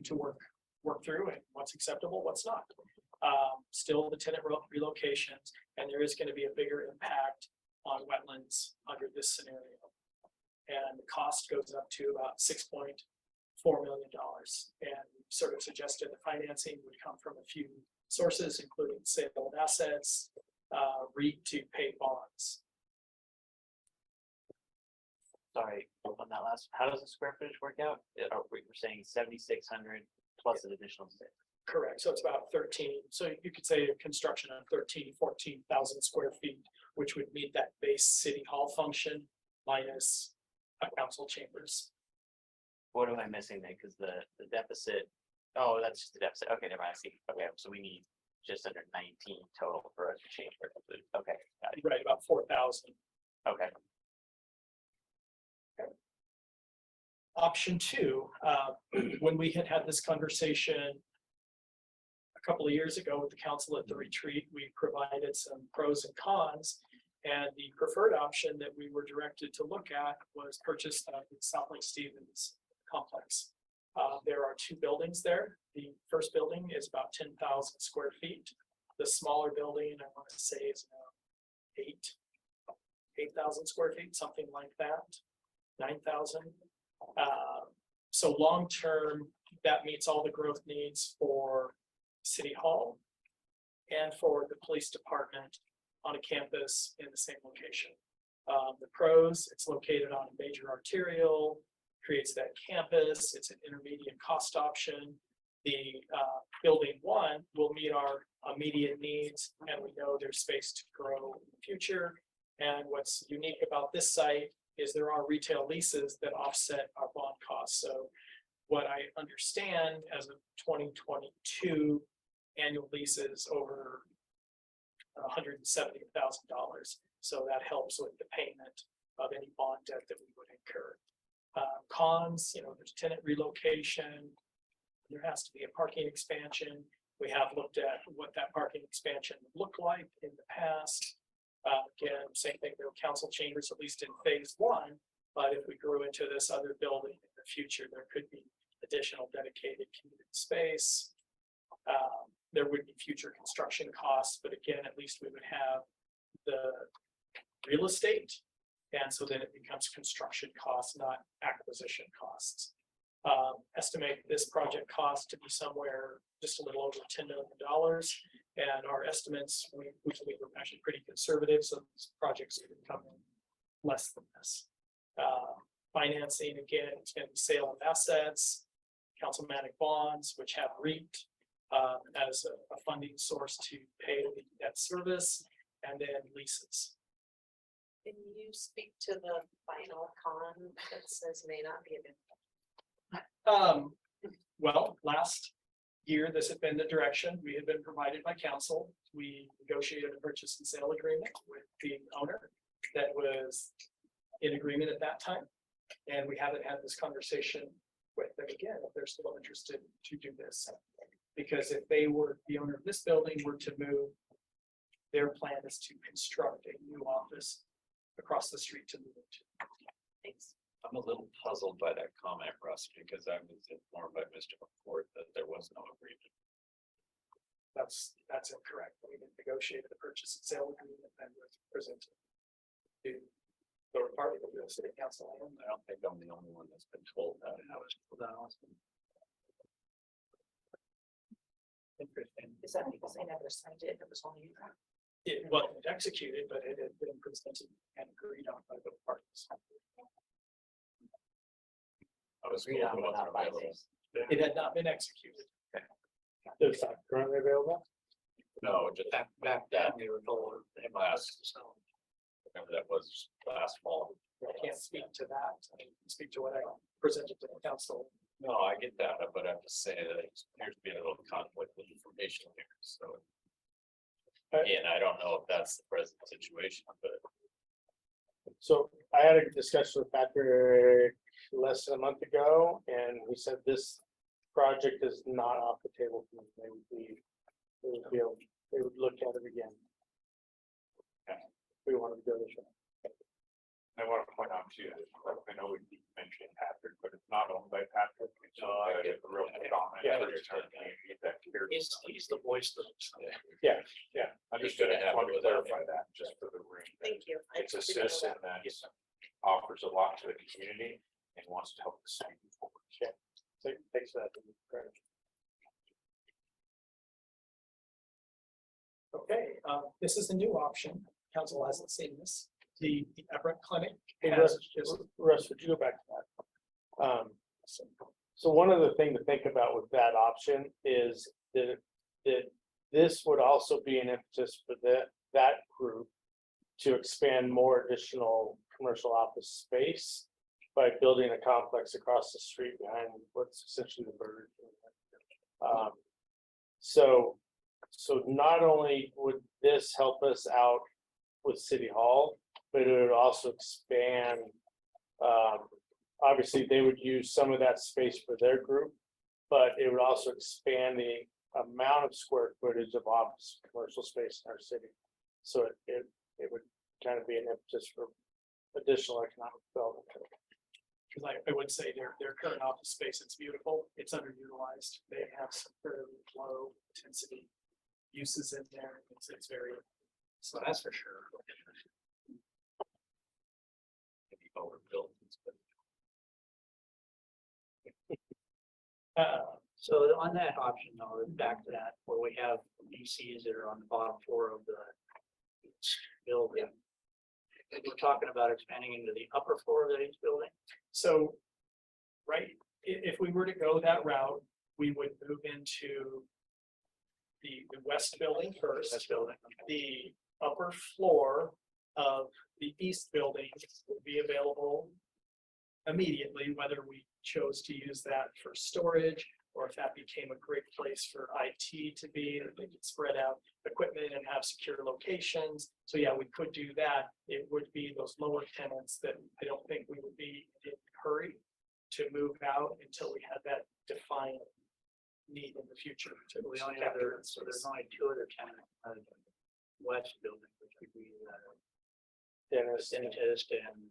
work through, and what's acceptable, what's not. Still the tenant relocations, and there is going to be a bigger impact on wetlands under this scenario. And the cost goes up to about $6.4 million. And sort of suggested the financing would come from a few sources, including sale of assets, REIT to pay bonds. Sorry, on that last, how does the square footage work out? We're saying 7,600 plus an additional 6. Correct. So it's about 13. So you could say a construction of 14,000 square feet, which would meet that base city hall function minus a council chambers. What am I missing then? Because the deficit, oh, that's just the deficit. Okay, never mind. I see. Okay, so we need just under 19 total for us to change. Okay, got it. Right, about 4,000. Okay. Option 2, when we had this conversation a couple of years ago with the council at the retreat, we provided some pros and cons. And the preferred option that we were directed to look at was purchased in South Lake Stevens complex. There are 2 buildings there. The first building is about 10,000 square feet. The smaller building, I want to say, is 8,000 square feet, something like that, 9,000. So long-term, that meets all the growth needs for City Hall and for the police department on a campus in the same location. The pros, it's located on a major arterial, creates that campus. It's an intermediate cost option. The building 1 will meet our immediate needs, and we know there's space to grow in the future. And what's unique about this site is there are retail leases that offset our bond costs. So what I understand as of 2022 annual leases over $170,000. So that helps with the payment of any bond debt that we would incur. Cons, you know, there's tenant relocation. There has to be a parking expansion. We have looked at what that parking expansion would look like in the past. Again, same thing, there are council chambers, at least in phase 1, but if we grew into this other building in the future, there could be additional dedicated community space. there would be future construction costs, but again, at least we would have the real estate. And so then it becomes construction costs, not acquisition costs. Estimate this project cost to be somewhere just a little over $10 million. And our estimates, we were actually pretty conservative, so these projects are gonna come in less than this. Financing, again, it's gonna be sale of assets, councilmanic bonds, which have REIT as a funding source to pay the debt service, and then leases. Can you speak to the final con that says may not be available? Well, last year, this had been the direction we had been provided by council. We negotiated a purchase and sale agreement with the owner that was in agreement at that time. And we haven't had this conversation with them again, if they're still interested to do this. Because if they were, the owner of this building were to move, their plan is to construct a new office across the street to move into. Thanks. I'm a little puzzled by that comment, Russ, because I was informed by Mr. McCord that there was no agreement. That's incorrect. We negotiated a purchase and sale agreement and was presented to the Department of the City Council. I don't think I'm the only one that's been told that. I was told that also. Interesting. Is that because I never signed it? It was only you. It wasn't executed, but it had been presented and agreed on by both parties. I was Agreed on told it wasn't without binding. available. It had not been executed. It's not currently available. No, just back that we were told in last, whatever that was, last fall. I can't speak to that. I can speak to what I presented to the council. No, I get that, but I'm just saying that it appears to be a little conflict with information here, so. Again, I don't know if that's the present situation, but So I had a discussion with Patrick less than a month ago, and he said this project is not off the table. For them. They would look at it again. We wanted to go this way. I want to point out to you, I know we mentioned Patrick, but it's not owned by Patrick. It's owned by a real dominant. Yeah. community that cares. He's the voice of. Yeah, Yeah, understood. I just wanted to clarify that just for the room. Thank you. I It's a didn't know citizen that. that offers a lot to the community and wants to help the city move forward. so thanks for that. Okay, this is the new option. Council hasn't seen this. The Everett Clinic Hey, has just. Russ, would you go back to that? So one other thing to think about with that option is that this would also be an impetus for that group to expand more additional commercial office space by building a complex across the street behind what's essentially the Burger King. So not only would this help us out with City Hall, but it would also expand. Obviously, they would use some of that space for their group, but it would also expand the amount of square footage of office commercial space in our city. So it would kind of be an impetus for additional economic development. Because I would say their current office space, it's beautiful, it's underutilized, they have some fairly low intensity uses in there, it's very, so that's for sure. maybe overbuilt. So on that option, though, back to that, where we have DCs that are on the bottom floor of the building. We're talking about expanding into the upper floor of the building. So, right, if we were to go that route, we would move into the west building first. This building. The upper floor of the east building would be available immediately, whether we chose to use that for storage or if that became a great place for IT to be, that they could spread out equipment and have secure locations. So yeah, we could do that. It would be those lower tenants that I don't think we would be in a hurry to move out until we had that defined need in the future. We only have there, so there's only two other tenants, west building, which would be Dennis, dentist and.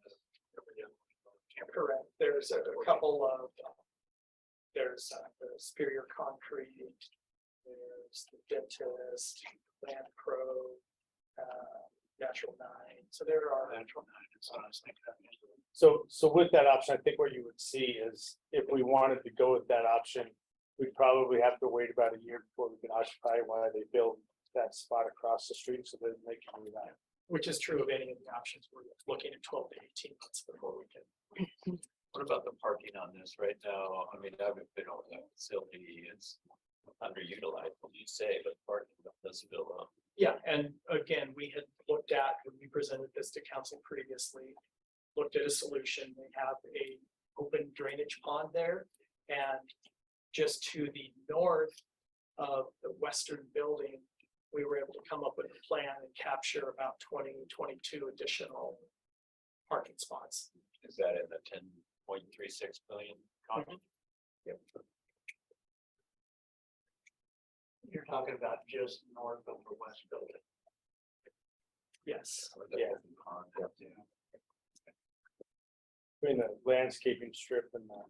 Correct. There's a couple of, there's Superior Concrete. there's the dentist, Land Pro, Natural Nine, so there are. Natural Nine, that's what I was thinking of. So with that option, I think what you would see is if we wanted to go with that option, we'd probably have to wait about a year before we can occupy while they build that spot across the street so that they can do that. Which is true of any of the options. We're looking at 12 to 18 months before we can. What about the parking on this right now? I mean, I haven't been over that facility, it's underutilized, what you say, but parking does fill up. Yeah, and again, we had looked at, when we presented this to council previously, looked at a solution. We have a open drainage pond there. And just to the north of the western building, we were able to come up with a plan and capture about 22 additional parking spots. Is that in the 10.36 billion? contract? Yep. You're talking about just north of the west building. Yes. Yeah. Between the landscaping strip and the.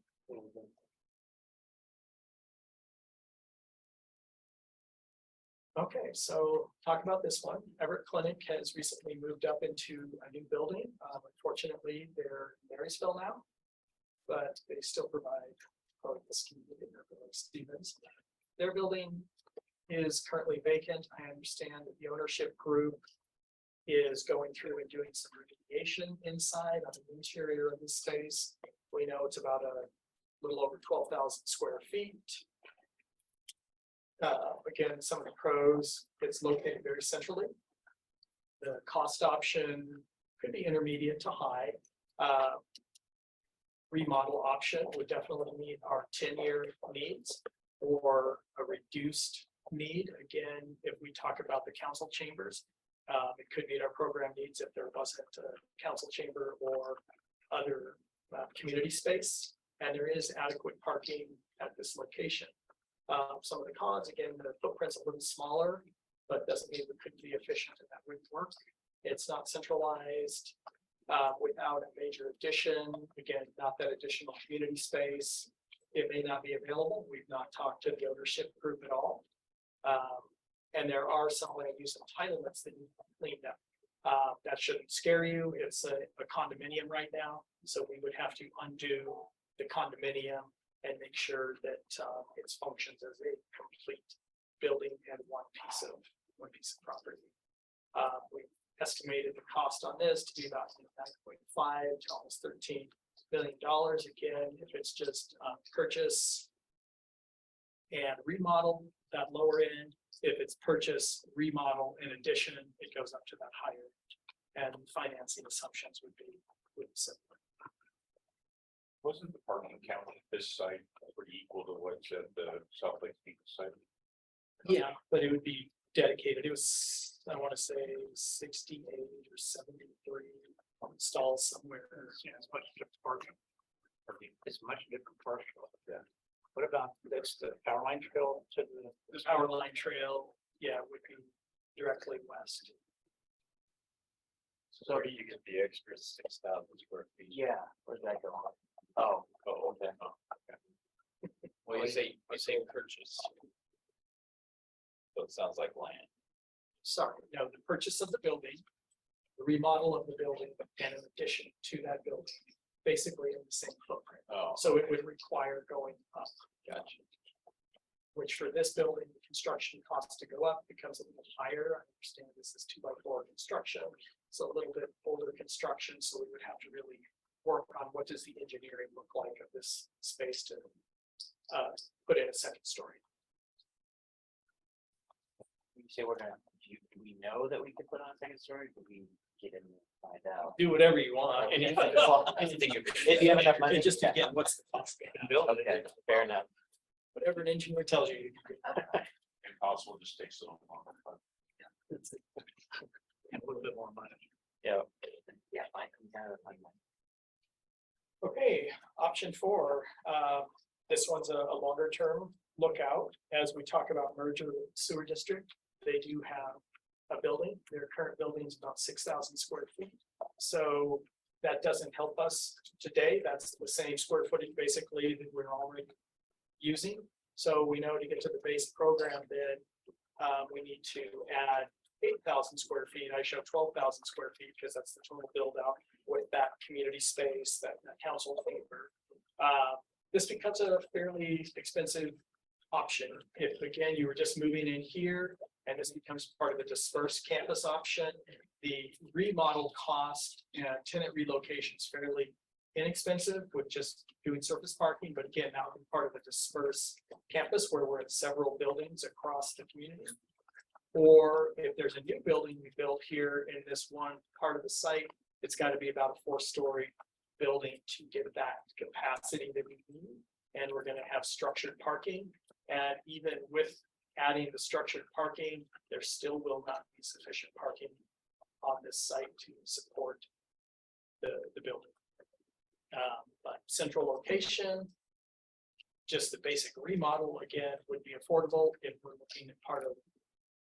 Okay, so talk about this one. Everett Clinic has recently moved up into a new building. Unfortunately, they're in Marysville now. But they still provide part of the scheme in their building, Stevens. Their building is currently vacant. I understand that the ownership group is going through and doing some remediation inside on the interior of the space. We know it's about a little over 12,000 square feet. Again, some of the pros, it's located very centrally. The cost option could be intermediate to high. Remodel option would definitely meet our 10-year needs or a reduced need. Again, if we talk about the council chambers, it could meet our program needs if there wasn't a council chamber or other community space. And there is adequate parking at this location. Some of the cons, again, the footprint's a little smaller, but doesn't mean we couldn't be efficient and that wouldn't work. It's not centralized without a major addition. Again, not that additional community space. It may not be available. We've not talked to the ownership group at all. And there are some land use entitlements that you cleaned up. That shouldn't scare you. It's a condominium right now. So we would have to undo the condominium and make sure that it functions as a complete building and one piece of property. We estimated the cost on this to be about 9.5 to almost $13 billion. Again, if it's just purchase and remodel, that lower end. If it's purchase, remodel, in addition, it goes up to that higher. And financing assumptions would be similar. Wasn't the parking count at this site pretty equal to what's at the South Lake Peak site? Yeah, but it would be dedicated. It was, I want to say 68 or 73 stalls somewhere. Yeah, it's much different parking. It's much different parking. Yeah. What about that's the power line trail to The power line trail, yeah, would be directly west. So you get the extra 6,000 square feet. Yeah, where's that going? Oh, okay. Well, you say purchase. So it sounds like land. Sorry, no, the purchase of the building, the remodel of the building, and an addition to that building, basically in the same footprint. Oh, So it would require going up, gotcha. which for this building, the construction costs to go up becomes a little higher. I understand this is 2x4 construction, so a little bit older construction, so we would have to really work on what does the engineering look like of this space to put in a second story. You say we're gonna, do we know that we could put on a second story? Could we get in and find out? Do whatever you want. Anything, well, anything you, if you have enough money. It just, yeah. again, what's the cost? to build it? Okay, fair enough. Whatever an engineer tells you. Impossible, just takes so long. A little bit more money. Yeah. Yeah, fine. Come down and find money. Okay, option 4, this one's a longer term lookout. As we talk about merger with sewer district, they do have a building. Their current building is about 6,000 square feet. So that doesn't help us today. That's the same square footage basically that we're already using. So we know to get to the base program bid, we need to add 8,000 square feet. I show 12,000 square feet because that's the total build out with that community space, that council chamber. This becomes a fairly expensive option. If again, you were just moving in here and this becomes part of the dispersed campus option, the remodel cost and tenant relocation is fairly inexpensive with just doing surface parking. But again, that would be part of the dispersed campus where we're in several buildings across the community. Or if there's a new building we built here in this one part of the site, it's got to be about a 4-story building to get that capacity that we need. And we're going to have structured parking. And even with adding the structured parking, there still will not be sufficient parking on this site to support the building. But central location, just the basic remodel again would be affordable if we're looking at part of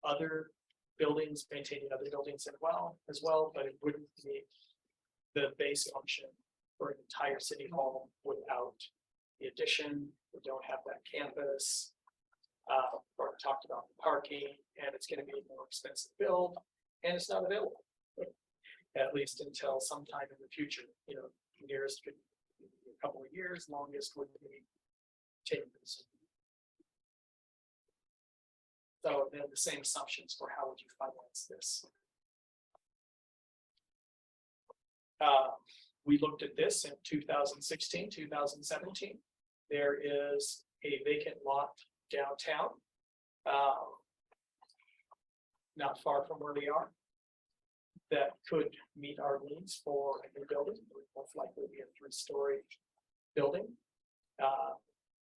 other buildings, maintaining other buildings as well, but it wouldn't be the base function for an entire city hall without the addition. We don't have that campus. Or talked about the parking, and it's going to be a more expensive build, and it's not available. At least until sometime in the future, you know, nearest could be a couple of years, longest would be 10 years. So then the same assumptions for how would you finance this? We looked at this in 2016, 2017. There is a vacant lot downtown, not far from where we are, that could meet our needs for a new building. It would most likely be a 3-story building.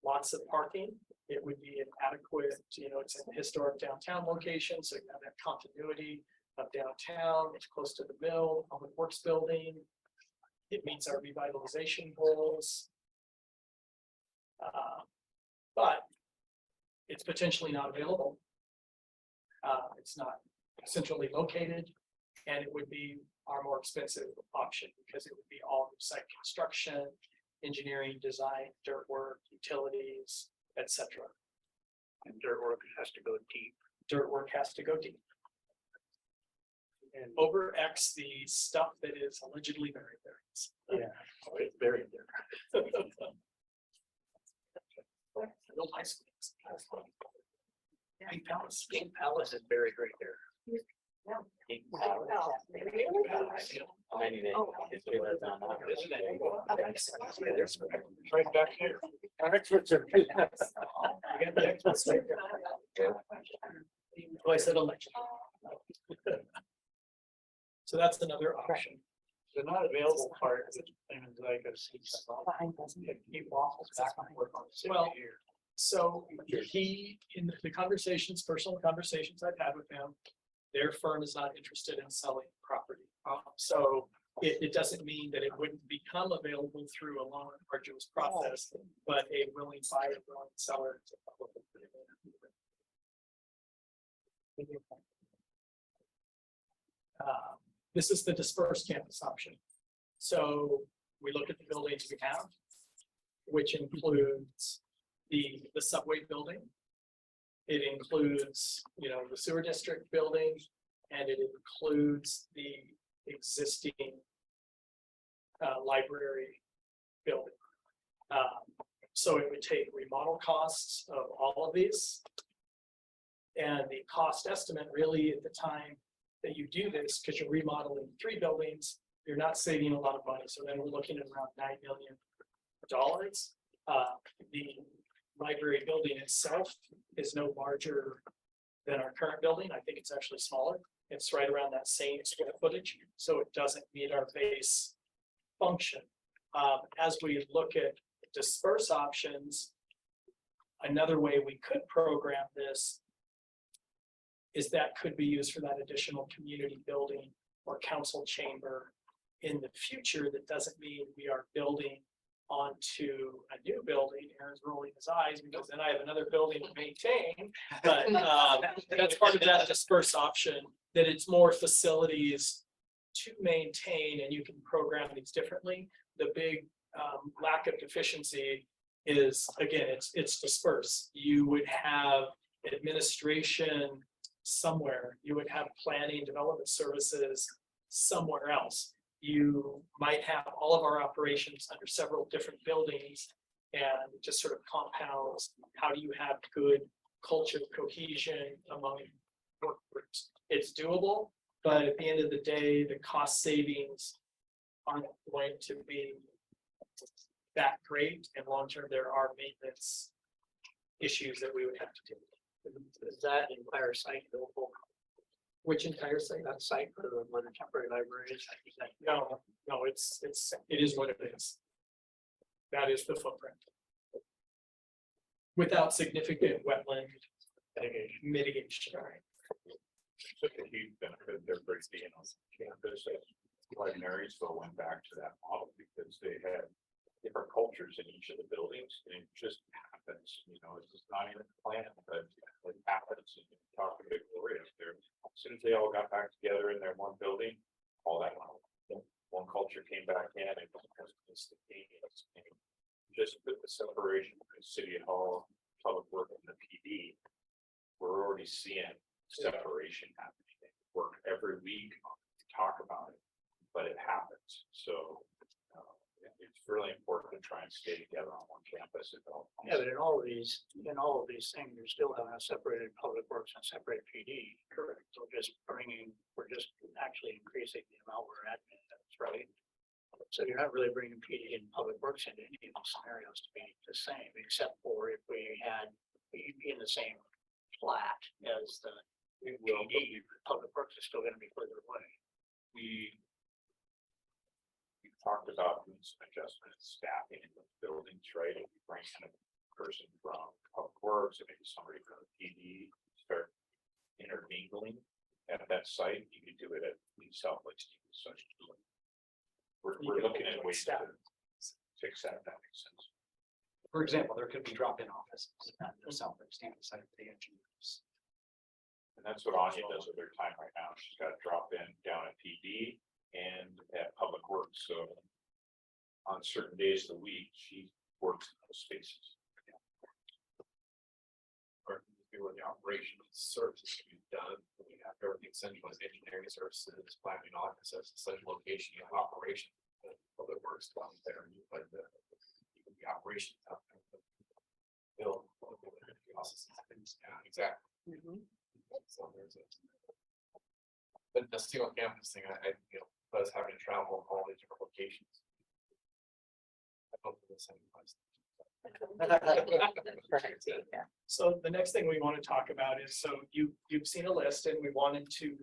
Lots of parking. It would be an adequate, you know, it's in a historic downtown location, so you have that continuity of downtown. It's close to the mill, Public Works building. It meets our revitalization goals. But it's potentially not available. It's not centrally located, and it would be our more expensive option because it would be all new site construction, engineering, design, dirt work, utilities, etc. And dirt work has to go deep. Dirt work has to go deep. And over X the stuff that is allegedly buried there. Yeah, it's buried there. Real nice. Pink Palace. King Palace is buried right there. Right back here. Oh, I said election. So that's another option. The not available part is things like a keep waffles back and forth on the Well, here. So he, in the conversations, personal conversations I've had with him, their firm is not interested in selling property. So it doesn't mean that it wouldn't become available through a long and arduous process, but a willing buyer, willing seller. This is the dispersed campus option. So we look at the buildings we have, which includes the subway building. It includes, you know, the sewer district building, and it includes the existing library building. So it would take remodel costs of all of these. And the cost estimate really at the time that you do this, because you're remodeling 3 buildings, you're not saving a lot of money. So then we're looking at around $9 million. The library building itself is no larger than our current building. I think it's actually smaller. It's right around that same square footage, so it doesn't meet our base function. As we look at disperse options, another way we could program this is that could be used for that additional community building or council chamber in the future. That doesn't mean we are building onto a new building. Aaron's rolling his eyes because then I have another building to maintain. But that's part of that disperse option, that it's more facilities to maintain, and you can program these differently. The big lack of deficiency is, again, it's dispersed. You would have administration somewhere, you would have planning, development services somewhere else. You might have all of our operations under several different buildings and it just sort of compounds. How do you have good culture cohesion among work groups? It's doable, but at the end of the day, the cost savings aren't going to be that great, and long term, there are maintenance issues that we would have to do. Is that entire site buildable? Which entire site? That site for where the temporary library is? No, it is what it is. That is the footprint. Without significant wetland mitigation. Such a huge benefit, everybody being on campus, like Marysville went back to that model because they had different cultures in each of the buildings, and it just happens, it's just not even planned, but it happens. And you talk to Victoria there, as soon as they all got back together in their one building, all that one culture came back in, and it was instantaneous. And just with the separation between City Hall, Public Works, and the PD, we're already seeing separation happening. They work every week, talk about it, but it happens. So it's really important to try and stay together on one campus. Yeah, but in all of these things, you're still having a separated public works and separate PD. Correct. So we're just actually increasing the amount we're admin, that's right. So you're not really bringing PD and public works into any of those scenarios to be the same, except for if you'd be in the same flat as the PD, public works is still gonna be further away. We talked about doing some adjustment in staffing in the buildings, right? If you bring in a person from Public Works, and maybe somebody from the PD, start intermingling at that site, you could do it at South Lake Stevens. So we're looking at ways to fix that, if that makes sense. For example, there could be drop-in offices at the South Lake Stevens site for the engineers. And that's what Anya does with her time right now. She's got to drop in down at PD and at Public Works. So on certain days of the week, she works in those spaces. Or where the operational services can be done, we have everything centralized, engineering services, planning offices, central location of operation. Public Works down there, and you put the operations out there. Build. Yeah, exactly. So there's but the single campus thing, I us having to travel all these different locations. I hope for the same place. So the next thing we want to talk about is, so you've seen a list, and we wanted to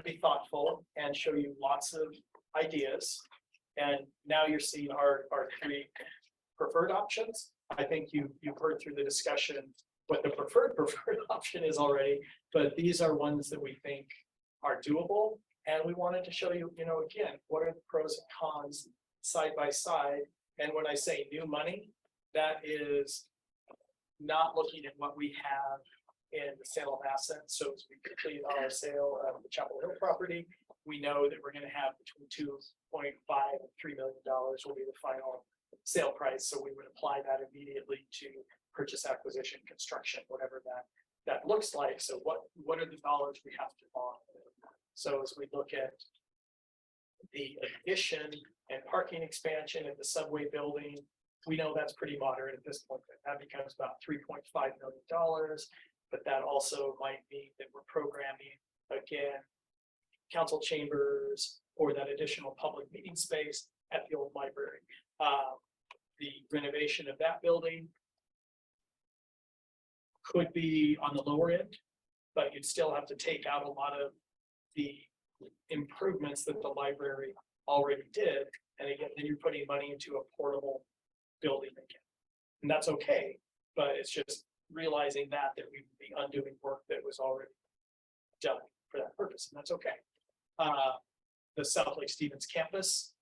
be thoughtful and show you lots of ideas. And now you're seeing our three preferred options. I think you've heard through the discussion what the preferred option is already, but these are ones that we think are doable. And we wanted to show you, again, what are the pros and cons side by side. And when I say new money, that is not looking at what we have in the sale of assets. So as we complete our sale of the Chapel Hill property, we know that we're going to have between $2.5 and $3 million will be the final sale price. So we would apply that immediately to purchase, acquisition, construction, whatever that looks like. So what are the dollars we have to bond? So as we look at the addition and parking expansion at the subway building, we know that's pretty moderate at this point. That becomes about $3.5 million, but that also might mean that we're programming, again, council chambers or that additional public meeting space at the old library. The renovation of that building could be on the lower end, but you'd still have to take out a lot of the improvements that the library already did. And again, then you're putting money into a portable building again. And that's okay, but it's just realizing that we would be undoing work that was already done for that purpose, and that's okay. The South Lake Stevens campus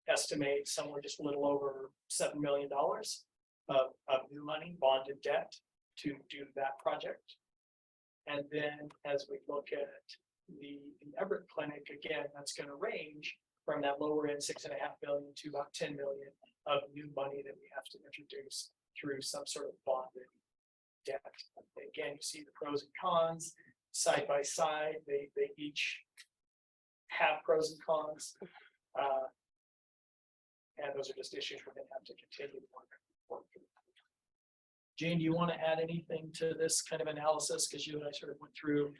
estimates somewhere just a little over $7 million of new money, bonded debt to do that project. And then as we look at the Everett Clinic, again, that's going to range from that lower end 6.5 million to about 10 million of new money that we have to introduce through some sort of bonded debt. Again, you see the pros and cons side by side. They each have pros and cons. And those are just issues we're gonna have to continue to work through. Jane, do you want to add anything to this kind of analysis? Because you and I sort of went through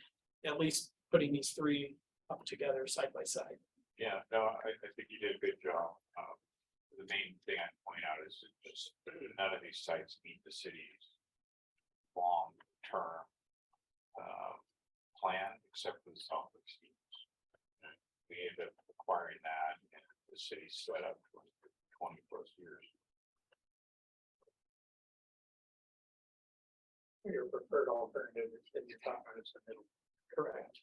at least putting these three up together side by side. Yeah, no, I think you did a good job. The main thing I'd point out is that just none of these sites meet the city's long-term plan, except for the Southwick schemes. We ended up acquiring that, and the city's set up for 20+ years. Your preferred alternative that you're talking about is the middle. Correct.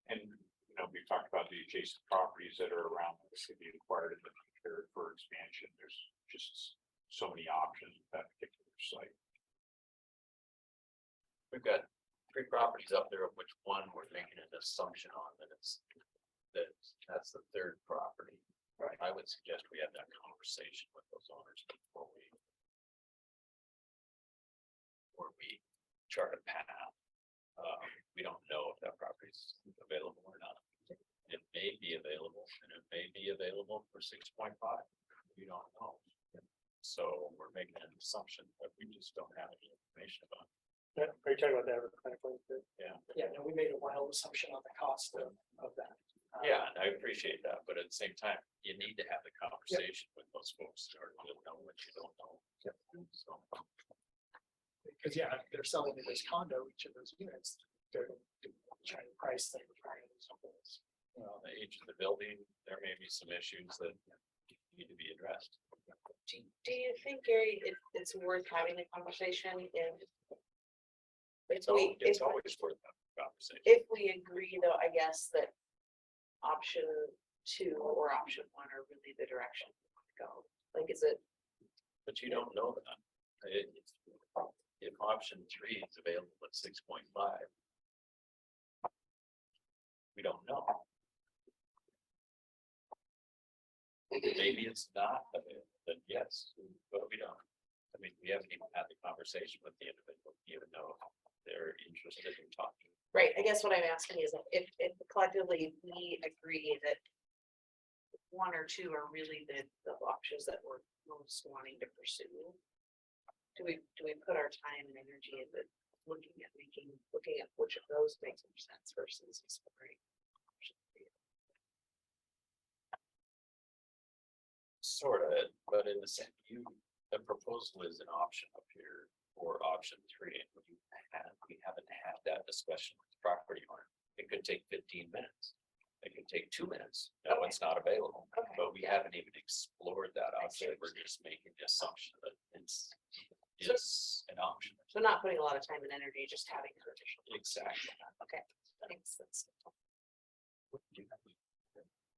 And, you know, we've talked about the adjacent properties that are around the city acquired in the future for expansion. There's just so many options with that particular site. We've got 3 properties up there, of which one we're making an assumption on that that's the 3rd property. Right. I would suggest we have that conversation with those owners before we chart a path. We don't know if that property is available or not. It may be available, and it may be available for 6.5. We don't know. So we're making an assumption that we just don't have any information about. Yeah, are you talking about that? Yeah. Yeah, no, we made a wild assumption on the cost of that. Yeah, I appreciate that, but at the same time, you need to have the conversation with those folks in order to know what you don't know. So. Because yeah, if they're selling it as condo, each of those units, they're trying to price them. Well, the age of the building, there may be some issues that need to be addressed. Do you think, Gary, it's worth having the conversation It's always worth that conversation. if we agree though, I guess that option 2 or option 1 are really the direction to go? Like, is it? But you don't know that. If option 3 is available at 6.5. We don't know. Maybe it's not available, then yes, but we don't. I mean, we haven't even had the conversation with the individual, even though they're interested in talking. Right, I guess what I'm asking is if collectively we agree that 1 or 2 are really the options that we're most wanting to pursue. Do we put our time and energy into looking at which of those makes more sense versus exploring option 3? Sort of, but in the same, the proposal is an option up here or option 3, and we haven't had that discussion with the property owner. It could take 15 minutes. It could take 2 minutes. That one's not available, but we haven't even explored that option. We're just making the assumption that it's an option. So not putting a lot of time and energy, just having conversation. Exactly. Okay, thanks.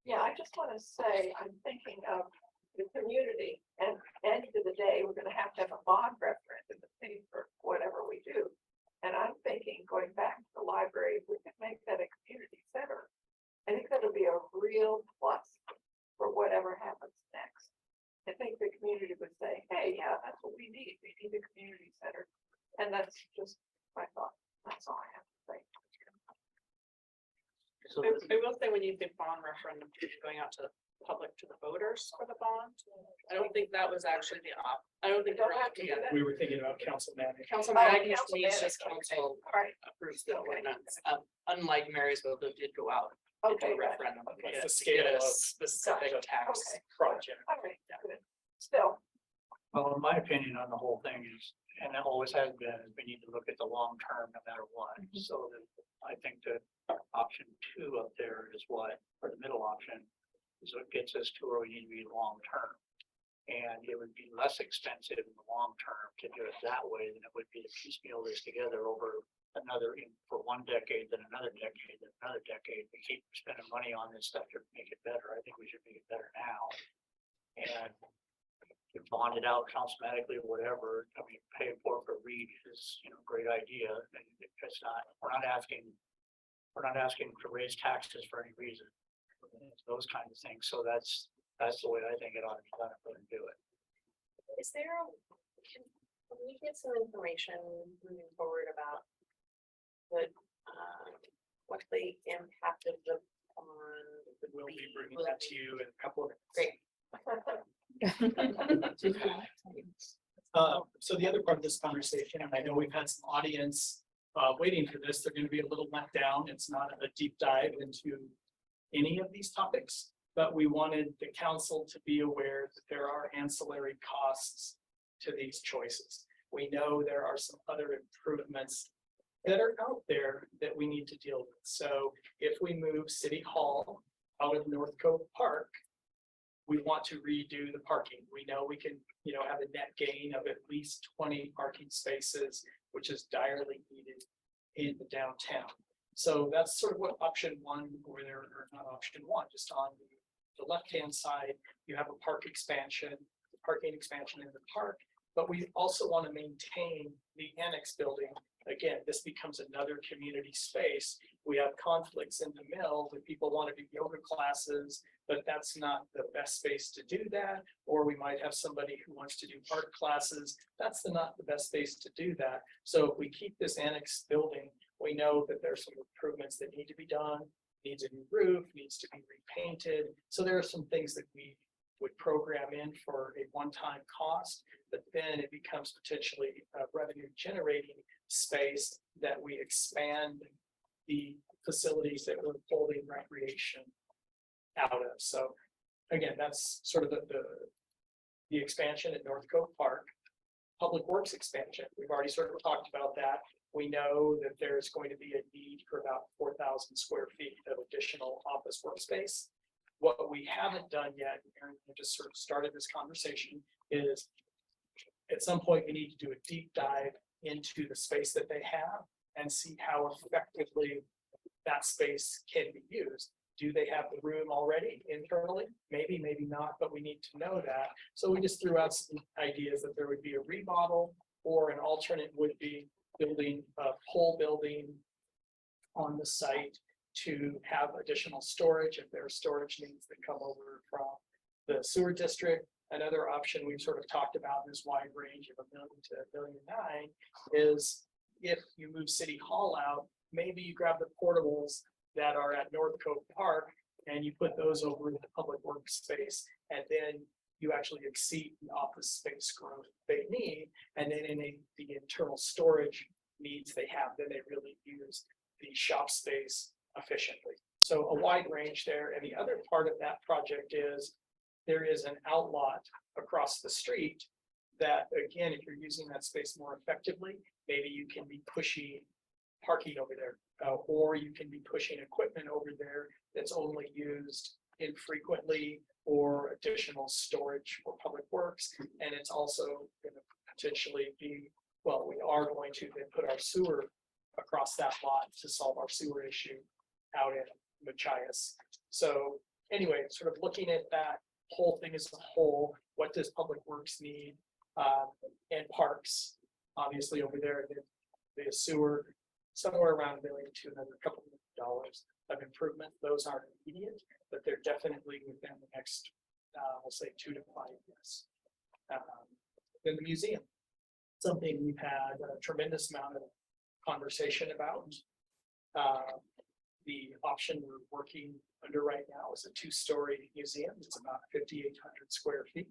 Yeah, I just want to say, I'm thinking of the community, and end of the day, we're gonna have a bond referendum in the city for whatever we do. And I'm thinking, going back to the library, we could make that a community center. I think that'll be a real plus for whatever happens next. I think the community would say, hey, yeah, that's what we need. We need a community center. And that's just my thought. That's all I have to say. So I will say, when you say bond referendum, going out to the public, to the voters for the bond, I don't think that was actually I don't think we're looking at it. We were thinking about council manager. Council Oh, Magnus council needs manager, just council Right, approves the ordinance. Unlike Marysville, that did go out into okay, a right. referendum. Okay. to The scale get a of- specific Gotcha. tax. Okay. Project. All right, good. Still, Well, in my opinion on the whole thing is, and it always has been, is we need to look at the long term no matter what. So that I think that option 2 up there is what, or the middle option, is what gets us to where we need to be long term. And it would be less expensive in the long term to do it that way than it would be to piecemeal this together over for 1 decade, then another decade, then another decade. We keep spending money on this stuff to make it better. I think we should make it better now. And bond it out cosmetically or whatever, I mean, pay for REIT is, a great idea, and it's not, we're not asking to raise taxes for any reason. those kinds of things. So that's the way I think it ought to be done if we're gonna do it. Is there, can we get some information moving forward about what the impact of the bond? We'll be bringing that to you in a couple of minutes. Great. So the other part of this conversation, and I know we've had some audience waiting for this, they're gonna be a little let down. It's not a deep dive into any of these topics, but we wanted the council to be aware that there are ancillary costs to these choices. We know there are some other improvements that are out there that we need to deal with. So if we move City Hall out of North Cove Park, we want to redo the parking. We know we can, have a net gain of at least 20 parking spaces, which is direly needed in the downtown. So that's sort of what option one, or not option one, just on the left-hand side, you have a parking expansion in the park, but we also want to maintain the annex building. Again, this becomes another community space. We have conflicts in the mill that people want to do yoga classes, but that's not the best space to do that. Or we might have somebody who wants to do art classes. That's not the best space to do that. So if we keep this annex building, we know that there's some improvements that need to be done, needs a new roof, needs to be repainted. So there are some things that we would program in for a one-time cost, but then it becomes potentially a revenue generating space that we expand the facilities that we're holding recreation out of. So again, that's sort of the expansion at North Cove Park. Public Works expansion, we've already sort of talked about that. We know that there's going to be a need for about 4,000 square feet of additional office workspace. What we haven't done yet, and we just sort of started this conversation, is at some point we need to do a deep dive into the space that they have and see how effectively that space can be used. Do they have the room already internally? Maybe, maybe not, but we need to know that. So we just threw out some ideas that there would be a remodel, or an alternate would be building a whole building on the site to have additional storage if there are storage needs that come over from the sewer district. Another option we've sort of talked about in this wide range of $1 million to $1.9 million is if you move City Hall out, maybe you grab the portables that are at North Cove Park and you put those over in the public works space, and then you actually exceed the office space growth they need. And then in the internal storage needs they have, then they really use the shop space efficiently. So a wide range there. And the other part of that project is there is an outlot across the street that, again, if you're using that space more effectively, maybe you can be pushing parking over there, or you can be pushing equipment over there that's only used infrequently, or additional storage for public works. And it's also going to potentially be, well, we are going to then put our sewer across that lot to solve our sewer issue out in Machias. So anyway, sort of looking at that whole thing as a whole, what does public works need? And parks, obviously over there, the sewer, somewhere around $1 million to another couple $1 million of improvement. Those aren't immediate, but they're definitely within the next, we'll say 2 to 5 years. Then the museum, something we've had a tremendous amount of conversation about. The option we're working under right now is a 2-story museum. It's about 5,800 square feet.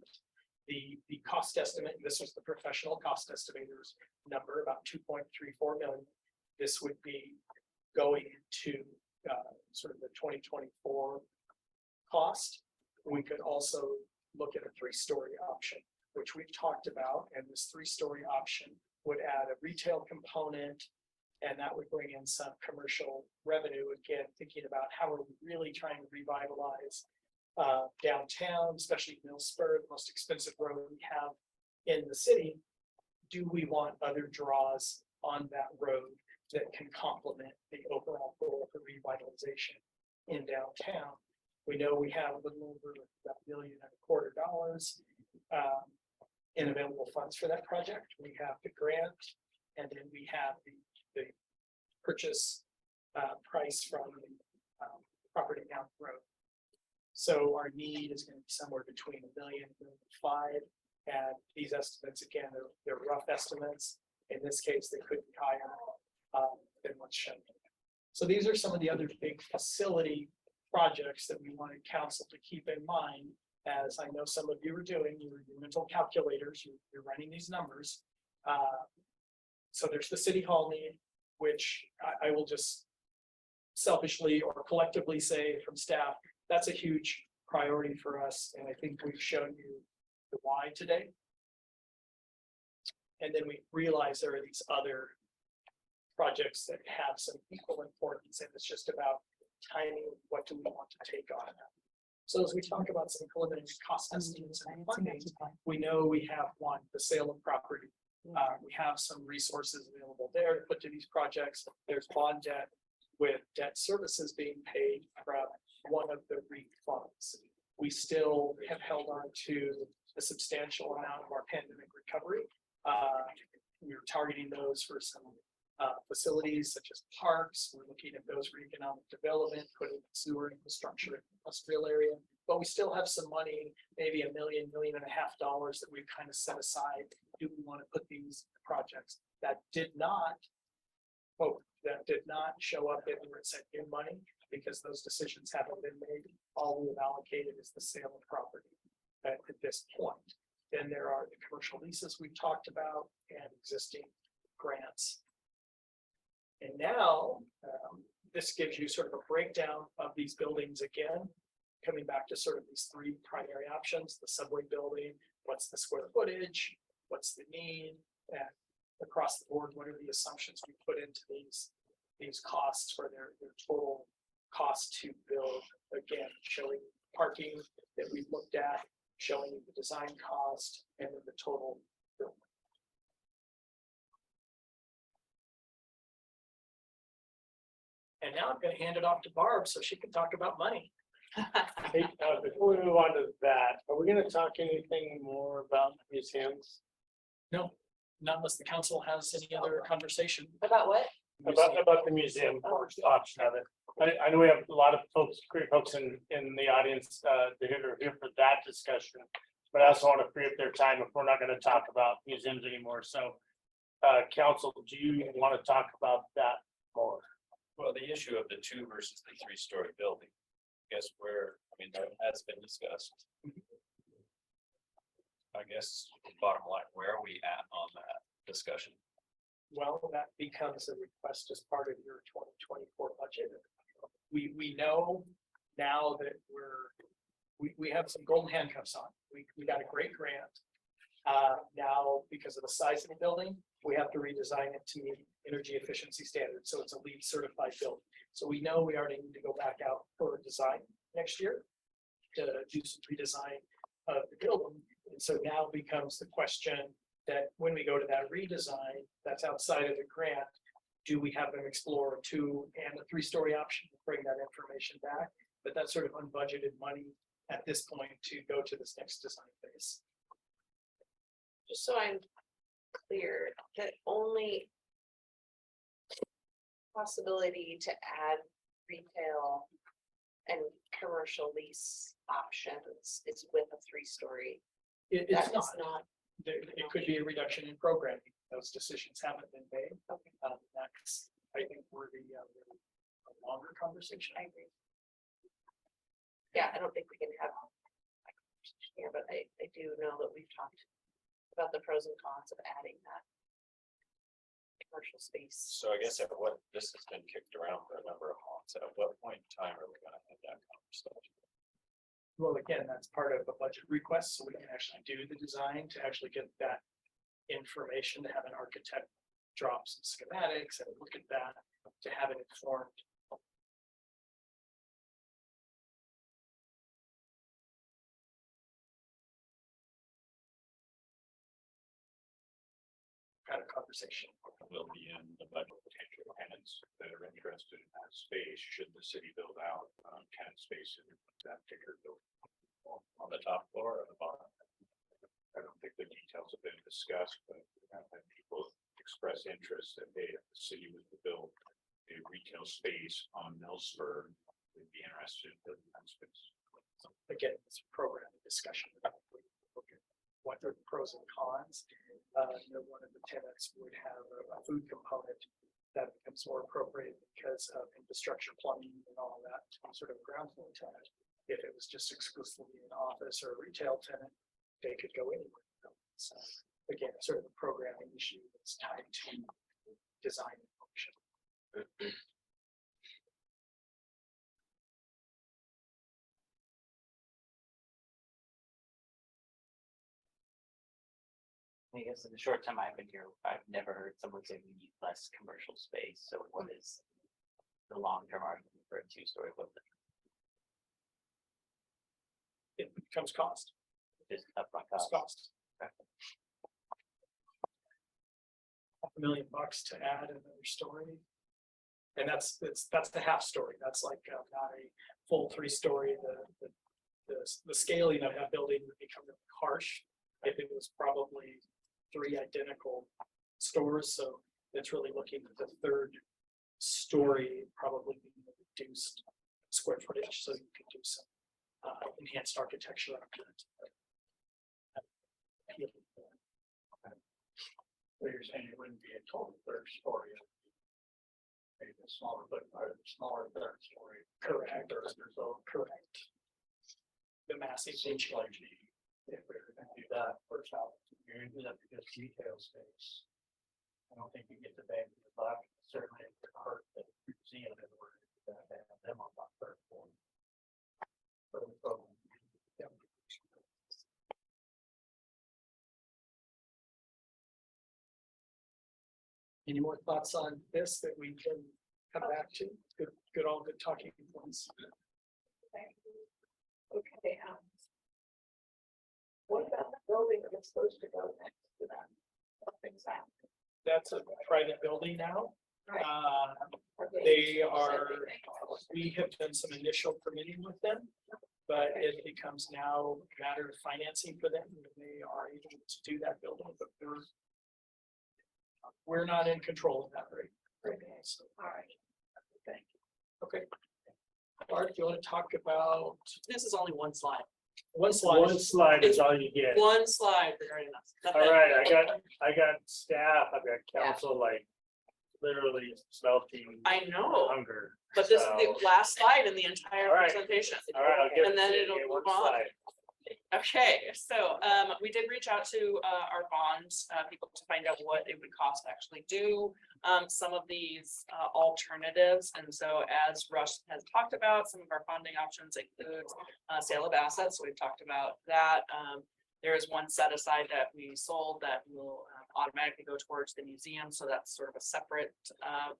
The cost estimate, this was the professional cost estimator's number, about $2.34 million. This would be going into sort of the 2024 cost. We could also look at a 3-story option, which we've talked about, and this 3-story option would add a retail component, and that would bring in some commercial revenue. Again, thinking about how are we really trying to revitalize downtown, especially Mill Spur, the most expensive road we have in the city. Do we want other draws on that road that can complement the overall goal for revitalization in downtown? We know we have a little over about $1.25 million in available funds for that project. We have the grant, and then we have the purchase price from the property down the road. So our need is gonna be somewhere between 1.5 million. And these estimates, again, they're rough estimates. In this case, they could be higher than what's shown. So these are some of the other big facility projects that we wanted council to keep in mind. As I know some of you are doing, your mental calculators, you're running these numbers. So there's the city hall need, which I will just selfishly or collectively say from staff, that's a huge priority for us. And I think we've shown you the why today. And then we realize there are these other projects that have some equal importance, and it's just about timing, what do we want to take on? So as we talk about some preliminary cost estimates and funding, we know we have one, the sale of property. We have some resources available there to put to these projects. There's bond debt with debt services being paid from one of the REIT funds. We still have held on to a substantial amount of our pandemic recovery. We were targeting those for some facilities such as parks. We're looking at those for economic development, putting sewer infrastructure in the industrial area. But we still have some money, maybe $1 million, $1.5 million that we've kind of set aside. Do we want to put these projects that did not show up in where it said new money, because those decisions haven't been made. All we have allocated is the sale of property at this point. Then there are the commercial leases we've talked about and existing grants. And now, this gives you sort of a breakdown of these buildings again, coming back to sort of these three primary options: the subway building, what's the square footage, what's the need, and across the board, what are the assumptions we put into these costs for their total cost to build. Again, showing parking that we've looked at, showing you the design cost, and then the total build. And now I'm going to hand it off to Barb so she can talk about money. Hey, before we move on to that, are we gonna talk anything more about museums? No, not unless the council has any other conversation. About what? About the museum option of it. I know we have a lot of folks, great folks in the audience, that are here for that discussion. But I also want to free up their time if we're not gonna talk about museums anymore, so. Council, do you want to talk about that more? Well, the issue of the 2 versus the 3-story building, I guess that has been discussed. I guess bottom line, where are we at on that discussion? Well, that becomes a request as part of your 2024 budget. We know now that we have some golden handcuffs on. We got a great grant. Now, because of the size of the building, we have to redesign it to meet energy efficiency standards. So it's a LEED certified building. So we know we already need to go back out for design next year to do some redesign of the building. And so now becomes the question that when we go to that redesign, that's outside of the grant, do we have them explore a 2 and a 3-story option to bring that information back? But that's sort of unbudgeted money at this point to go to this next design phase. Just so I'm clear, that only possibility to add retail and commercial lease options is with a 3-story. It's That not. is not. It could be a reduction in programming. Those decisions haven't been made. That's, I think, worthy of a longer conversation. I agree. Yeah, I don't think we can have a conversation here, but I do know that we've talked about the pros and cons of adding that commercial space. So I guess this has been kicked around for a number of months. At what point in time are we gonna have that conversation? Well, again, that's part of the budget request, so we can actually do the design to actually get that information, to have an architect drop some schematics and look at that, to have it informed. Kind of conversation. Will be in the budget potential tenants that are interested in that space, should the city build out tenant space in that particular building. On the top floor or the bottom? I don't think the details have been discussed, but I've had people express interest that they, if the city was to build a retail space on Mill Spur, they'd be interested in building that space. So again, it's a program discussion. Look at what are the pros and cons? One of the tenants would have a food component that becomes more appropriate because of infrastructure, plumbing and all that, sort of ground floor tenant. If it was just exclusively an office or a retail tenant, they could go anywhere. So again, sort of a programming issue that's tied to design and function. I guess in the short time I've been here, I've never heard someone say we need less commercial space. So what is the long-term argument for a two-story building? It becomes cost. Just upfront It's cost. cost. $500,000 to add another story. And that's the half story. That's like not a full 3-story. The scaling of that building would become harsh if it was probably 3 identical stores. So it's really looking at the 3rd story probably being reduced square footage, so you could do some enhanced architecture on it. So you're saying it wouldn't be a total 3rd story? Maybe a smaller, but a smaller 3rd story. Correct. So Correct. The massive seems like if we were gonna do that first out, you're gonna do that because retail space. I don't think you get the bang for the buck, certainly if the art that you're seeing it, we're gonna have them on that 3rd floor. Yeah. Any more thoughts on this that we can come back to? Good, all good talking points. Okay, what about the building that's supposed to go next to that? Something's happening. That's a private building now. Right. They are, we have done some initial permitting with them, but it becomes now a matter of financing for them. They are able to do that building, but we're not in control of that right now. So, All right. thank you. Okay. Art, do you want to talk about This is only one slide. one slide? One slide is all you get. One slide. Very nice. All right, I got staff, I've got council, like, literally smelting I know, hunger. but this is So, the last slide in the entire All right. presentation. All right, I'll give. And then give it'll you one move on. slide. Okay, so we did reach out to our bonds people to find out what it would cost to actually do some of these alternatives. And so as Russ has talked about, some of our funding options include sale of assets. So we've talked about that. There is one set aside that we sold that will automatically go towards the museum. So that's sort of a separate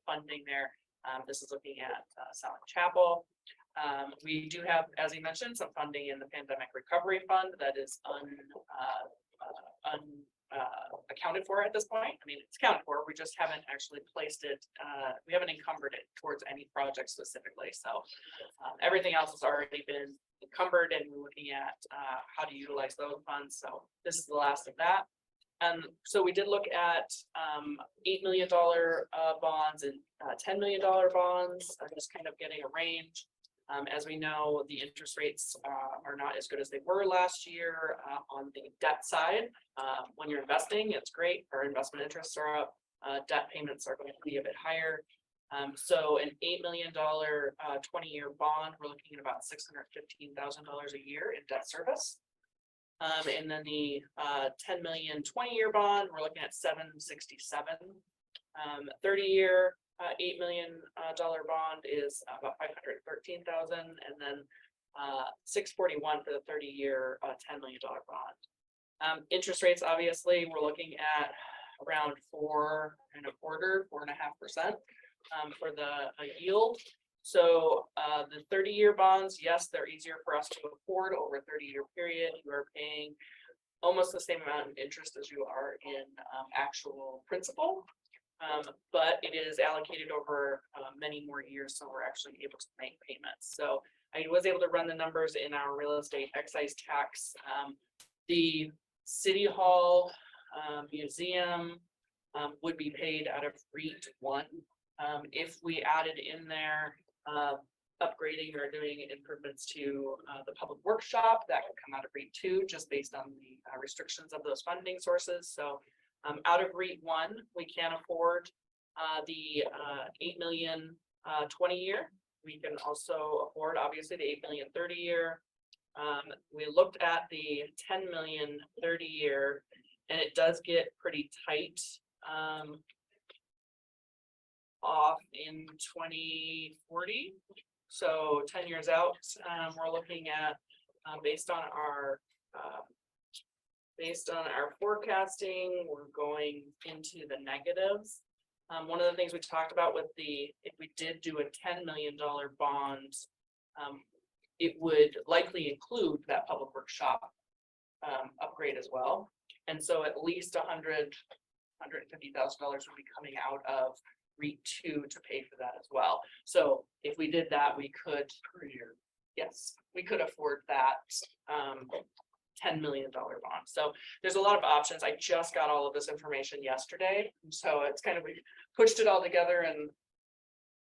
funding there. This is looking at selling chapel. We do have, as he mentioned, some funding in the pandemic recovery fund that is accounted for at this point. I mean, it's accounted for, we just haven't actually placed it, we haven't encumbered it towards any project specifically. So everything else has already been encumbered and we're looking at how to utilize those funds. So this is the last of that. So we did look at $8 million bonds and $10 million bonds, just kind of getting a range. As we know, the interest rates are not as good as they were last year on the debt side. When you're investing, it's great. Our investment interests are up. Debt payments are going to be a bit higher. So an $8 million 20-year bond, we're looking at about $615,000 a year in debt service. And then the 10 million 20-year bond, we're looking at $767. 30-year $8 million bond is about $513,000, and then $641 for the 30-year $10 million bond. Interest rates, obviously, we're looking at around 4.25%, 4.5% for the yield. So the 30-year bonds, yes, they're easier for us to afford over a 30-year period. You are paying almost the same amount of interest as you are in actual principal. But it is allocated over many more years, so we're actually able to make payments. So I was able to run the numbers in our real estate excise tax. The City Hall museum would be paid out of REIT 1. If we added in there upgrading or doing improvements to the public workshop, that could come out of REIT two, just based on the restrictions of those funding sources. So out of REIT one, we can afford the 8 million 20-year. We can also afford, obviously, the 8 million 30-year. We looked at the 10 million 30-year, and it does get pretty tight off in 2040. So 10 years out, we're looking at based on our forecasting, we're going into the negatives. One of the things we talked about with if we did do a $10 million bond, it would likely include that public workshop upgrade as well. And so at least $150,000 would be coming out of REIT two to pay for that as well. So if we did that, we could per year. Yes, we could afford that $10 million bond. So there's a lot of options. I just got all of this information yesterday. So it's kind of, we pushed it all together. And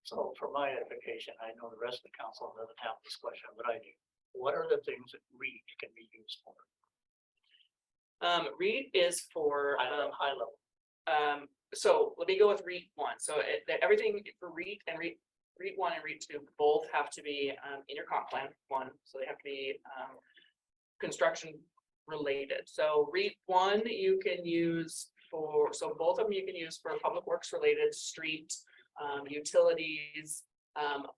So for my edification, I know the rest of the council doesn't have this question, but I do. What are the things that REIT can be used for? REIT is for High level. So let me go with REIT one. So everything for REIT and REIT one and REIT two both have to be in your comp plan one. So they have to be construction related. So REIT one you can use for, so both of them you can use for public works related, street, utilities,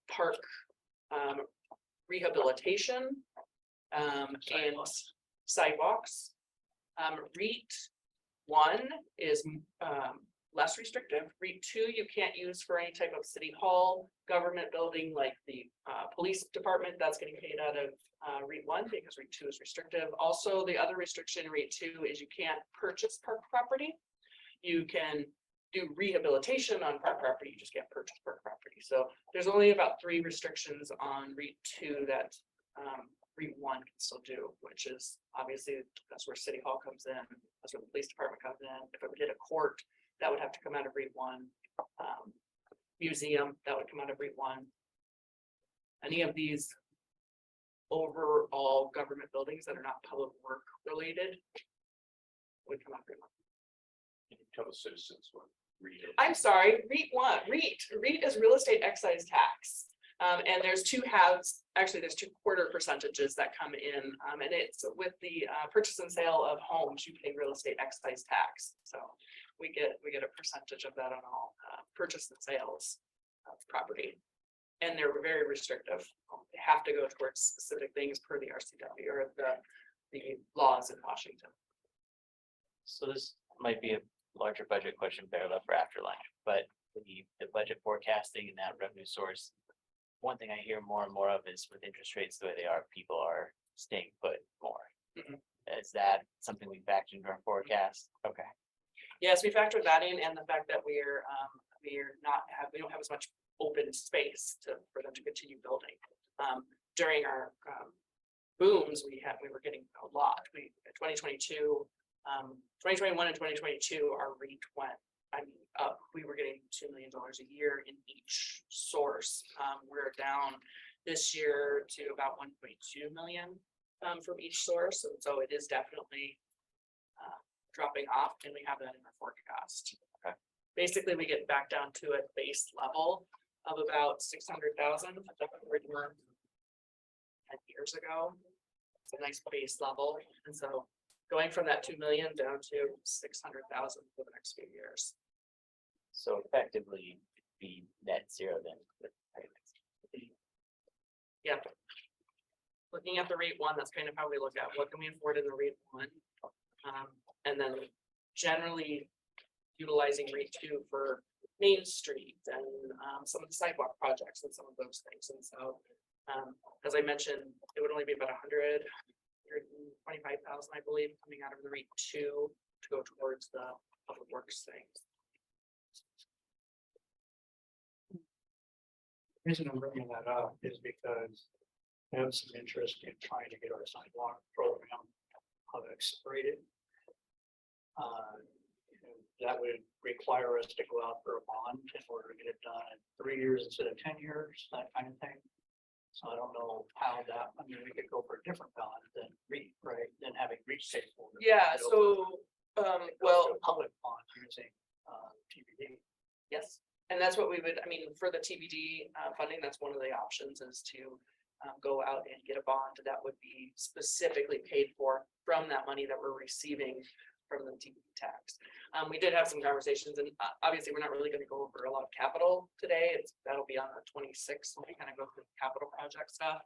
park rehabilitation, and sidewalks. REIT one is less restrictive. REIT two you can't use for any type of city hall government building like the police department. That's getting paid out of REIT one because REIT two is restrictive. Also, the other restriction in REIT two is you can't purchase park property. You can do rehabilitation on park property, you just can't purchase park property. So there's only about 3 restrictions on REIT two that REIT one can still do, which is obviously that's where City Hall comes in, that's where the police department comes in. If it did a court, that would have to come out of REIT one. Museum, that would come out of REIT one. Any of these overall government buildings that are not public work related would come out of REIT one. You can tell the citizens what REIT is. I'm sorry, REIT one, REIT is real estate excise tax. And there's 2 halves, actually there's 2 quarter percentages that come in. And it's with the purchase and sale of homes, you pay real estate excise tax. So we get a percentage of that on all purchase and sales of property. And they're very restrictive. They have to go towards specific things per the RCW or the laws in Washington. So this might be a larger budget question better left for after lunch, but the budget forecasting and that revenue source. One thing I hear more and more of is with interest rates the way they are, people are staying put more. Is that something we factored into our forecast? Okay. Yes, we factored that in, and the fact that we don't have as much open space for them to continue building. During our booms, we were getting a lot. 2021 and 2022, our REIT went up. We were getting $2 million a year in each source. We're down this year to about 1.2 million from each source, and so it is definitely dropping off, and we have that in our forecast. Okay. Basically, we get back down to a base level of about 600,000. That we were 10 years ago. It's a nice base level, and so going from that 2 million down to 600,000 for the next few years. So effectively be net zero then. With payments. Yeah. Looking at the REIT one, that's kind of how we look at what can we afford in the REIT one. And then generally utilizing REIT two for Main Street and some of the sidewalk projects and some of those things. And so, as I mentioned, it would only be about 125,000, I believe, coming out of the REIT two to go towards the public works things. The reason I'm bringing that up is because I have some interest in trying to get our sidewalk program accelerated. That would require us to go out for a bond in order to get it done in 3 years instead of 10 years, that kind of thing. So I don't know how that, I mean, we could go for a different bond than REIT, right, than having REIT stakeholders. Yeah, so, well, Public bond using, TBD. yes, and that's what we would, I mean, for the TBD funding, that's one of the options is to go out and get a bond that would be specifically paid for from that money that we're receiving from the TBD tax. We did have some conversations and obviously we're not really gonna go over a lot of capital today. That'll be on the 26th. We kind of go through the capital project stuff.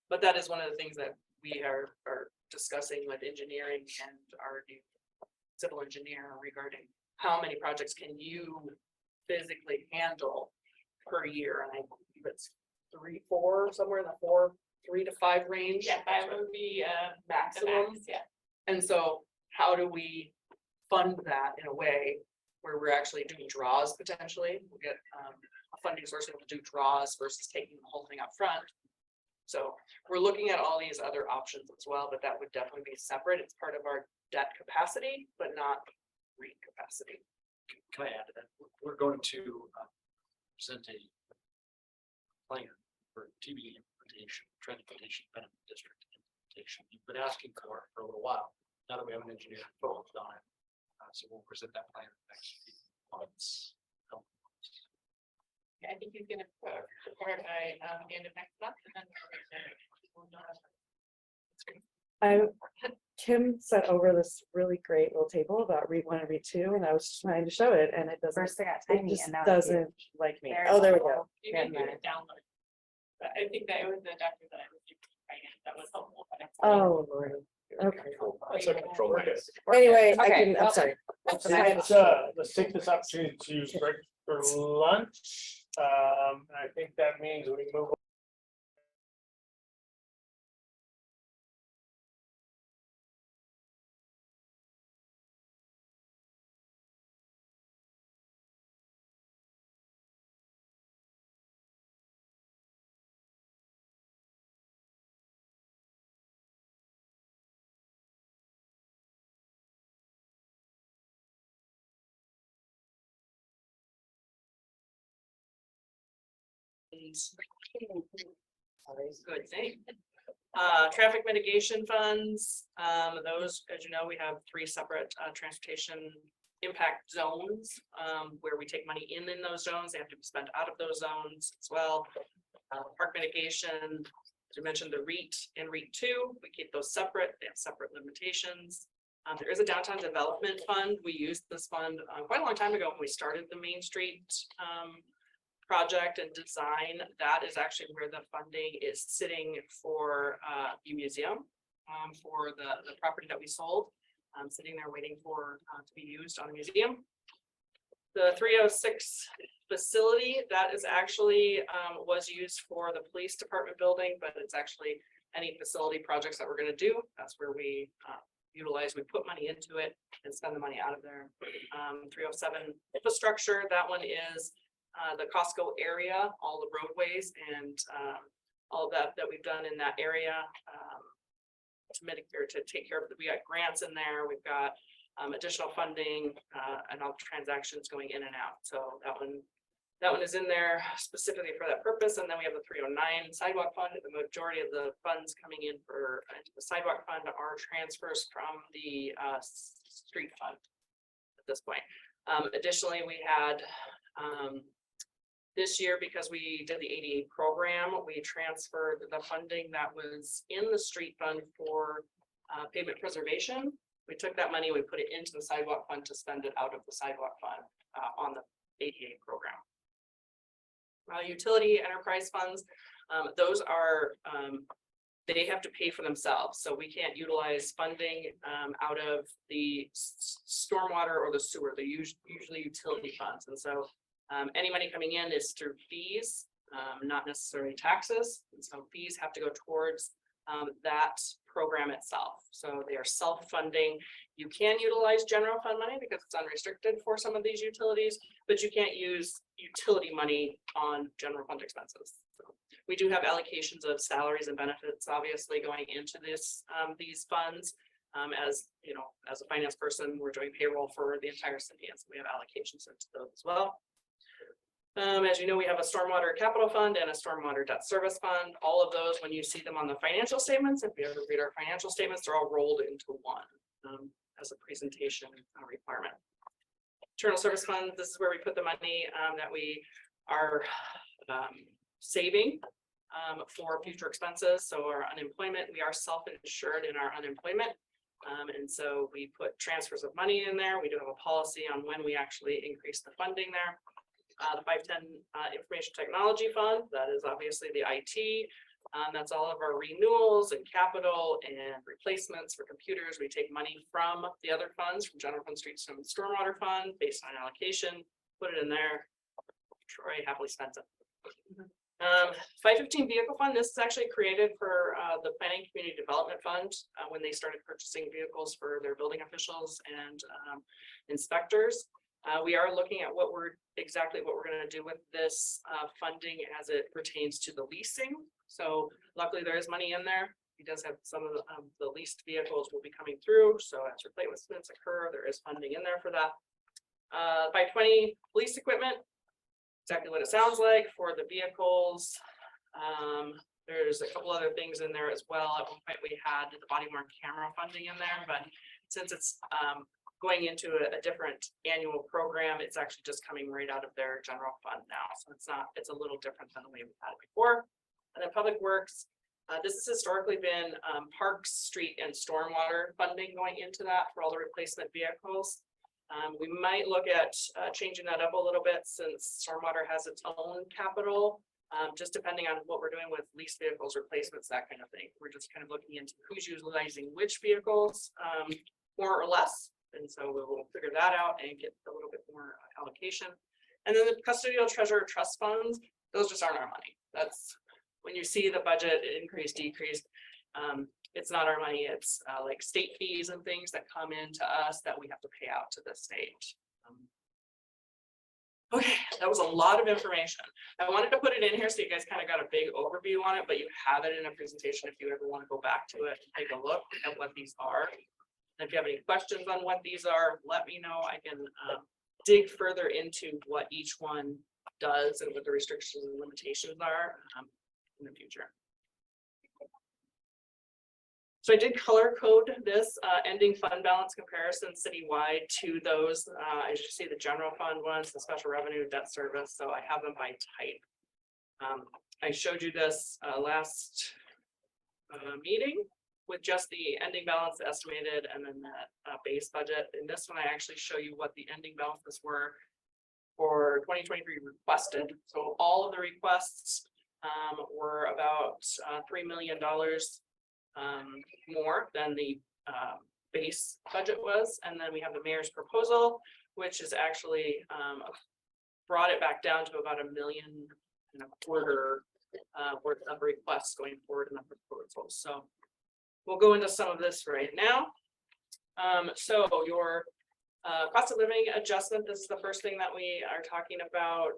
But that is one of the things that we are discussing with engineering and our new civil engineer regarding how many projects can you physically handle per year? And I believe it's 3, 4, somewhere in the 3 to 5 range. Yeah, that would be Maximum. max, yeah. And so how do we fund that in a way where we're actually doing draws potentially? We'll get a funding source able to do draws versus taking the whole thing up front. So we're looking at all these other options as well, but that would definitely be separate. It's part of our debt capacity, but not REIT capacity. Can I add to that? We're going to present a plan for TBD implementation, transportation benefit district implementation. You've been asking for a little while. Now that we have an engineer focused on it. So we'll present that plan next few months. Yeah, I think he's gonna prepare by the end of next month and then. Kim sent over this really great little table about read 1 and read 2, and I was just trying to show it, and it doesn't, First they got it tiny just and now. it's doesn't like me. Very Oh, there we helpful. go. You Yeah, can do man. it download. But I think that it was the doctor that I received, that was helpful. But it's- Oh, Lord. Okay. That's a control. Anyway, I Okay, can, I'm well, sorry. Let's take this opportunity to break for lunch. I think that means we move Good thing. Traffic mitigation funds, those, as you know, we have 3 separate transportation impact zones, where we take money in those zones, they have to be spent out of those zones as well. Park mitigation, as we mentioned, the REIT and REIT 2, we keep those separate, they have separate limitations. There is a downtown development fund, we used this fund quite a long time ago when we started the Main Street project and design. That is actually where the funding is sitting for the museum, for the property that we sold, sitting there waiting for to be used on the museum. The 306 facility, that is actually was used for the police department building, but it's actually any facility projects that we're going to do. That's where we we put money into it and spend the money out of there. 307 infrastructure, that one is the Costco area, all the roadways and all that we've done in that area to mitigate or to take care of. We got grants in there. We've got additional funding and all transactions going in and out. So that one is in there specifically for that purpose. And then we have the 309 sidewalk fund. The majority of the funds coming in for into the sidewalk fund are transfers from the street fund at this point. Additionally, we had this year, because we did the ADA program, we transferred the funding that was in the street fund for pavement preservation. We took that money, we put it into the sidewalk fund to spend it out of the sidewalk fund on the ADA program. Utility enterprise funds, those are, they have to pay for themselves. So we can't utilize funding out of the stormwater or the sewer. They're usually utility funds. And so any money coming in is through fees, not necessarily taxes. And so fees have to go towards that program itself. So they are self-funding. You can utilize general fund money because it's unrestricted for some of these utilities, but you can't use utility money on general fund expenses. So we do have allocations of salaries and benefits, obviously, going into this these funds. As you know, as a finance person, we're doing payroll for the entire city, and so we have allocations into those as well. As you know, we have a stormwater capital fund and a stormwater debt service fund. All of those, when you see them on the financial statements, if you ever read our financial statements, they're all rolled into one as a presentation requirement. Internal service fund, this is where we put the money that we are saving for future expenses. So our unemployment, we are self-insured in our unemployment. And so we put transfers of money in there. We do have a policy on when we actually increase the funding there. The 510 Information Technology Fund, that is obviously the IT. That's all of our renewals and capital and replacements for computers. We take money from the other funds, from general fund, streets, and stormwater fund based on allocation, put it in there. Troy happily spends it. 515 Vehicle Fund, this is actually created for the Planning Community Development Fund when they started purchasing vehicles for their building officials and inspectors. We are looking at exactly what we're going to do with this funding as it pertains to the leasing. So luckily there is money in there. He does have some of the leased vehicles will be coming through. So as replacements occur, there is funding in there for that. 520 police equipment, exactly what it sounds like for the vehicles. There's a couple other things in there as well. At one point we had the body worn camera funding in there, but since it's going into a different annual program, it's actually just coming right out of their general fund now. So it's a little different than the way we've had it before. And then public works, this has historically been parks, street and stormwater funding going into that for all the replacement vehicles. We might look at changing that up a little bit since stormwater has its own capital, just depending on what we're doing with leased vehicles, replacements, that kind of thing. We're just kind of looking into who's utilizing which vehicles more or less. And so we will figure that out and get a little bit more allocation. And then the custodial treasurer trust funds, those just aren't our money. That's when you see the budget increase, decrease. It's not our money. It's like state fees and things that come into us that we have to pay out to the state. Okay, that was a lot of information. I wanted to put it in here so you guys kind of got a big overview on it, but you have it in a presentation if you ever want to go back to it and take a look at what these are. And if you have any questions on what these are, let me know. I can dig further into what each one does and what the restrictions and limitations are in the future. So I did color code this ending fund balance comparison citywide to those. As you see, the general fund ones, the special revenue, debt service. So I have them by type. I showed you this last meeting with just the ending balance estimated and then that base budget. In this one, I actually show you what the ending balances were for 2023 requested. So all of the requests were about $3 million more than the base budget was. And then we have the mayor's proposal, which is actually brought it back down to about $1.25 million worth of requests going forward in the proposal. So we'll go into some of this right now. So your cost of living adjustment, this is the first thing that we are talking about.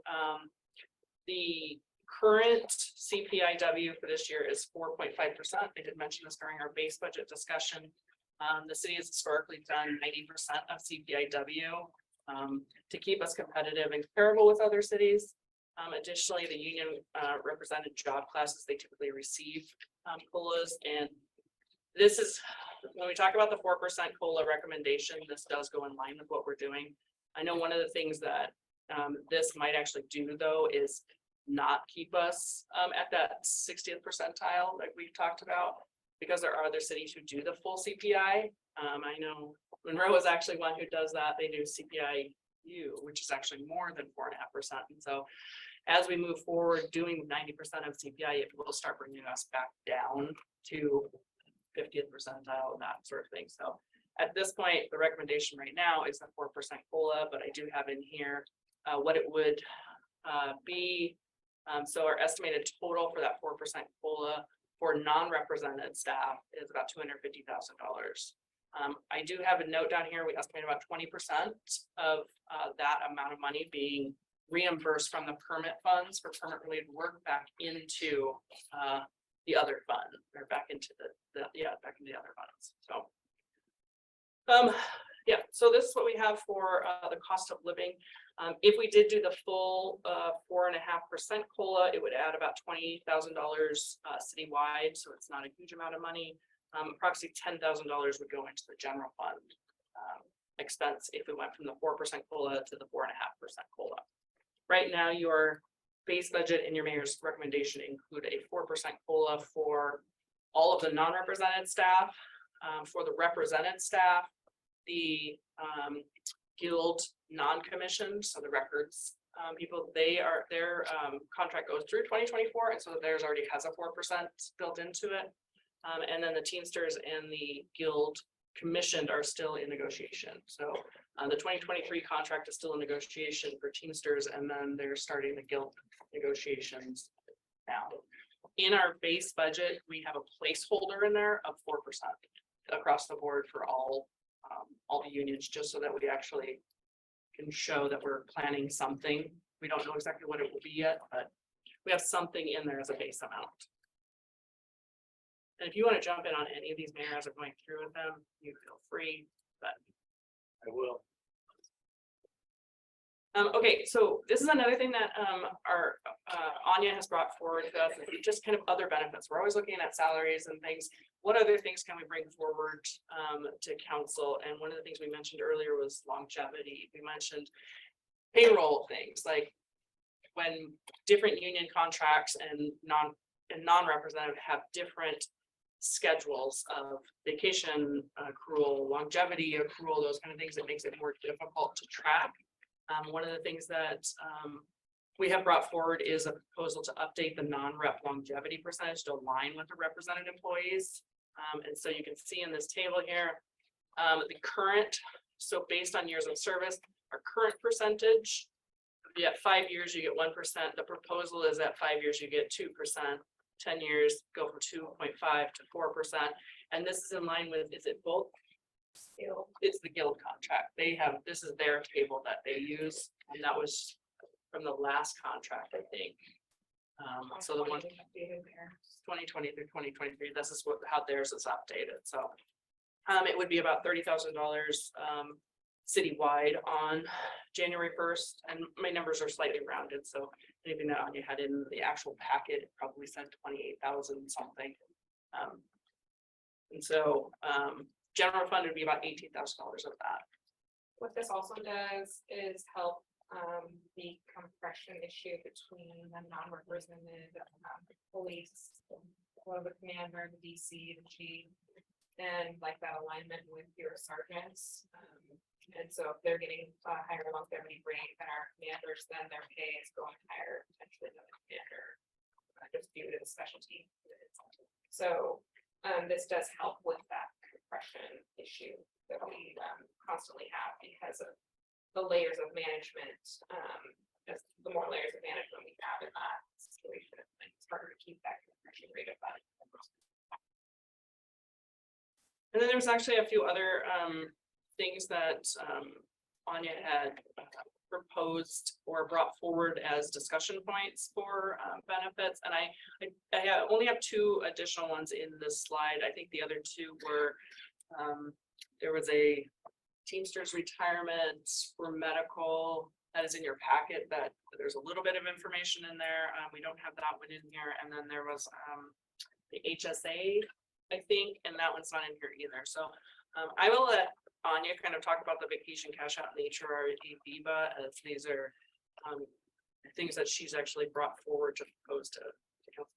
The current CPIW for this year is 4.5%. I did mention this during our base budget discussion. The city has historically done 90% of CPIW to keep us competitive and comparable with other cities. Additionally, the union represented job classes, they typically receive COLAs, and this is when we talk about the 4% COLA recommendation, this does go in line with what we're doing. I know one of the things that this might actually do though is not keep us at that 60th percentile like we've talked about, because there are other cities who do the full CPI. I know Monroe is actually one who does that. They do CPI-U, which is actually more than 4.5%. And so as we move forward doing 90% of CPI, it will start bringing us back down to 50th percentile and that sort of thing. So at this point, the recommendation right now is the 4% COLA, but I do have in here what it would be. So our estimated total for that 4% COLA for non-represented staff is about $250,000. I do have a note down here. We estimate about 20% of that amount of money being reimbursed from the permit funds for permit related work back into the other fund, or back into the other funds. So Yeah, so this is what we have for the cost of living. If we did do the full 4.5% COLA, it would add about $20,000 citywide, so it's not a huge amount of money. Approximately $10,000 would go into the general fund expense if we went from the 4% COLA to the 4.5% COLA. Right now, your base budget and your mayor's recommendation include a 4% COLA for all of the non-represented staff. For the represented staff, the guild non-commissioned, so the records people, their contract goes through 2024, and so theirs already has a 4% built into it. And then the Teamsters and the guild commissioned are still in negotiation. So the 2023 contract is still in negotiation for Teamsters, and then they're starting the guild negotiations now. In our base budget, we have a placeholder in there of 4% across the board for all the unions, just so that we actually can show that we're planning something. We don't know exactly what it will be yet, but we have something in there as a base amount. And if you want to jump in on any of these, Mayor, as I'm going through with them, you feel free, but I will. Okay, so this is another thing that our Anya has brought forward to us, just kind of other benefits. We're always looking at salaries and things. What other things can we bring forward to council? And one of the things we mentioned earlier was longevity. We mentioned payroll things, like when different union contracts and non-representative have different schedules of vacation accrual, longevity accrual, those kind of things, it makes it more difficult to track. One of the things that we have brought forward is a proposal to update the non-rep longevity percentage to align with the represented employees. And so you can see in this table here, the current, so based on years of service, our current percentage, at 5 years, you get 1%. The proposal is at 5 years, you get 2%. 10 years, go from 2.5 to 4%. And this is in line with, is it both? It's the guild contract. They have, this is their table that they use, and that was from the last contract, I think. So the one 2020 through 2023, this is what, how theirs is updated. So it would be about $30,000 citywide on January 1st, and my numbers are slightly rounded, so anything that you had in the actual packet it probably said 28,000 something. And so general fund would be about $18,000 of that. What this also does is help the compression issue between the non-represented police, the commander, the DC, the chief, and like that alignment with your sergeants. And so if they're getting a higher longevity rate than our commanders, then their pay is going higher potentially than the commander, just due to the specialty. So this does help with that compression issue that we constantly have because of the layers of management. Just the more layers of management we have in that situation, it's harder to keep that compression rate of that. And then there was actually a few other things that Anya had proposed or brought forward as discussion points for benefits. And I only have 2 additional ones in this slide. I think the other 2 were, there was a Teamsters retirement for medical that is in your packet, that there's a little bit of information in there. We don't have that one in here. And then there was the HSA, I think, and that one's not in here either. So I will let Anya kind of talk about the vacation cash out nature or VIVA, as these are things that she's actually brought forward to propose to council.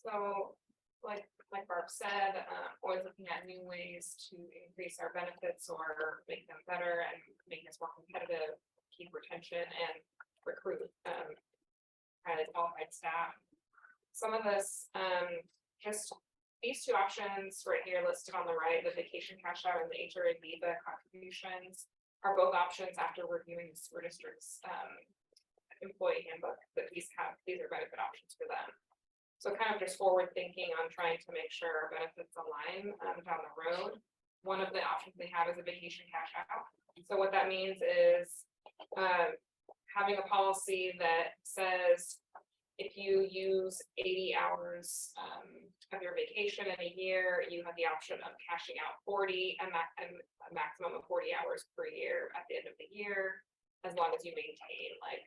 So like Barb said, always looking at new ways to increase our benefits or make them better and make us more competitive, keep retention and recruit highly qualified staff. Some of this, just these 2 options right here listed on the right, the vacation cash out and the HRA VIVA contributions, are both options after reviewing the sewer district's employee handbook, that these are benefit options for them. So kind of just forward thinking on trying to make sure our benefits align down the road. One of the options they have is a vacation cash out. So what that means is having a policy that says if you use 80 hours of your vacation in a year, you have the option of cashing out 40 and a maximum of 40 hours per year at the end of the year, as long as you maintain like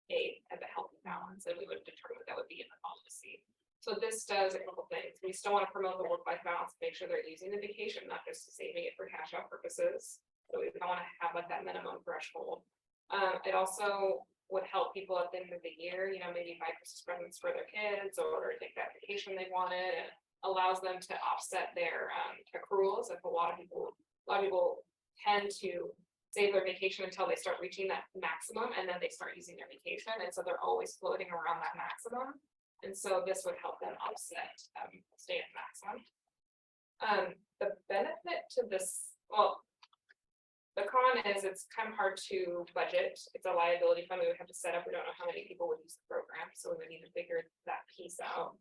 a healthy balance, and we would determine that would be in the policy. So this does a couple things. We still want to promote the work-life balance, make sure they're using the vacation, not just saving it for cash out purposes. So we don't want to have like that minimum threshold. It also would help people at the end of the year, you know, maybe buy Christmas presents for their kids or take that vacation they wanted, and allows them to offset their accruals. If a lot of people tend to save their vacation until they start reaching that maximum, and then they start using their vacation, and so they're always floating around that maximum. And so this would help them offset, stay at maximum. The benefit to this, well, the con is it's kind of hard to budget. It's a liability fund we would have to set up. We don't know how many people would use the program, so we would need to figure that piece out.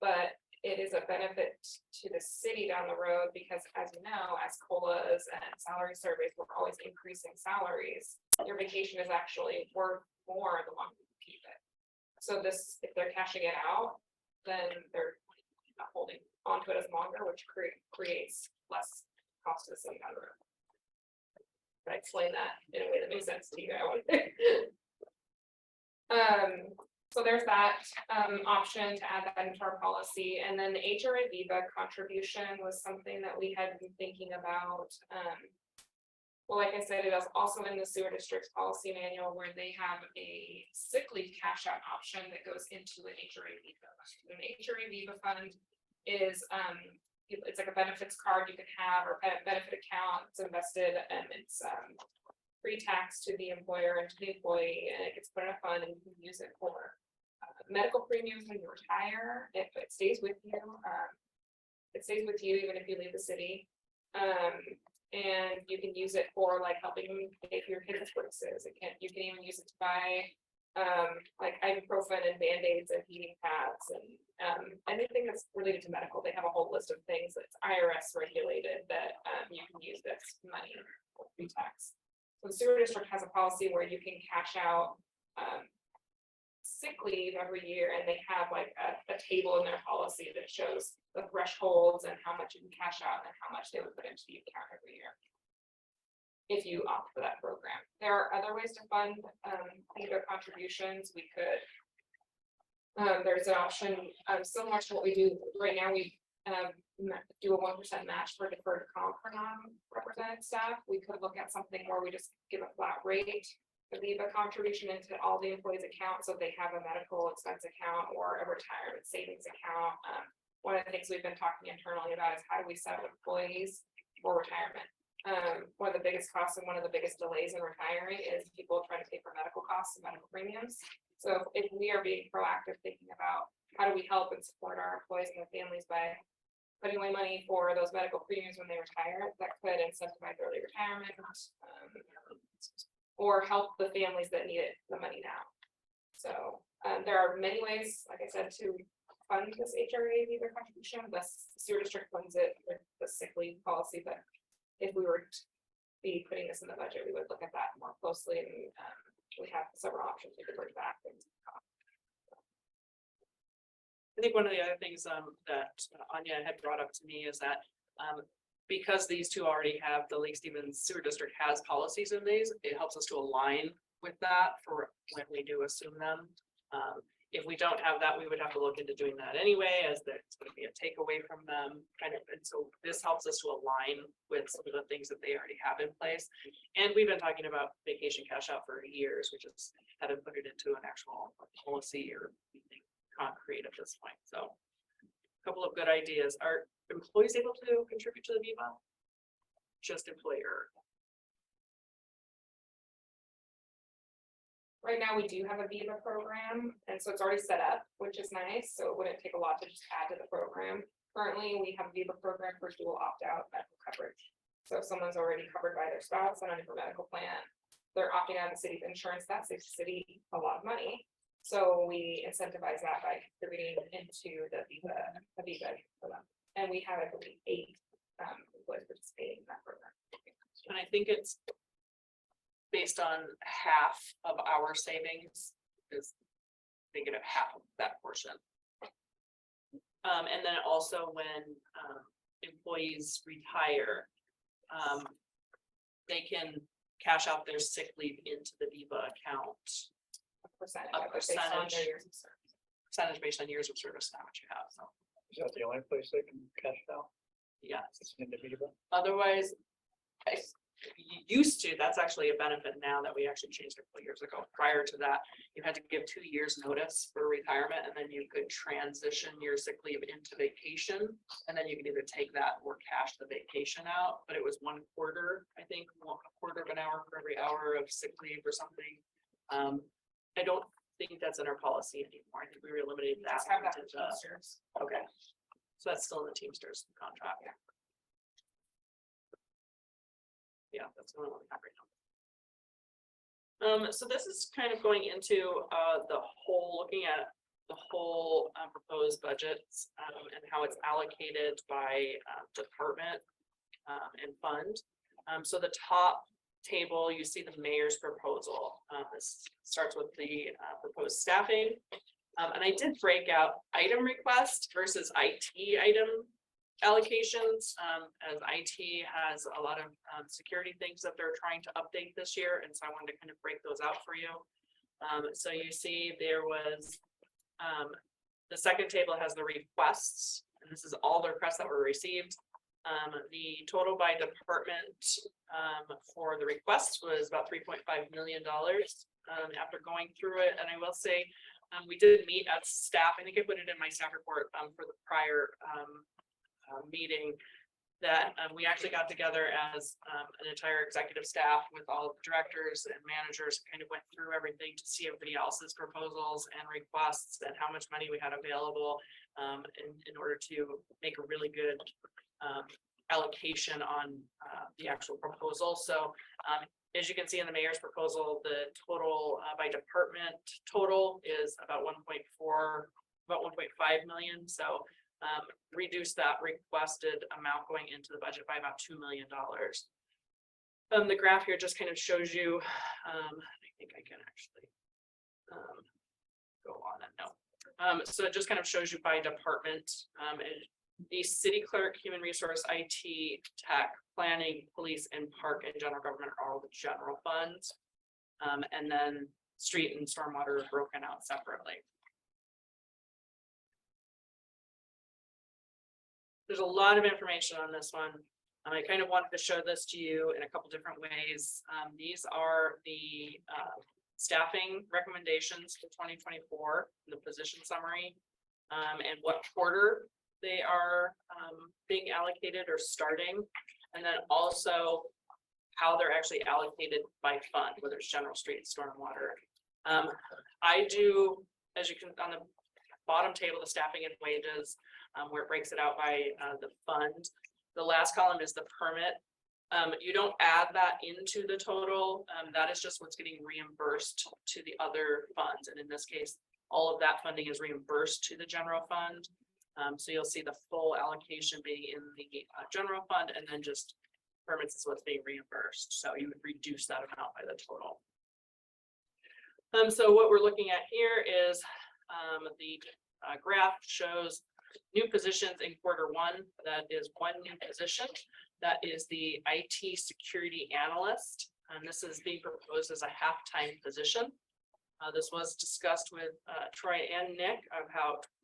But it is a benefit to the city down the road, because as you know, as COLAs and salary surveys, we're always increasing salaries. Your vacation is actually worth more the longer you keep it. So this, if they're cashing it out, then they're not holding onto it as longer, which creates less cost to the city down the road. Did I explain that in a way that makes sense to you? So there's that option to add that into our policy. And then the HRA Viva contribution was something that we had been thinking about. Well, like I said, it is also in the sewer district's policy manual, where they have a sick leave cash out option that goes into an HRA Viva. An HRA Viva fund is it's like a benefits card you can have, or benefit account. It's invested, and it's pre-tax to the employer and to the employee, and it gets put in a fund, and you can use it for medical premiums when you retire. If it stays with you, it stays with you even if you leave the city. And you can use it for like helping pay for your kids' braces. You can even use it to buy like ibuprofen and Band-Aids and heating pads and anything that's related to medical. They have a whole list of things that's IRS regulated that you can use this money for pre-tax. So the sewer district has a policy where you can cash out sick leave every year, and they have like a table in their policy that shows the thresholds and how much you can cash out and how much they would put into the account every year if you opt for that program. There are other ways to fund either contributions. We could, there's an option similar to what we do right now. We do a 1% match for deferred comp for non-represented staff. We could look at something where we just give a flat rate, leave a contribution into all the employees' accounts, so they have a medical expense account or a retirement savings account. One of the things we've been talking internally about is how do we set up employees for retirement. One of the biggest costs and one of the biggest delays in retiring is people trying to pay for medical costs and medical premiums. So if we are being proactive, thinking about how do we help and support our employees and their families by putting away money for those medical premiums when they retire, that could incentivize early retirement, or help the families that need it, the money now. So there are many ways, like I said, to fund this HRA Viva contribution. The sewer district funds it with the sick leave policy, but if we were to be putting this in the budget, we would look at that more closely, and we have several options we could bring back. I think one of the other things that Anya had brought up to me is that because these two already have, the Lake Stevens Sewer District has policies in these, it helps us to align with that for when we do assume them. If we don't have that, we would have to look into doing that anyway, as there's going to be a takeaway from them kind of. And so this helps us to align with some of the things that they already have in place. And we've been talking about vacation cash out for years. We just haven't put it into an actual policy or anything concrete at this point. So a couple of good ideas. Are employees able to contribute to the Viva? Just employer? Right now, we do have a Viva program, and so it's already set up, which is nice. So it wouldn't take a lot to just add to the program. Currently, we have a Viva program for dual opt-out medical coverage. So if someone's already covered by their spouse on a different medical plan, they're opting out of the city's insurance. That saves the city a lot of money. So we incentivize that by contributing into the Viva for them. And we have, I believe, 8 employees participating in that program. And I think it's based on half of our savings is they get a half of that portion. And then also when employees retire, they can cash out their sick leave into the VIVA account. Percentage A of it based on their percentage. years of service. Percentage based on years of service, how much you have, so, Is that the only place they can cash it out? yeah. It's individual. Otherwise, used to, that's actually a benefit now that we actually changed it a couple years ago. Prior to that, you had to give 2 years notice for retirement, and then you could transition your sick leave into vacation. And then you could either take that or cash the vacation out, but it was 1/4, I think, 1/4 of an hour for every hour of sick leave or something. I don't think that's in our policy anymore. I think we eliminated that. Just have that into for the- Teamsters. Okay, so that's still in the Teamsters contract. Yeah, that's the only one we have right now. So this is kind of going into the whole, looking at the whole proposed budgets and how it's allocated by department and fund. So the top table, you see the mayor's proposal. This starts with the proposed staffing. And I did break out item request versus IT item allocations, as IT has a lot of security things that they're trying to update this year, and so I wanted to kind of break those out for you. So you see there was the second table has the requests, and this is all the requests that were received. The total by department for the request was about $3.5 million. After going through it, and I will say, we did meet as staff. I think I put it in my staff report for the prior meeting that we actually got together as an entire executive staff with all of the directors and managers, kind of went through everything to see everybody else's proposals and requests and how much money we had available in order to make a really good allocation on the actual proposal. So as you can see in the mayor's proposal, the total by department total is about 1.5 million. So reduce that requested amount going into the budget by about $2 million. The graph here just kind of shows you, I think I can actually go on and no. So it just kind of shows you by department. The city clerk, human resource, IT, tech, planning, police, and park and general government are all the general funds. And then street and stormwater are broken out separately. There's a lot of information on this one. I kind of wanted to show this to you in a couple different ways. These are the staffing recommendations for 2024, the position summary, and what quarter they are being allocated or starting, and then also how they're actually allocated by fund, whether it's general, street, stormwater. I do, as you can, on the bottom table, the staffing and wages, where it breaks it out by the fund. The last column is the permit. You don't add that into the total. That is just what's getting reimbursed to the other funds. And in this case, all of that funding is reimbursed to the general fund. So you'll see the full allocation being in the general fund, and then just permits is what's being reimbursed. So you would reduce that amount by the total. So what we're looking at here is the graph shows new positions in Q1. That is one new position. That is the IT security analyst. And this is being proposed as a half-time position. This was discussed with Troy and Nick of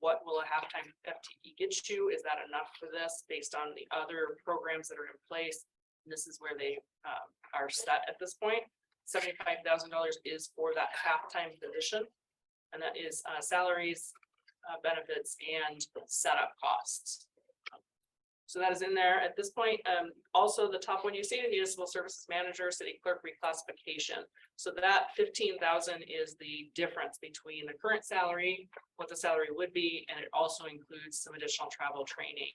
what will a half-time FTE get you? Is that enough for this based on the other programs that are in place? And this is where they are set at this point. $75,000 is for that half-time position. And that is salaries, benefits, and setup costs. So that is in there at this point. Also, the top one you see, the municipal services manager, city clerk reclassification. So that 15,000 is the difference between the current salary, what the salary would be, and it also includes some additional travel training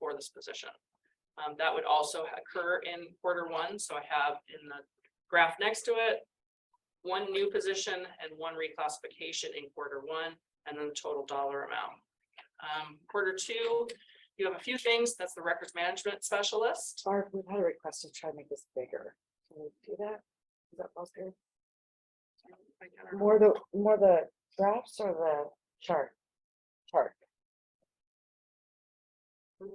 for this position. That would also occur in Q1. So I have in the graph next to it, one new position and one reclassification in Q1, and then the total dollar amount. Q2, you have a few things. That's the records management specialist. Barb, we've had a request to try to make this bigger. Can we do that? Is that possible? more the graphs or the chart? Chart. But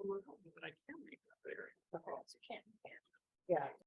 I can read that there. Yeah.